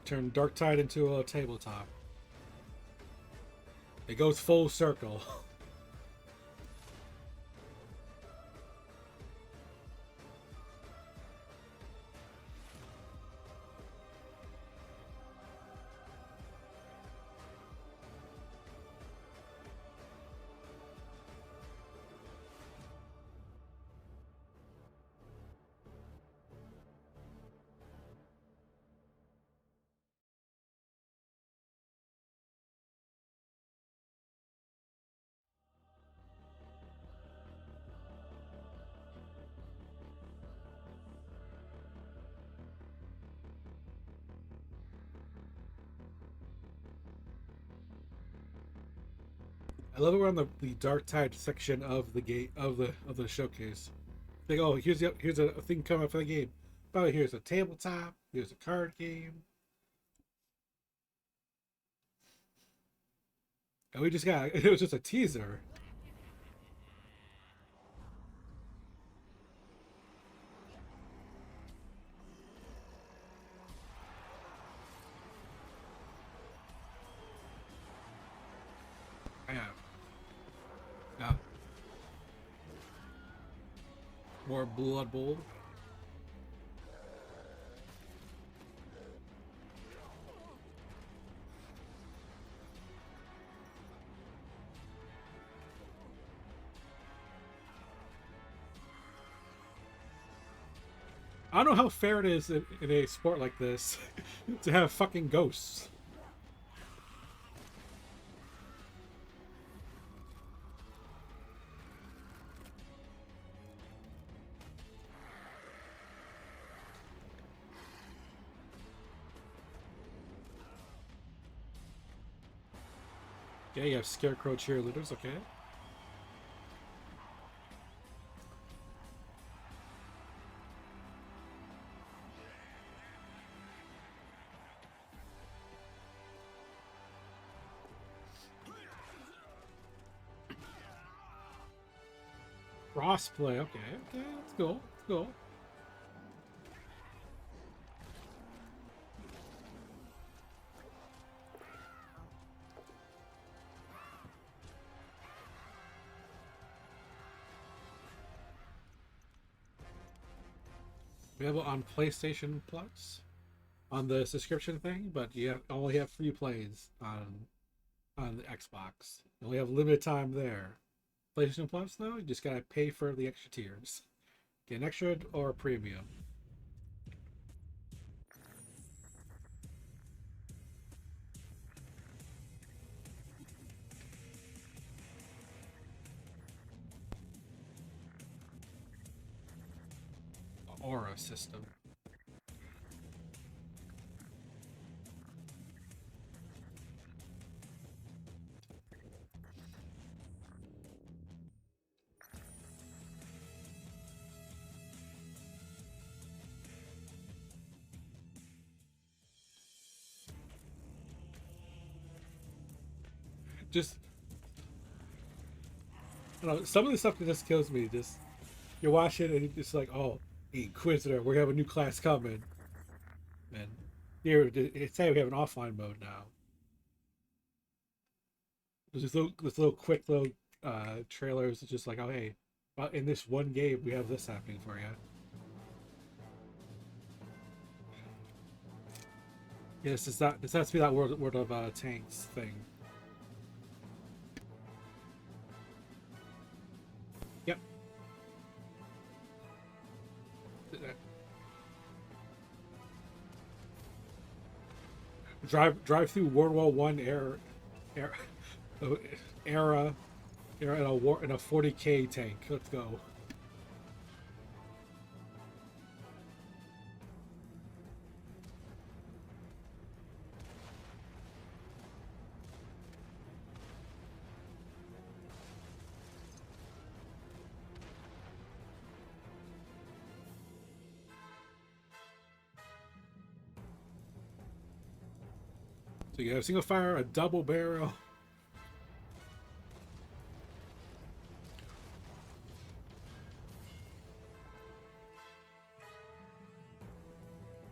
Turn Darktide into a tabletop. It goes full circle. I love it. We're on the Darktide section of the gate of the showcase. Like, oh, here's a thing coming up for the game. Oh, here's a tabletop. Here's a card game. And we just got, it was just a teaser. Yeah. Yeah. More Blood Bowl. I don't know how fair it is in a sport like this to have fucking ghosts. Yeah, you have Scarecrow cheerleaders, okay. Crossplay, okay, let's go, let's go. Available on PlayStation Plus on the subscription thing, but you only have free plays on the Xbox. You only have limited time there. PlayStation Plus though, you just gotta pay for the extra tiers. Get an extra or a premium. Aura system. Just, I don't know, some of the stuff that just kills me. Just, you're watching and it's like, oh, Inquisitor, we have a new class coming. And here, it's saying we have an offline mode now. There's this little quick little trailers. It's just like, oh hey, But in this one game, we have this happening for you. Yes, this has to be that World of Tanks thing. Yep. Drive through World War One era in a 40K tank. Let's go. So you have a single fire, a double barrel.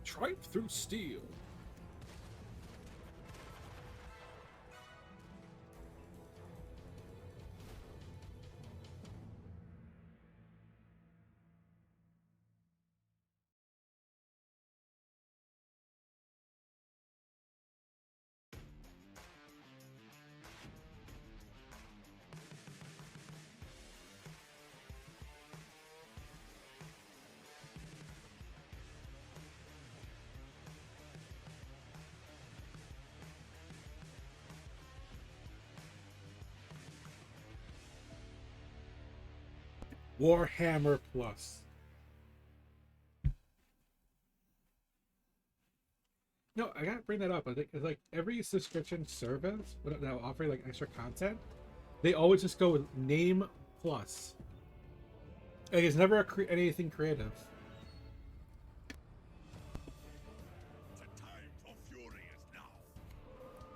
Tripe through steel. Warhammer Plus. No, I gotta bring that up. I think it's like every subscription service that offer like extra content, they always just go with name plus. Like it's never anything creative.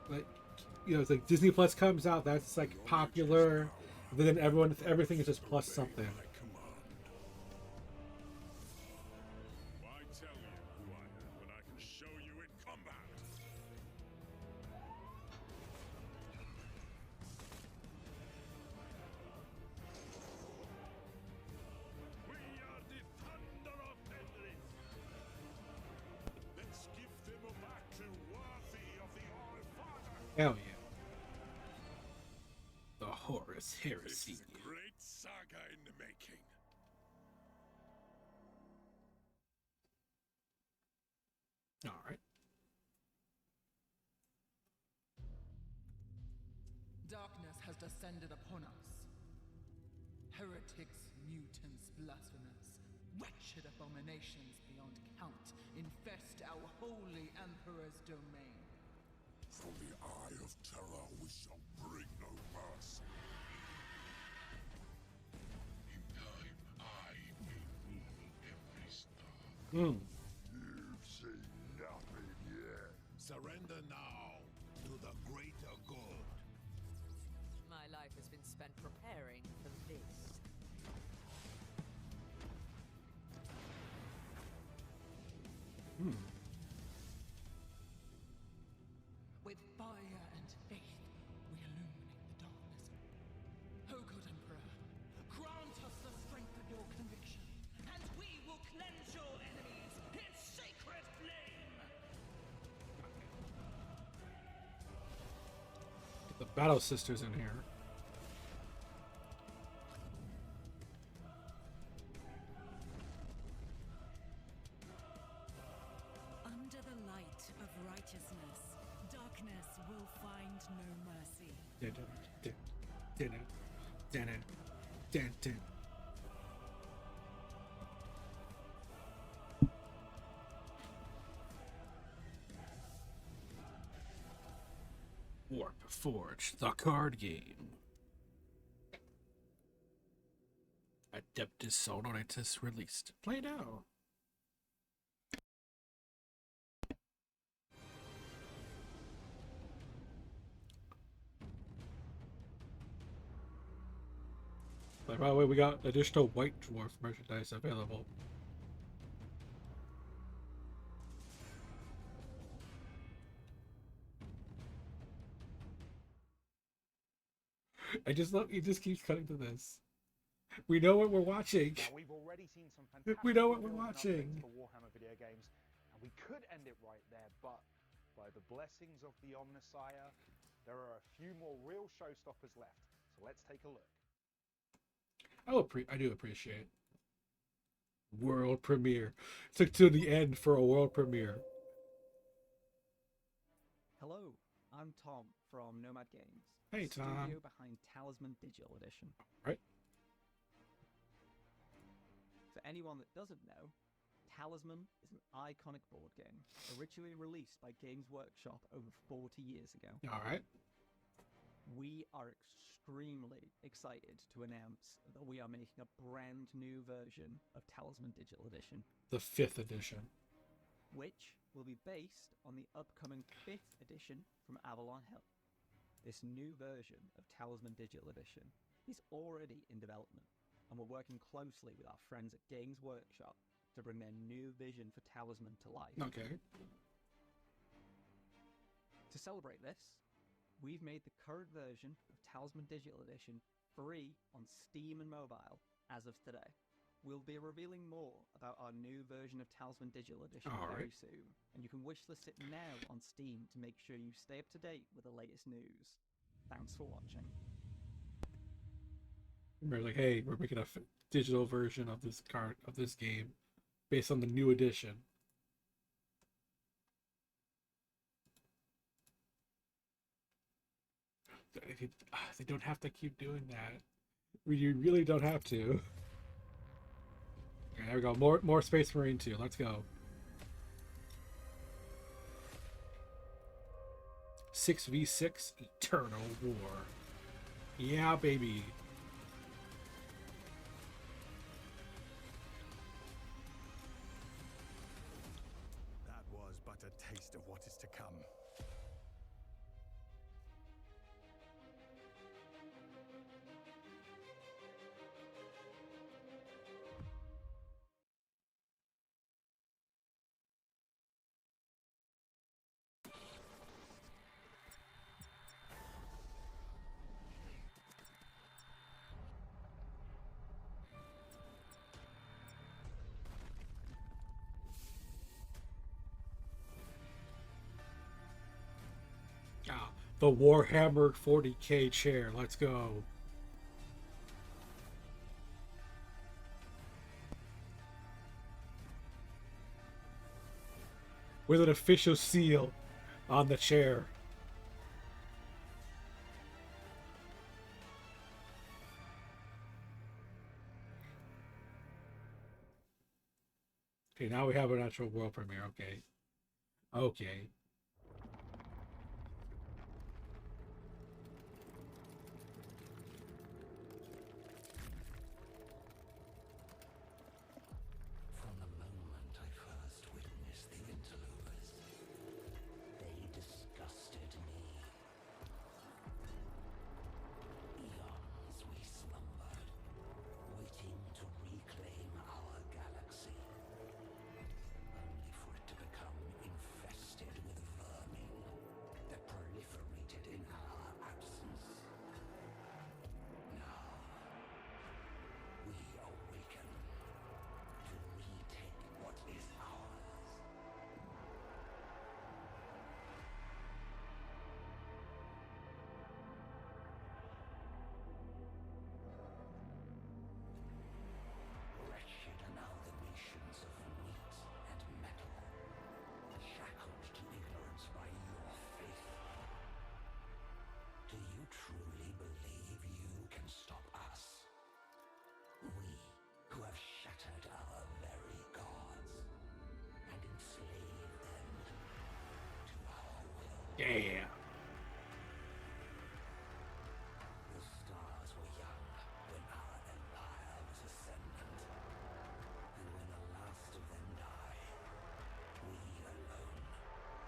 Like, you know, it's like Disney Plus comes out, that's like popular, but then everything is just plus something. Hell yeah. The Horus Heresy. This is a great saga in the making. Alright. Darkness has descended upon us. Heretics, mutants, blasphemers, wretched abominations beyond count infest our holy Emperor's domain. From the eye of terror we shall bring no mercy. In time, I will rule every star. You've seen nothing yet. Surrender now to the greater good. My life has been spent preparing for this. With fire and faith, we illuminate the darkness. O God Emperor, grant us the strength of your conviction, and we will cleanse your enemies in sacred flame! Get the Battle Sisters in here. Under the light of righteousness, darkness will find no mercy. Warp Forge, the card game. Adeptus Sororitas released. Play now. By the way, we got additional White Dwarf merchandise available. I just love, he just keeps cutting to this. We know what we're watching. Now, we've already seen some fantastic We know what we're reveals and watching. updates for Warhammer video games, and we could end it right there, but by the blessings of the Omnissiah, there are a few more real showstoppers left. So let's take a look. I do appreciate world premiere. Took to the end for a world premiere. Hello, I'm Tom from Nomad Games. Hey, the Tom. Studio behind Talisman Digital Edition. Right. For anyone that doesn't know, Talisman is an iconic board game, originally released by Games Workshop over 40 years ago. All right. We are extremely excited to announce that we are making a brand new version of Talisman Digital Edition. The 5th edition. Which will be based on the upcoming 5th edition from Avalon Hill. This new version of Talisman Digital Edition is already in development, and we're working closely with our friends at Games Workshop to bring their new vision for Talisman to life. Okay. To celebrate this, we've made the current version of Talisman Digital Edition free on Steam and mobile as of today. We'll be revealing more about our new version of Talisman Digital Edition very soon, and you can wishlist it now on Steam to make sure you stay up to date with the latest news. Thanks for watching. We're like, hey, we're making a digital version of this game based on the new edition. They don't have to keep doing that. You really don't have to. Okay, there we go. More Space Marine 2. Let's go. 6v6 Eternal War. Yeah, baby. That was but a taste of what is to come. The Warhammer 40k chair. Let's go. With an official seal on the chair. Okay, now we have an actual world premiere. Okay. Okay. From the moment I first witnessed the interlopers, they disgusted me. Eons we slumbered, waiting to reclaim our galaxy, only for it to become infested with vermin that proliferated in our absence. Now, we awaken to retake what is ours. Wretched amalgamations of meat and metal, shackled to ignorance by your faith. Do you truly believe you can stop us? We, who have shattered our very gods and enslaved them to our will. Yeah. The stars were young when our empire was ascendant, and when the last of them die, we alone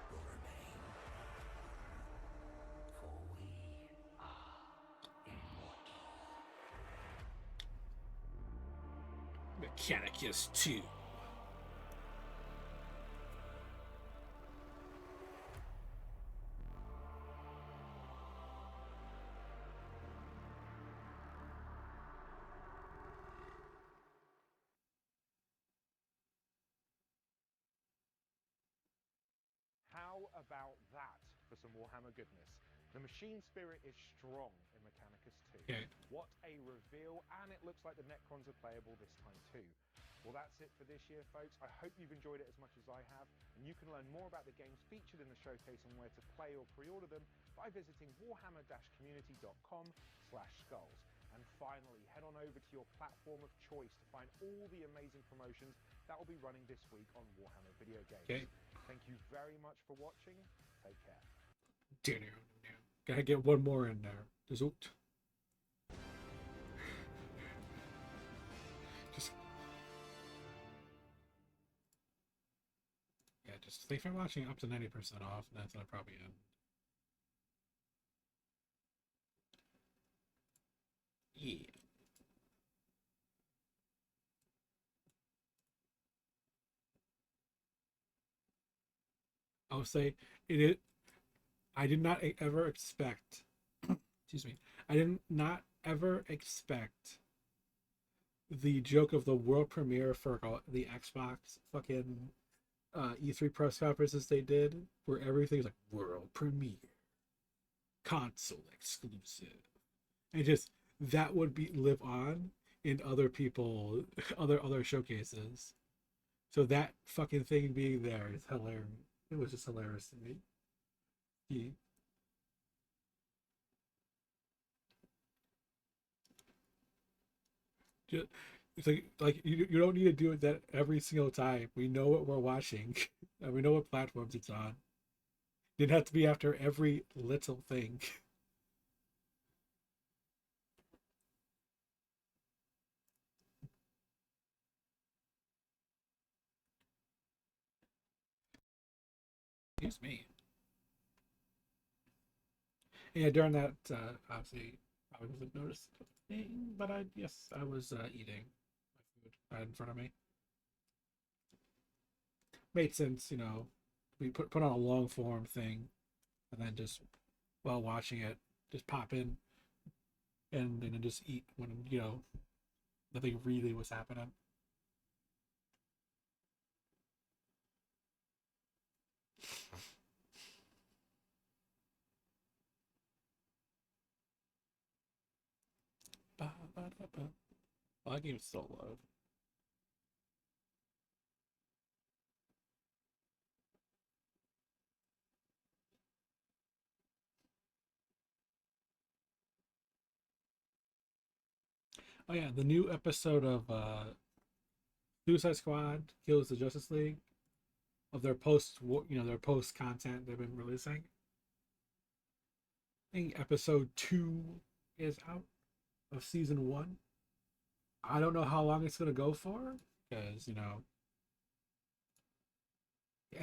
will remain. For we are immortal. Mechanicus 2. about that for some Warhammer goodness? The machine spirit is strong in Mechanicus 2. Okay. What a reveal, and it looks like the Necrons are playable this time too. Well, that's it for this year, folks. I hope you've enjoyed it as much as I have, and you can learn more about the games featured in the showcase and where to play or pre-order them by visiting warhammer-community.com/skulls. And finally, head on over to your platform of choice to find all the amazing promotions that will be running this week on Warhammer Video Games. Okay. Thank you very much for watching. Take care. Gotta get one more in there. Just yeah, just if you're watching up to 90% off, that's gonna probably end. Yeah. I'll say it. I did not ever expect. Excuse me. I did not ever expect the joke of the world premiere for the Xbox fucking E3 press conferences they did, where everything's like world premiere, console exclusive, and just that would be live on in other people, other showcases. So that fucking thing being there is hilarious. It was just hilarious to me. Yeah. Just, it's like you don't need to do it that every single time. We know what we're watching, and we know what platforms it's on. It didn't have to be after every little thing. Excuse me. Yeah, during that, obviously, I wasn't noticing, but I was eating my food right in front of me. Made sense, We put on a long form thing, and then just while watching it, just pop in, and then just eat when nothing really was happening. Well, that game's still low. Oh yeah, the new episode of Suicide Squad Kills the Justice League, of their post content they've been releasing. I think episode 2 is out of season 1. I don't know how long it's gonna go for, because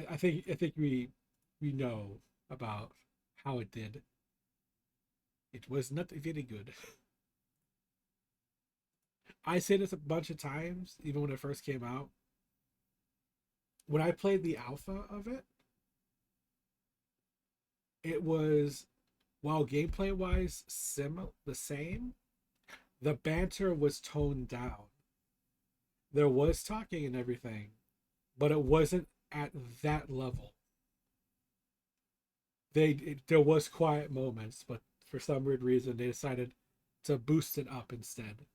I think we know about how it did. It was not very good. I said this a bunch of times, even when it first came out. When I played the alpha of it, it was, while gameplay wise the same, the banter was toned down. There was talking and everything, but it wasn't at that level. There was quiet moments, but for some weird reason they decided to boost it up instead.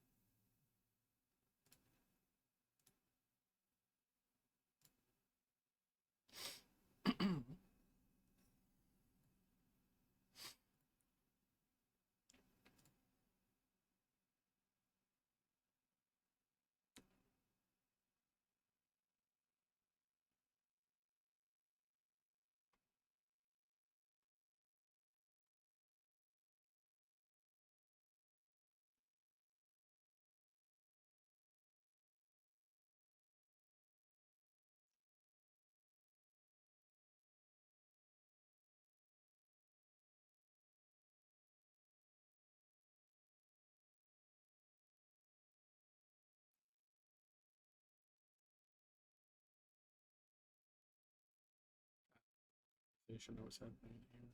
They should know what's happening here.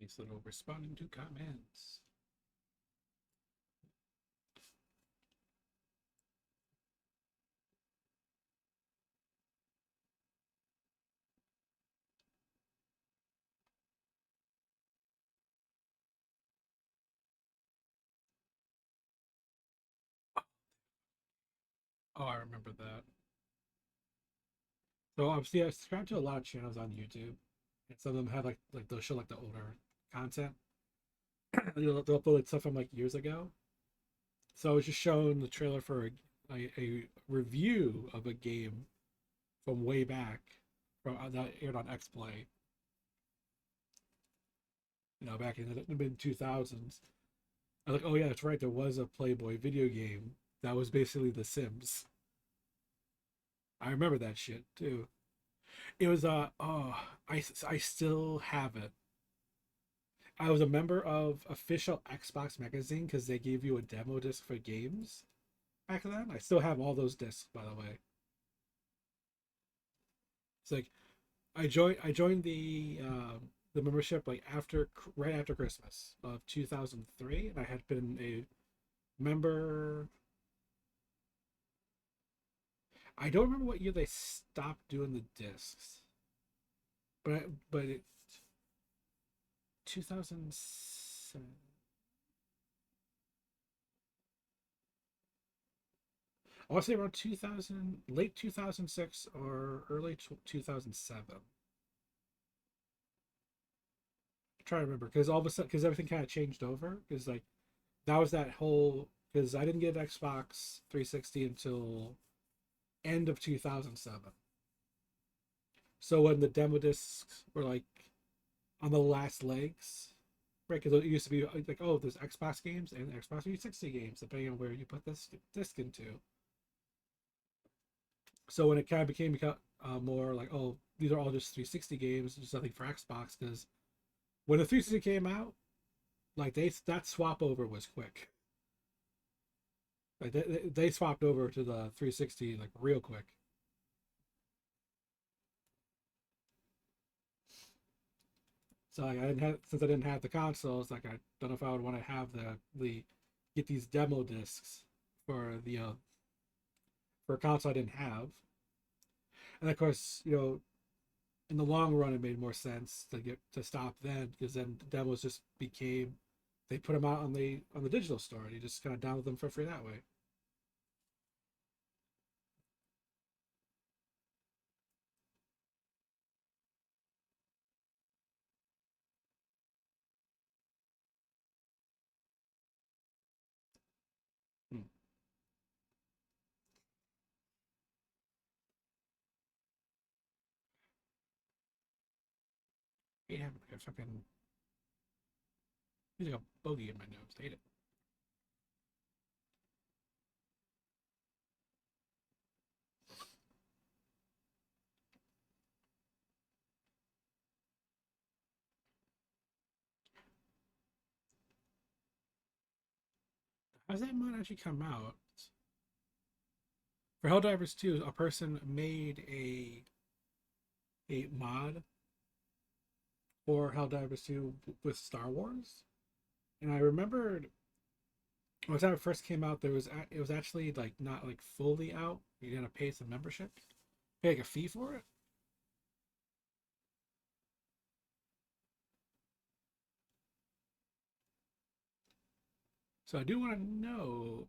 These little responding to comments. Oh, I remember that. So obviously, I subscribe to a lot of channels on YouTube, and some of them have like they'll show like the older content. They'll upload like, stuff from like years ago. So I was just showing the trailer for a review of a game from way back, from that aired on XPlay. You know, back in the mid 2000s. I was like, oh yeah, that's right. There was a Playboy video game that was basically The Sims. I remember that shit too. It was oh, I still have it. I was a member of official Xbox magazine because they gave you a demo disc for games back then. I still have all those discs, by the way. It's like I joined the membership like right after Christmas of 2003, and I had been a member. I don't remember what year they stopped doing the discs, but it 2007. I want to say around 2000, late 2006 or early 2007. Try to remember because all of a sudden, because everything kind of changed over. Because like that was that whole, because I didn't get an Xbox 360 until end of 2007. So when the demo discs were like on the last legs, right? Because it used to be like, oh, there's Xbox games and Xbox 360 games, depending on where you put this disc into. So when it kind of became more like, oh, these are all just 360 games, there's nothing for Xbox. Because when the 360 came out, like that swap over was quick. Like they swapped over to the 360 like real quick. So like, I didn't have, since I didn't have the consoles, like I don't know if I would want to have the get these demo discs for the for a console I didn't have. And of course, in the long run, it made more sense to stop then, because then the demos just became, they put them out on the digital store, and you just kind of download them for free that way. Hmm. Yeah, I fucking using a bogey in my nose. Hate it. How's that mod actually come out? For Helldivers 2, a person made a mod for Helldivers 2 with Star Wars, and I remembered when it first came out, it was actually like not like fully out. You had to pay some membership, pay like a fee for it. So I do want to know,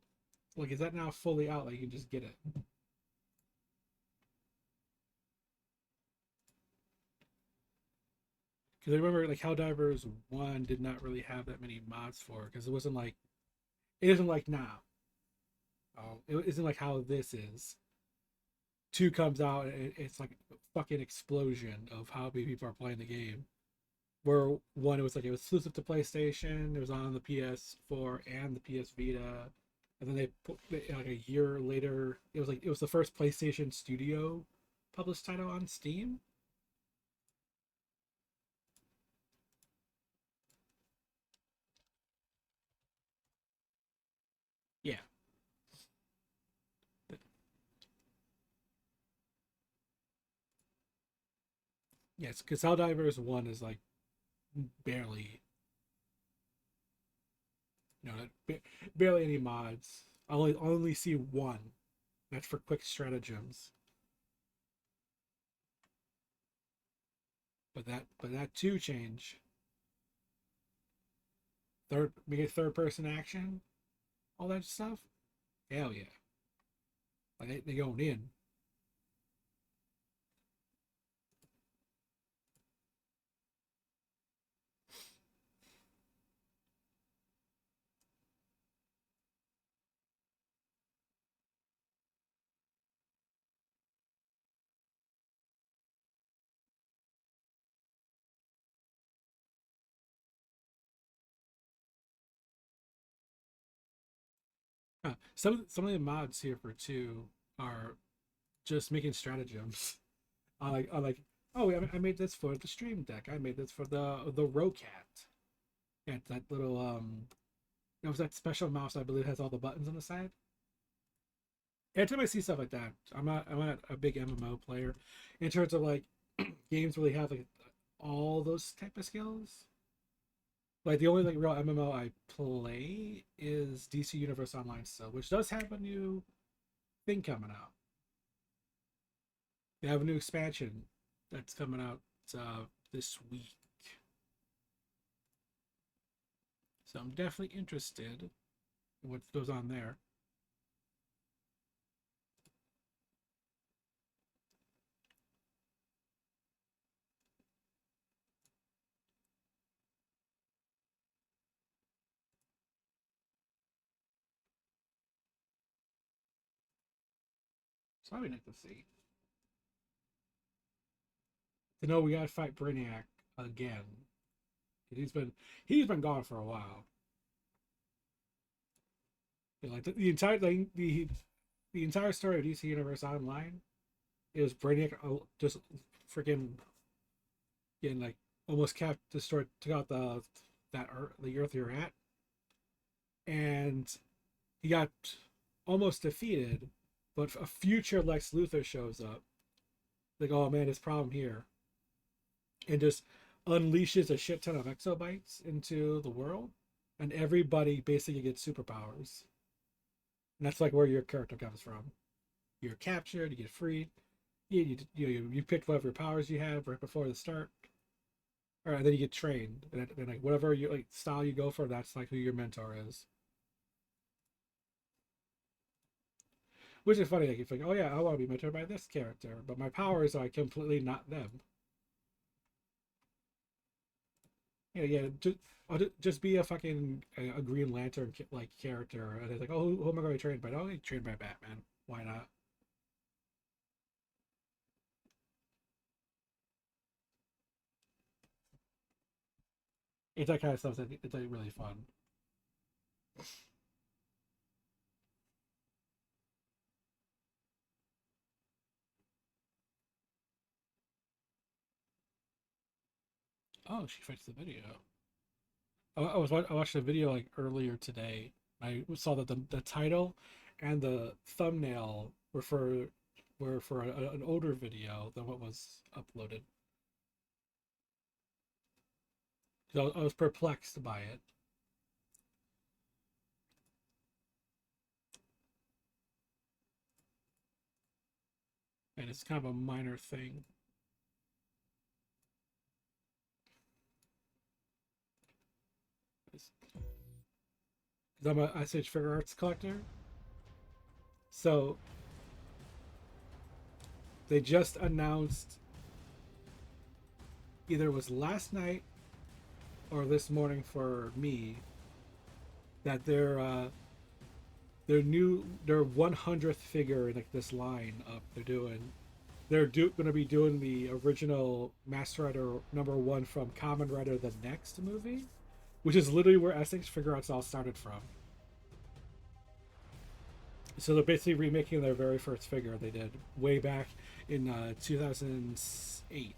like, is that now fully out? Like, you can just get it? Because I remember like Helldivers 1 did not really have that many mods for it, because it isn't like now. It isn't like how this is. 2 comes out, and it's like a fucking explosion of how many people are playing the game. Where 1, it was like it was exclusive to PlayStation, it was on the PS4 and the PS Vita, and then they put like a year later, it was the first PlayStation Studio published title on Steam. Yeah. Yes, because Helldivers 1 is like barely You know, barely any mods. I only see one. That's for quick stratagems. But that too change. Make it third person action, all that stuff. Hell yeah! Like they going in. Some of the mods here for 2 are just making stratagems. I like, oh, I made this for the Stream Deck. I made this for the Rocat. Yeah, that little it was that special mouse I believe has all the buttons on the side. Anytime I see stuff like that, I'm not a big MMO player in terms of like games really have like all those type of skills. Like the only like real MMO I play is DC Universe Online still, which does have a new thing coming out. They have a new expansion that's coming out this week. So I'm definitely interested in what goes on there. So I'd like to see. To know we gotta fight Brainiac again. He's been gone for a while. You know, like the entire thing, the entire story of DC Universe Online is Brainiac just freaking getting like almost destroyed, took out the Earth you're at, and he got almost defeated, but a future Lex Luthor shows up. Like, oh man, his problem here, and just unleashes a shit ton of exobytes into the world, and everybody basically gets superpowers. And that's like where your character comes from. You're captured, you get freed. You picked whatever powers you have right before the start. All right, then you get trained, and then like whatever you like style you go for, that's like who your mentor is. Which is funny, like you think, oh yeah, I want to be mentored by this character, but my powers are completely not them. Yeah. Just be a fucking a Green Lantern like character, and it's like, oh, who am I going to be trained by? Oh, I trained by Batman. Why not? It's that kind of stuff that it's like really fun. Oh, she fixed the video. I watched a video like earlier today. I saw that the title and the thumbnail were for an older video than what was uploaded. So I was perplexed by it. And it's kind of a minor thing. Because I'm a Ice Age Figure Arts collector. So they just announced, either it was last night or this morning for me, that their 100th figure in like this line up they're going to be doing the original Master Rider #1 from Kamen Rider the Next movie, which is literally where Essex Figure Arts all started from. So they're basically remaking their very first figure they did way back in 2008.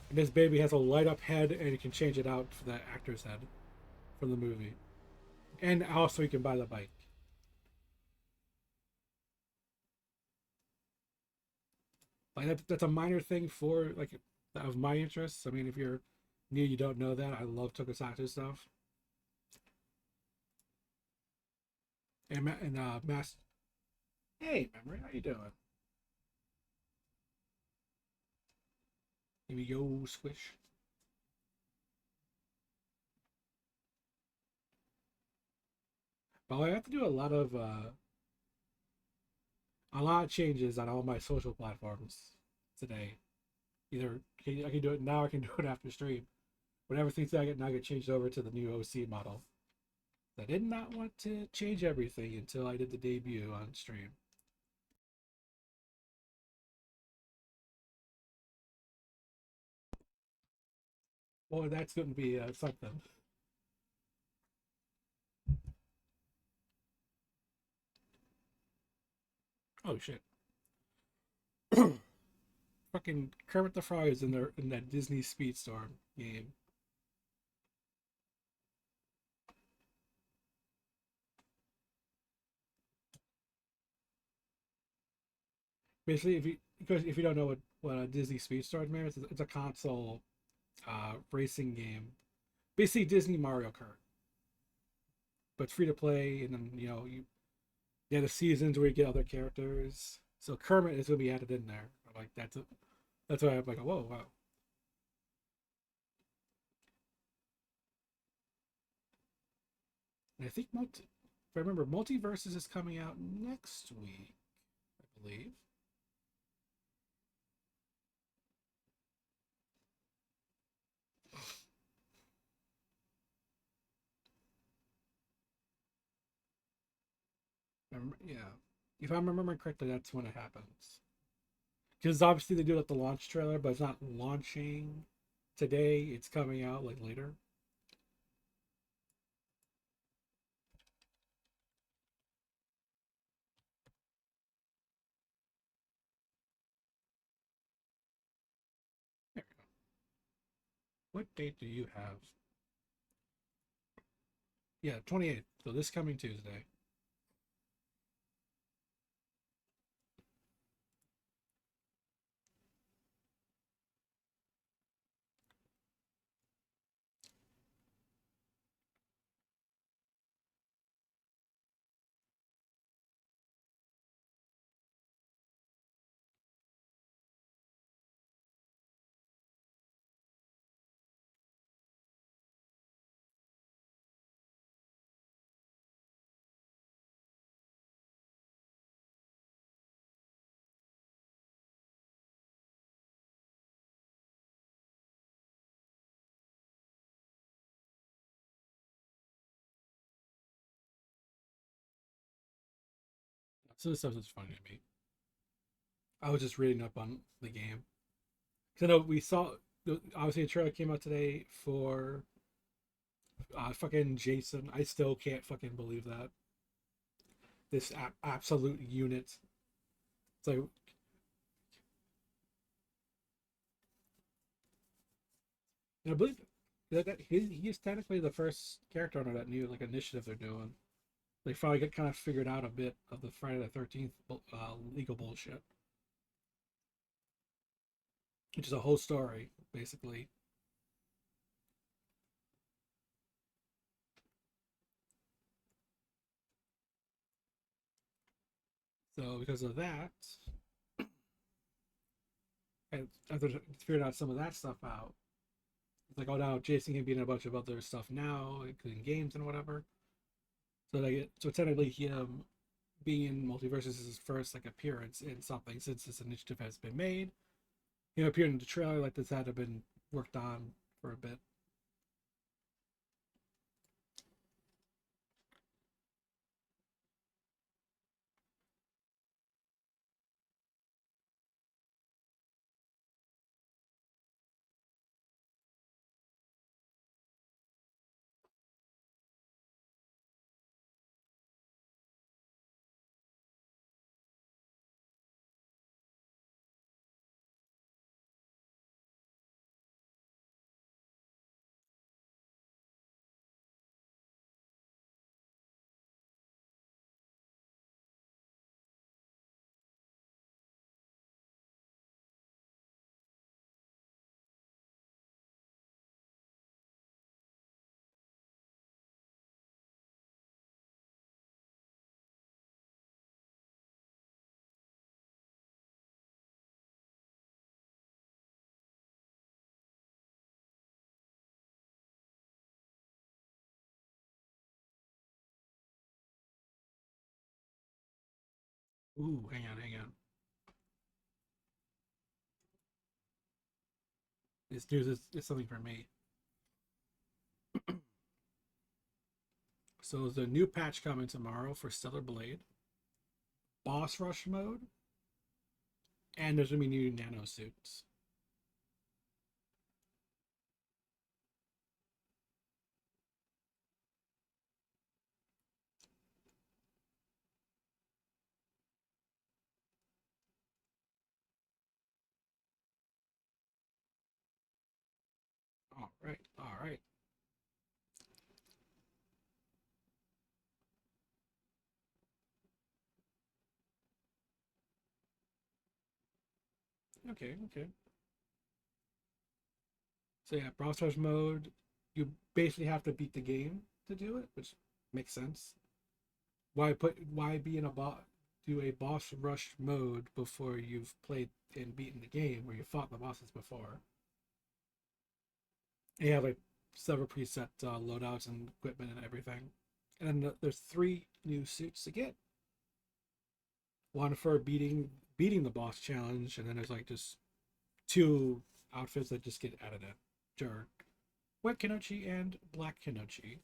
And this baby has a light up head, and you can change it out for the actor's head from the movie. And also you can buy the bike. Like that's a minor thing for like of my interests. I mean, if you're new, you don't know that I love Tokusatsu stuff. and Mass. Hey, memory, how you doing? Maybe yo squish. But I have to do a lot of changes on all my social platforms today. Either I can do it now, or I can do it after stream. But everything I get now get changed over to the new OC model. I did not want to change everything until I did the debut on stream. Boy, that's going to be something. Oh shit! Fucking Kermit the Frog is in there in that Disney Speedstorm game. Basically, if you don't know what a Disney Speedstorm is, it's a console racing game. Basically, Disney Mario Kart, but it's free to play, and then you get the seasons where you get other characters. So Kermit is going to be added in there. Like that's why I'm like, whoa, wow. And I think if I remember, Multiverses is coming out next week, I believe. Yeah, if I'm remembering correctly, that's when it happens. Because obviously they do it at the launch trailer, but it's not launching today. It's coming out like later. There we go. What date do you have? Yeah, 28th. So this coming Tuesday. So this stuff is funny to me. I was just reading up on the game. Because I know we saw, obviously, a trailer came out today for fucking Jason. I still can't fucking believe that. This absolute unit. It's like, I believe that he's technically the first character under that new initiative they're doing. They finally got kind of figured out a bit of the Friday the 13th legal bullshit, which is a whole story basically. So because of that, and after figuring out some of that stuff out, it's like, oh, now Jason can be in a bunch of other stuff now, including games and whatever. So technically him being in Multiverses is his first appearance in something since this initiative has been made. Him appearing in the trailer like this had been worked on for a bit. Ooh, hang on, hang on. This news is something for me. So there's a new patch coming tomorrow for Stellar Blade, boss rush mode, and there's gonna be new nano suits. All right, all right. Okay, okay. So yeah, boss rush mode. You basically have to beat the game to do it, which makes sense. Why be in a do a boss rush mode before you've played and beaten the game where you fought the bosses before? And you have like several preset loadouts and equipment and everything. And then there's 3 new suits to get. One for beating the boss challenge, and then there's like just 2 outfits that just get added in. Sure. White Kenochi and Black Kenochi.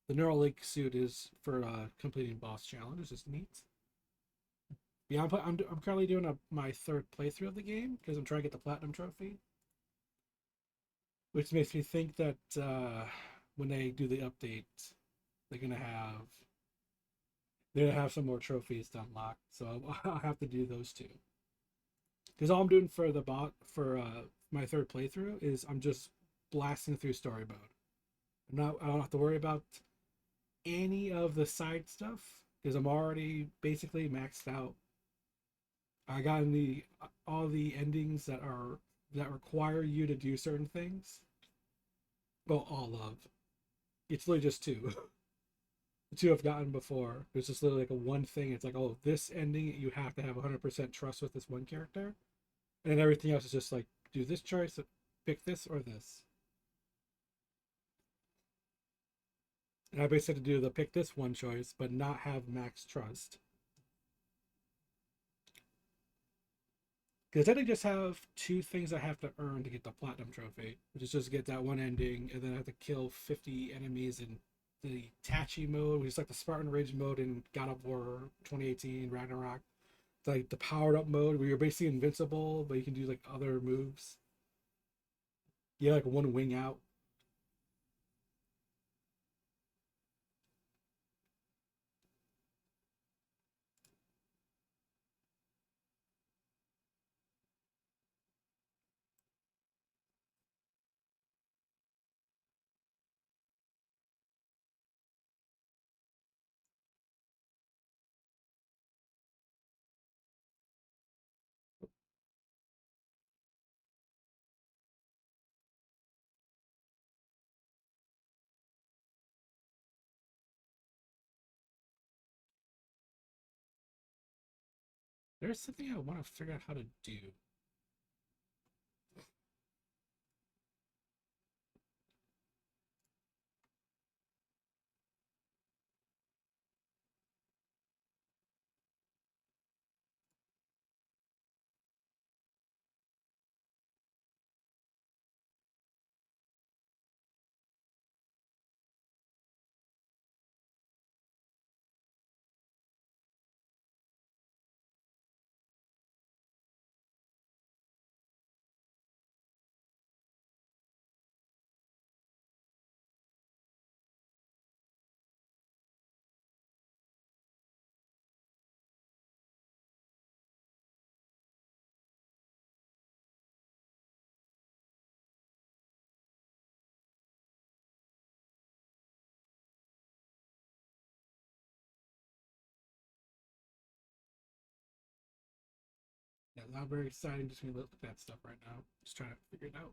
The Neuralink suit is for completing boss challenges. It's neat. Yeah, I'm currently doing my 3rd playthrough of the game because I'm trying to get the platinum trophy, which makes me think that when they do the update, they're gonna have some more trophies to unlock. So I'll have to do those 2. Because all I'm doing for the my 3rd playthrough is I'm just blasting through story mode. I don't have to worry about any of the side stuff because I'm already basically maxed out. I got in all the endings that require you to do certain things. Well, all of. It's literally just 2. The 2 I've gotten before. There's just literally like a one thing. It's like, oh, this ending you have to have 100% trust with this one character, and then everything else is just like do this choice, pick this or this. And I basically had to do the pick this one choice, but not have max trust. Because then I just have 2 things I have to earn to get the platinum trophy, which is just get that one ending, and then I have to kill 50 enemies in the Tachi mode, which is like the Spartan Rage mode in God of War 2018 Ragnarok. It's like the powered up mode where you're basically invincible, but you can do like other moves. Yeah, like one wing out. There's something I want to figure out how to do. Yeah, not very exciting. Just gonna look at that stuff right now. Just trying to figure it out.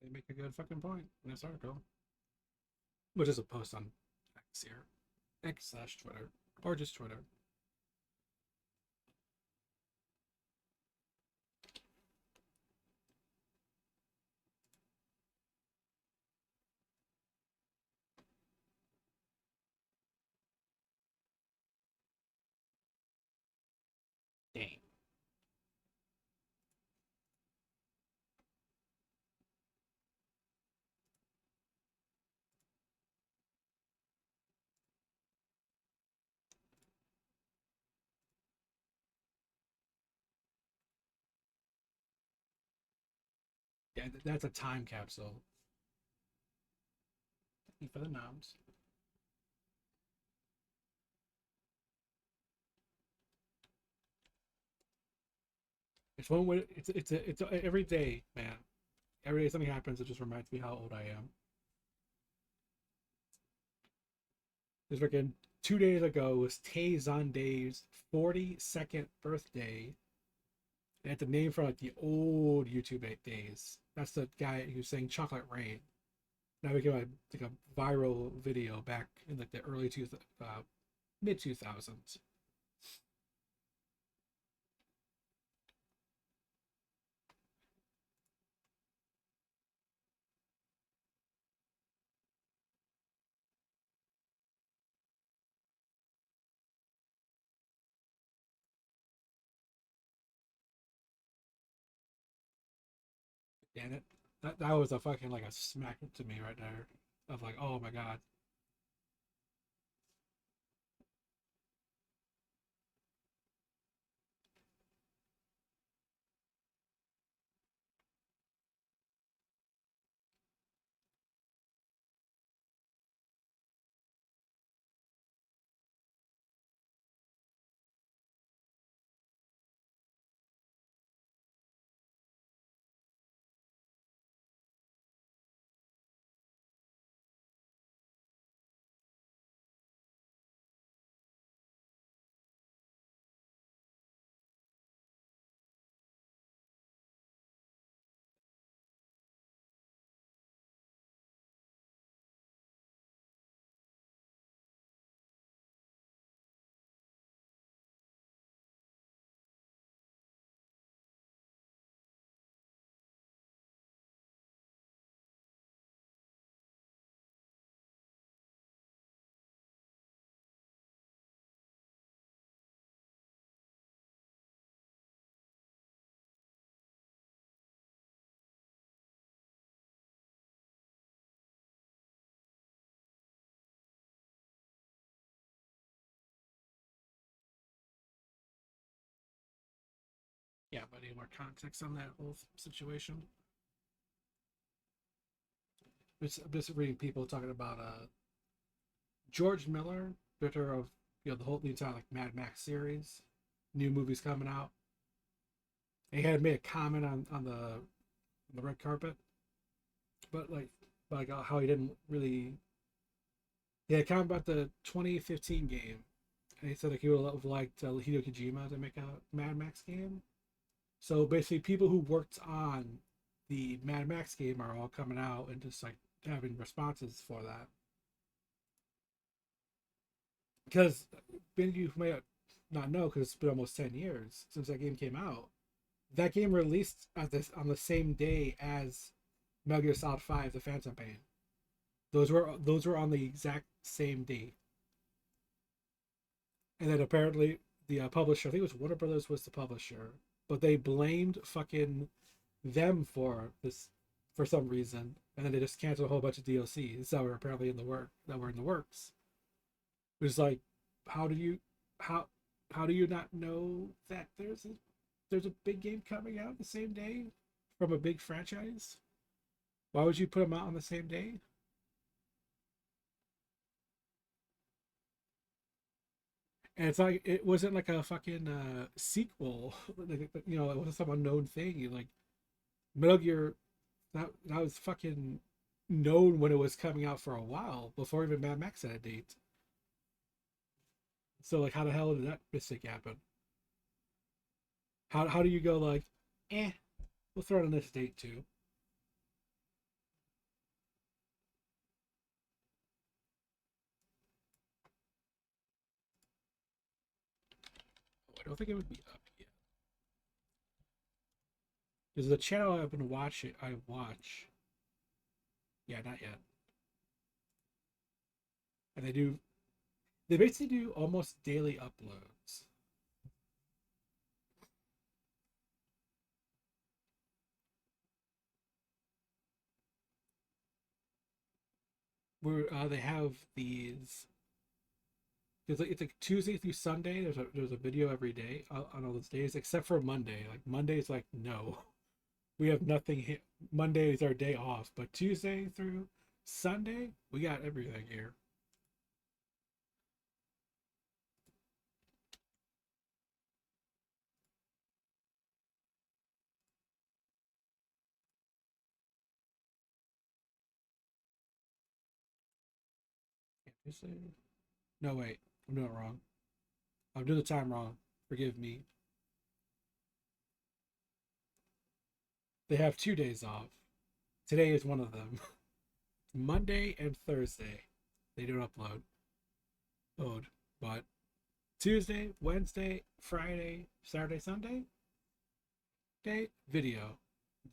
They make a good fucking point in this article, which is a post on X here, X/Twitter, or just Twitter. Dang. Yeah, that's a time capsule. Thank you for the noms. It's one way. It's every day, man. Every day something happens, it just reminds me how old I am. This freaking 2 days ago was Tay Zonday's 42nd birthday. They had the name from like the old YouTube days. That's the guy who sang Chocolate Rain. That became like a viral video back in like the mid 2000s. Damn it. That was a fucking like a smack to me right there. Of like, oh my god. Yeah, but any more context on that whole situation? I'm just reading people talking about George Miller, director of the entire like Mad Max series, new movies coming out. He had made a comment on the red carpet, but like how he didn't really. He had a comment about the 2015 game, and he said like he would have liked Hideo Kojima to make a Mad Max game. So basically, people who worked on the Mad Max game are all coming out and just like having responses for that. Because many of you may not know, because it's been almost 10 years since that game came out. That game released on the same day as Metal Gear Solid 5: The Phantom Pain. Those were on the exact same date. And then apparently the publisher, I think it was Warner Brothers, was the publisher, but they blamed fucking them for this for some reason, and then they just canceled a whole bunch of DLCs that were apparently in the works. It was like, how do you how do you not know that there's a big game coming out the same day from a big franchise? Why would you put them out on the same day? And it's like it wasn't like a fucking sequel, like, it wasn't some unknown thing. Like Metal Gear, that was fucking known when it was coming out for a while before even Mad Max had a date. So like, how the hell did that mistake happen? How do you go like, we'll throw it on this date too? I don't think it would be up yet. Because the channel I've been watching, I watch. Yeah, not yet. And they basically do almost daily uploads. Where they have these. It's like Tuesday through Sunday. There's a video every day on all those days, except for Monday. Like Monday's like no, we have nothing. Monday is our day off, but Tuesday through Sunday we got everything here. No, wait, I'm doing it wrong. I'm doing the time wrong. Forgive me. They have 2 days off. Today is one of them. Monday and Thursday. They don't upload. But Tuesday, Wednesday, Friday, Saturday, Sunday, day, video.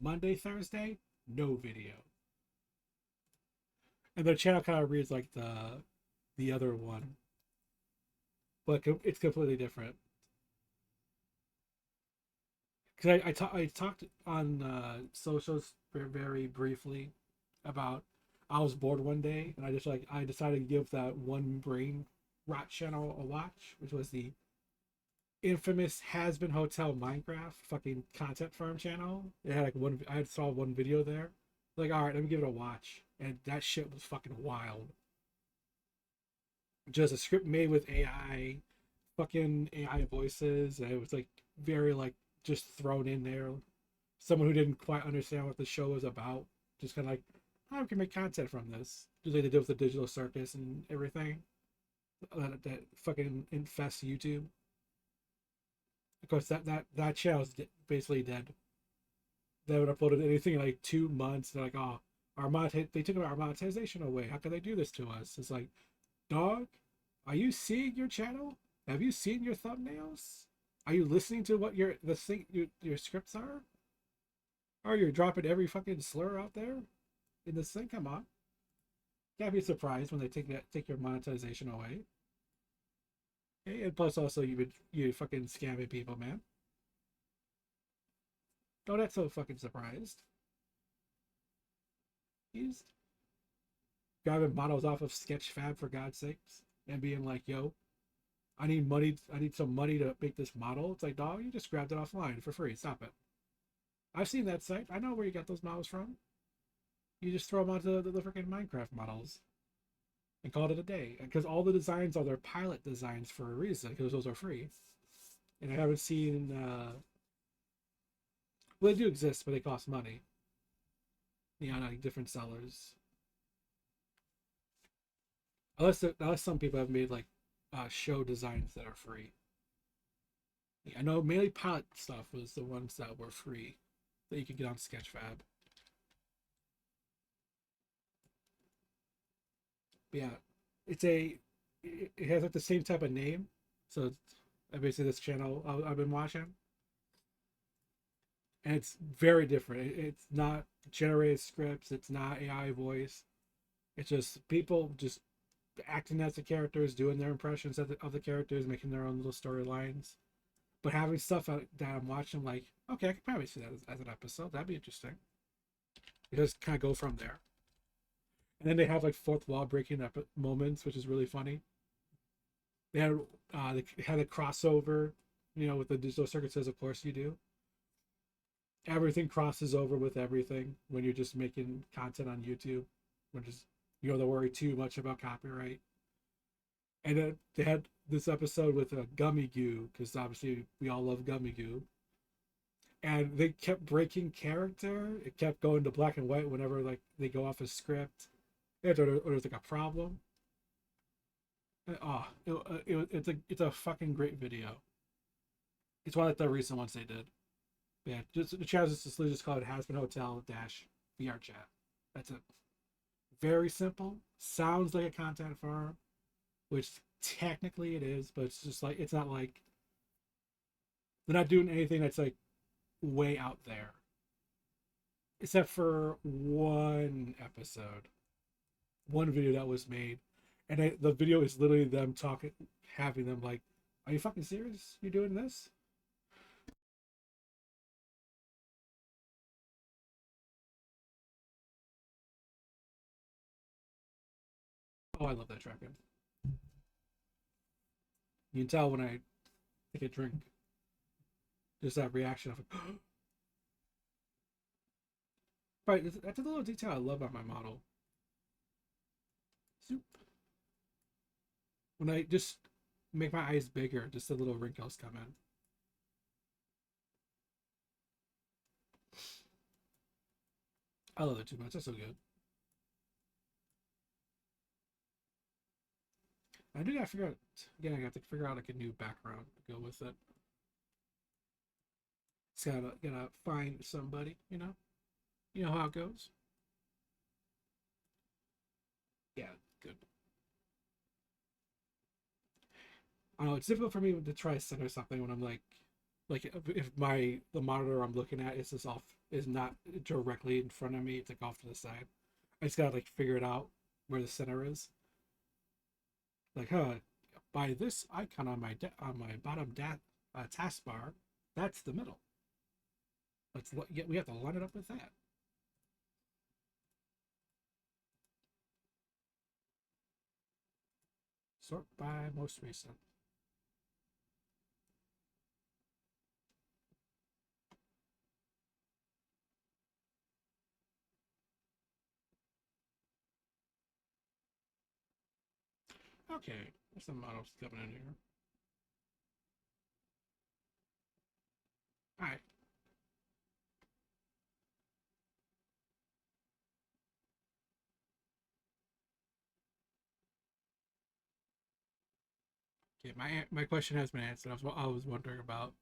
Monday, Thursday, no video. And their channel kind of reads like the other one, but it's completely different. Because I talked on socials very briefly about I was bored one day and I decided to give that one brain rot channel a watch, which was the infamous Has Been Hotel Minecraft fucking content farm channel. It had I saw one video there. Like, all right, let me give it a watch, and that shit was fucking wild. Just a script made with AI, fucking AI voices, and it was like very like just thrown in there. Someone who didn't quite understand what the show was about, just kind of like, how can we make content from this? Just like they did with the digital circus and everything that fucking infests YouTube. Of course, that channel is basically dead. They haven't uploaded anything in like 2 months. They're like, oh, they took our monetization away. How can they do this to us? It's like, dog, are you seeing your channel? Have you seen your thumbnails? Are you listening to what your scripts are? Or you're dropping every fucking slur out there in this thing? Come on. Can't be surprised when they take your monetization away. Okay? And plus also you fucking scamming people, man. Oh, that's so fucking surprised. He's grabbing models off of Sketchfab for God's sakes and being like, yo, I need some money to make this model. It's like, dog, you just grabbed it offline for free. Stop it. I've seen that site. I know where you got those models from. You just throw them onto the freaking Minecraft models and call it a day. Because all the designs are their pilot designs for a reason, because those are free. And I haven't seen well, they do exist, but they cost money. Yeah, like different sellers. Unless some people have made like show designs that are free. Yeah, I know mainly pilot stuff was the ones that were free that you could get on Sketchfab. But yeah, it has like the same type of name, so it's basically this channel I've been watching. And it's very different. It's not generated scripts. It's not AI voice. It's just people just acting as the characters, doing their impressions of the characters, making their own little storylines. But having stuff that I'm watching, like, okay, I could probably see that as an episode. That'd be interesting. You just kind of go from there. And then they have like fourth wall breaking up moments, which is really funny. They had a crossover, with the digital circuit says, of course you do. Everything crosses over with everything when you're just making content on YouTube. You don't have to worry too much about copyright. And they had this episode with a Gummy Goo, because obviously we all love Gummy Goo. And they kept breaking character. It kept going to black and white whenever like they go off a script, or there's like a problem. It's a fucking great video. It's one of the recent ones they did. Yeah, just the channel is just called Has Been Hotel -VR Chat. That's it. Very simple. Sounds like a content farm, which technically it is, but it's just like, it's not like They're not doing anything that's like way out there, except for one episode, one video that was made, and the video is literally them talking, having them like, "Are you fucking serious? You're doing this?" Oh, I love that track. You can tell when I take a drink, just that reaction of, right. That's a little detail I love about my model. Soup. When I just make my eyes bigger, just the little wrinkles come in. I love it too much. That's so good. I do gotta figure out, again, I got to figure out like a new background to go with it. Just gotta find somebody, you know? You know how it goes? Yeah, good. I don't know, it's difficult for me to try to center something when I'm like if the monitor I'm looking at is just off, is not directly in front of me, it's like off to the side. I just gotta like figure it out where the center is. Like, by this icon on my bottom taskbar, that's the middle. We have to line it up with that. Sort by most recent. Okay, there's some models coming in here. All right. Okay, my question has been answered. I was wondering about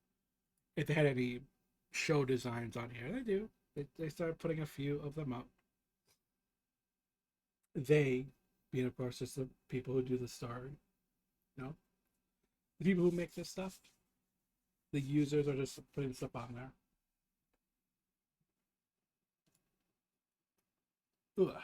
if they had any show designs on here. They do. They started putting a few of them up. They, being of course just the people who do the story, you know, the people who make this stuff. The users are just putting stuff on there. Ugh.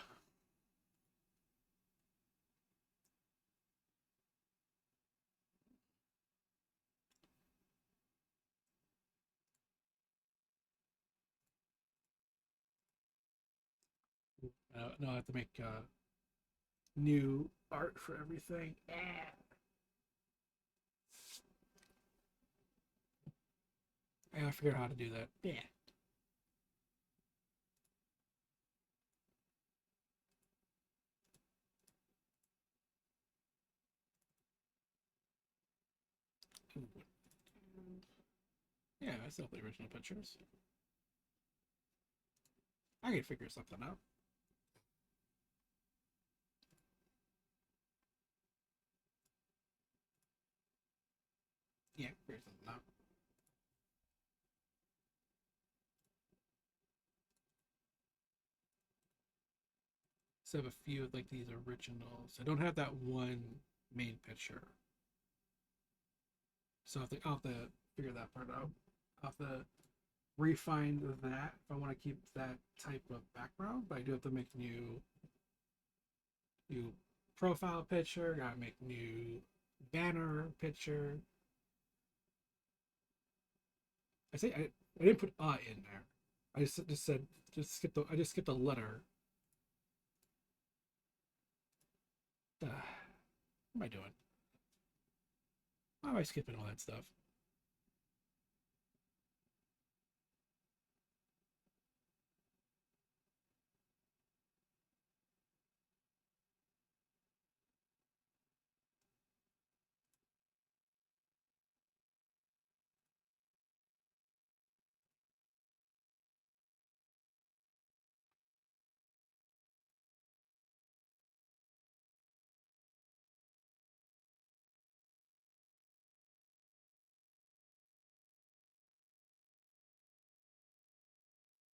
No, I have to make new art for everything. I gotta figure out how to do that. Yeah. Yeah, I still have the original pictures. I can figure something out. Yeah, figure something out. So I have a few of like these originals. I don't have that one main picture. So I'll have to figure that part out. I'll have to refine that if I want to keep that type of background, but I do have to make new profile picture, gotta make new banner picture. I didn't put in there. I just said I just skipped a letter. What am I doing? Why am I skipping all that stuff?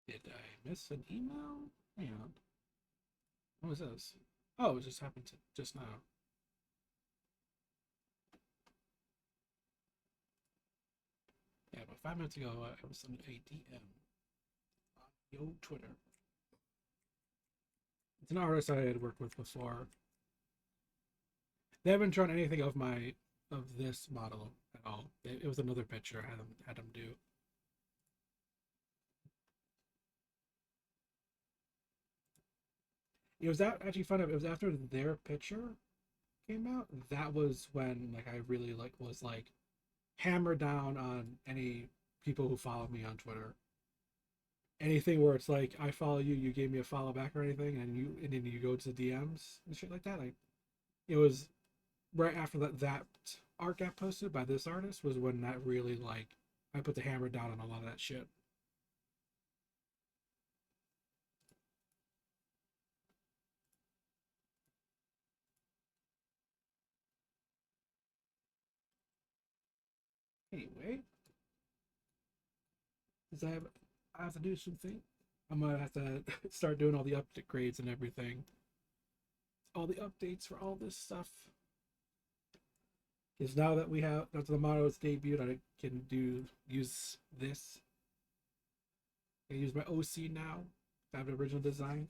Did I miss an email? Hang on. What was this? Oh, it just happened just now. Yeah, about 5 minutes ago, I was on a DM on the old Twitter. It's an artist I had worked with before. They haven't drawn anything of this model at all. It was another picture I had them do. It was actually fun. It was after their picture came out. That was when like I really was hammered down on any people who follow me on Twitter. Anything where it's like I follow you, you gave me a follow back or anything, and then you go to the DMs and shit like that. Like it was right after that art got posted by this artist was when that really like I put the hammer down on a lot of that shit. Anyway, because I have to do something. I'm gonna have to start doing all the upgrades and everything. All the updates for all this stuff. Because now that we have that's the model is debuted, I can use this. I use my OC now. I have the original design.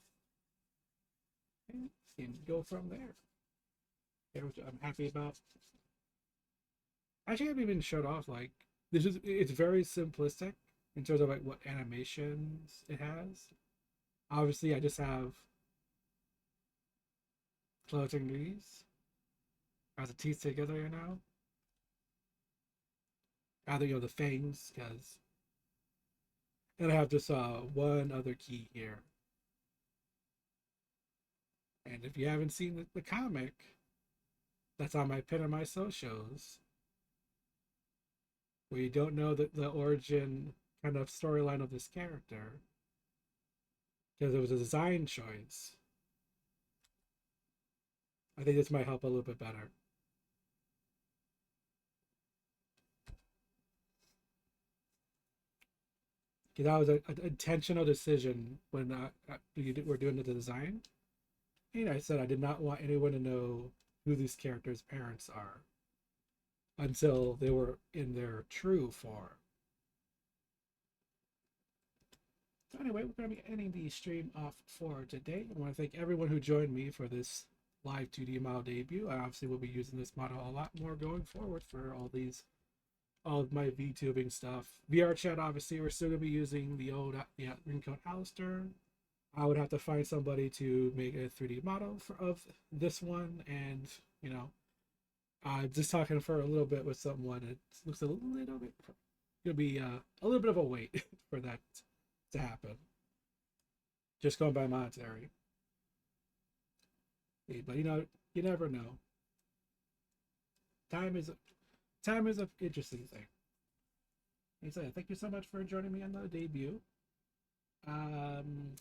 And go from there. Which I'm happy about. Actually, I haven't even showed off like it's very simplistic in terms of like what animations it has. Obviously, I just have floating these as a teeth together here now. Either the fangs, because and I have just one other key here. And if you haven't seen the comic that's on my pin of my socials, where you don't know the origin kind of storyline of this character, because it was a design choice, I think this might help a little bit better. Because that was an intentional decision when we were doing the design. And I said I did not want anyone to know who these characters' parents are until they were in their true form. So anyway, we're going to be ending the stream off for today. I want to thank everyone who joined me for this live 2D model debut. I obviously will be using this model a lot more going forward for all of my VTubing stuff. VR chat, obviously, we're still going to be using the old Ringcode Alistair. I would have to find somebody to make a 3D model of this one, and just talking for a little bit with someone. It looks a little bit gonna be a little bit of a wait for that to happen. Just going by monetary, but you never know. Time is an interesting thing. Like I said, thank you so much for joining me on the debut. I'm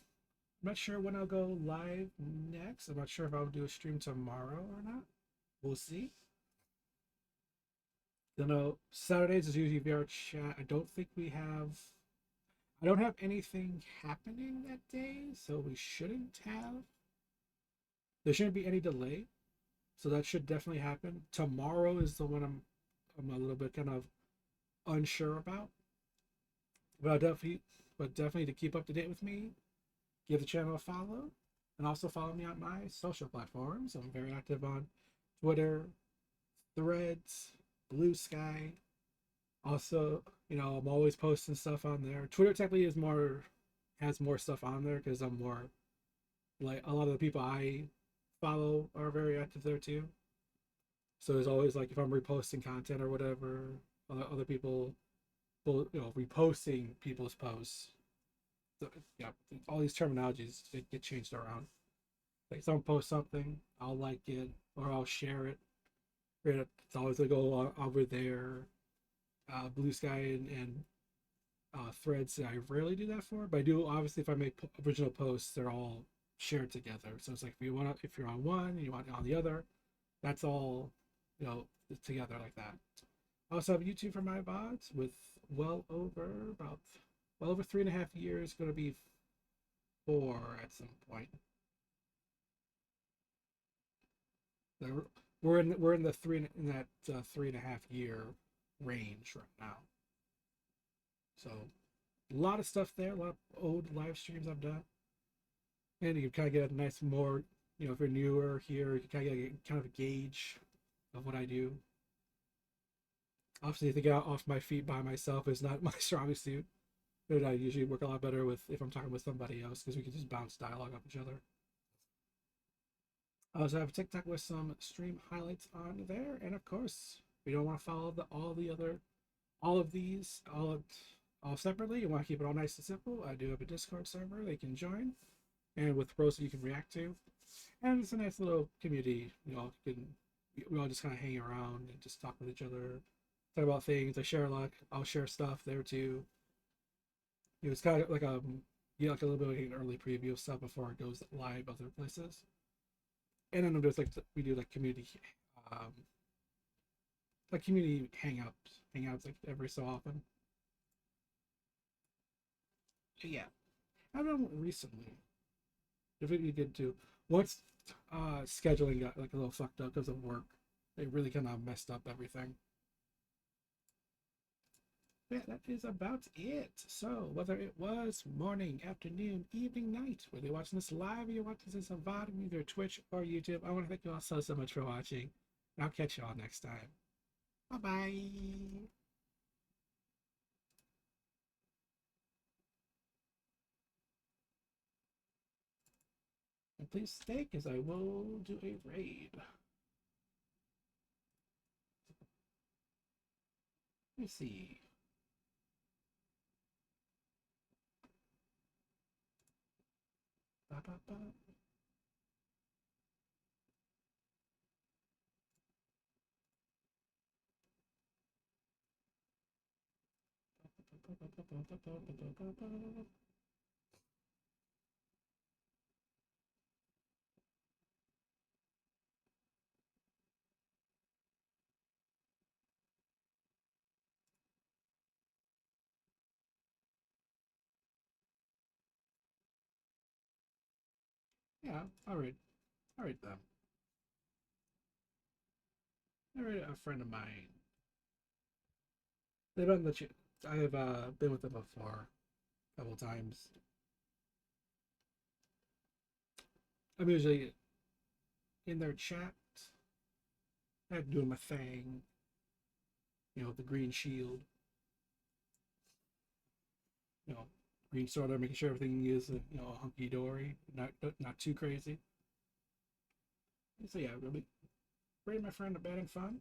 not sure when I'll go live next. I'm not sure if I'll do a stream tomorrow or not. We'll see. Saturdays is usually VR chat. I don't have anything happening that day, so there shouldn't be any delay. So that should definitely happen. Tomorrow is the one I'm a little bit kind of unsure about. But definitely to keep up to date with me, give the channel a follow, and also follow me on my social platforms. I'm very active on Twitter, Threads, Blue Sky. Also, I'm always posting stuff on there. Twitter technically has more stuff on there because I'm more like a lot of the people I follow are very active there too. So there's always like if I'm reposting content or whatever, other people reposting people's posts. So, yeah, all these terminologies get changed around. Like someone posts something, I'll like it or I'll share it. It's always gonna go over there. Blue Sky and Threads I rarely do that for, but I do obviously if I make original posts, they're all shared together. So it's like if you're on one and you want it on the other, that's all together like that. I also have YouTube for my VODs with well over 3.5 years, going to be 4 at some point. We're in the 3.5 year range right now. So a lot of stuff there, a lot of old live streams I've done. And you can kind of get a nice more, you know, if you're newer here, you can kind of get kind of a gauge of what I do. Obviously, to get off my feet by myself is not my strongest suit. But I usually work a lot better with if I'm talking with somebody else because we can just bounce dialogue off each other. I also have TikTok with some stream highlights on there, and of course, if you don't want to follow all of these all separately, you want to keep it all nice and simple. I do have a Discord server they can join, and with posts you can react to, and it's a nice little community. You know, we all just kind of hang around and just talk with each other, talk about things. I'll share stuff there too. You know, it's kind of like you like a little bit of an early preview of stuff before it goes live other places. And then there's we do community hangouts like every so often. But yeah, I've done recently. If we get to once scheduling got like a little fucked up because of work, they really kind of messed up everything. Yeah, that is about it. So whether it was morning, afternoon, evening, night, whether you're watching this live or you're watching this on VOD, either Twitch or YouTube, I want to thank you all so much for watching. And I'll catch you all next time. Bye-bye. And please stay, because I will do a raid. Let me see. Ba-ba-ba. Yeah, alright then. Alright, a friend of mine. They've been I have been with them before a couple times. I'm usually in their chat. I'm doing my thing. You know, the green shield. You know, green sword, making sure everything is hunky dory, not too crazy. So yeah, really, bring my friend to bed and fun.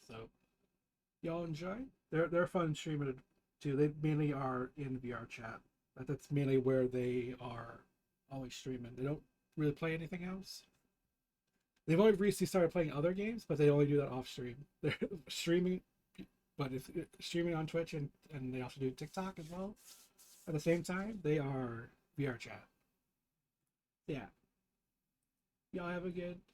So y'all enjoy. They're fun streaming too. They mainly are in VR chat. That's mainly where they are always streaming. They don't really play anything else. They've only recently started playing other games, but they only do that off stream. They're streaming, but if streaming on Twitch and they also do TikTok as well. At the same time, they are VR chat. Yeah. Y'all have a good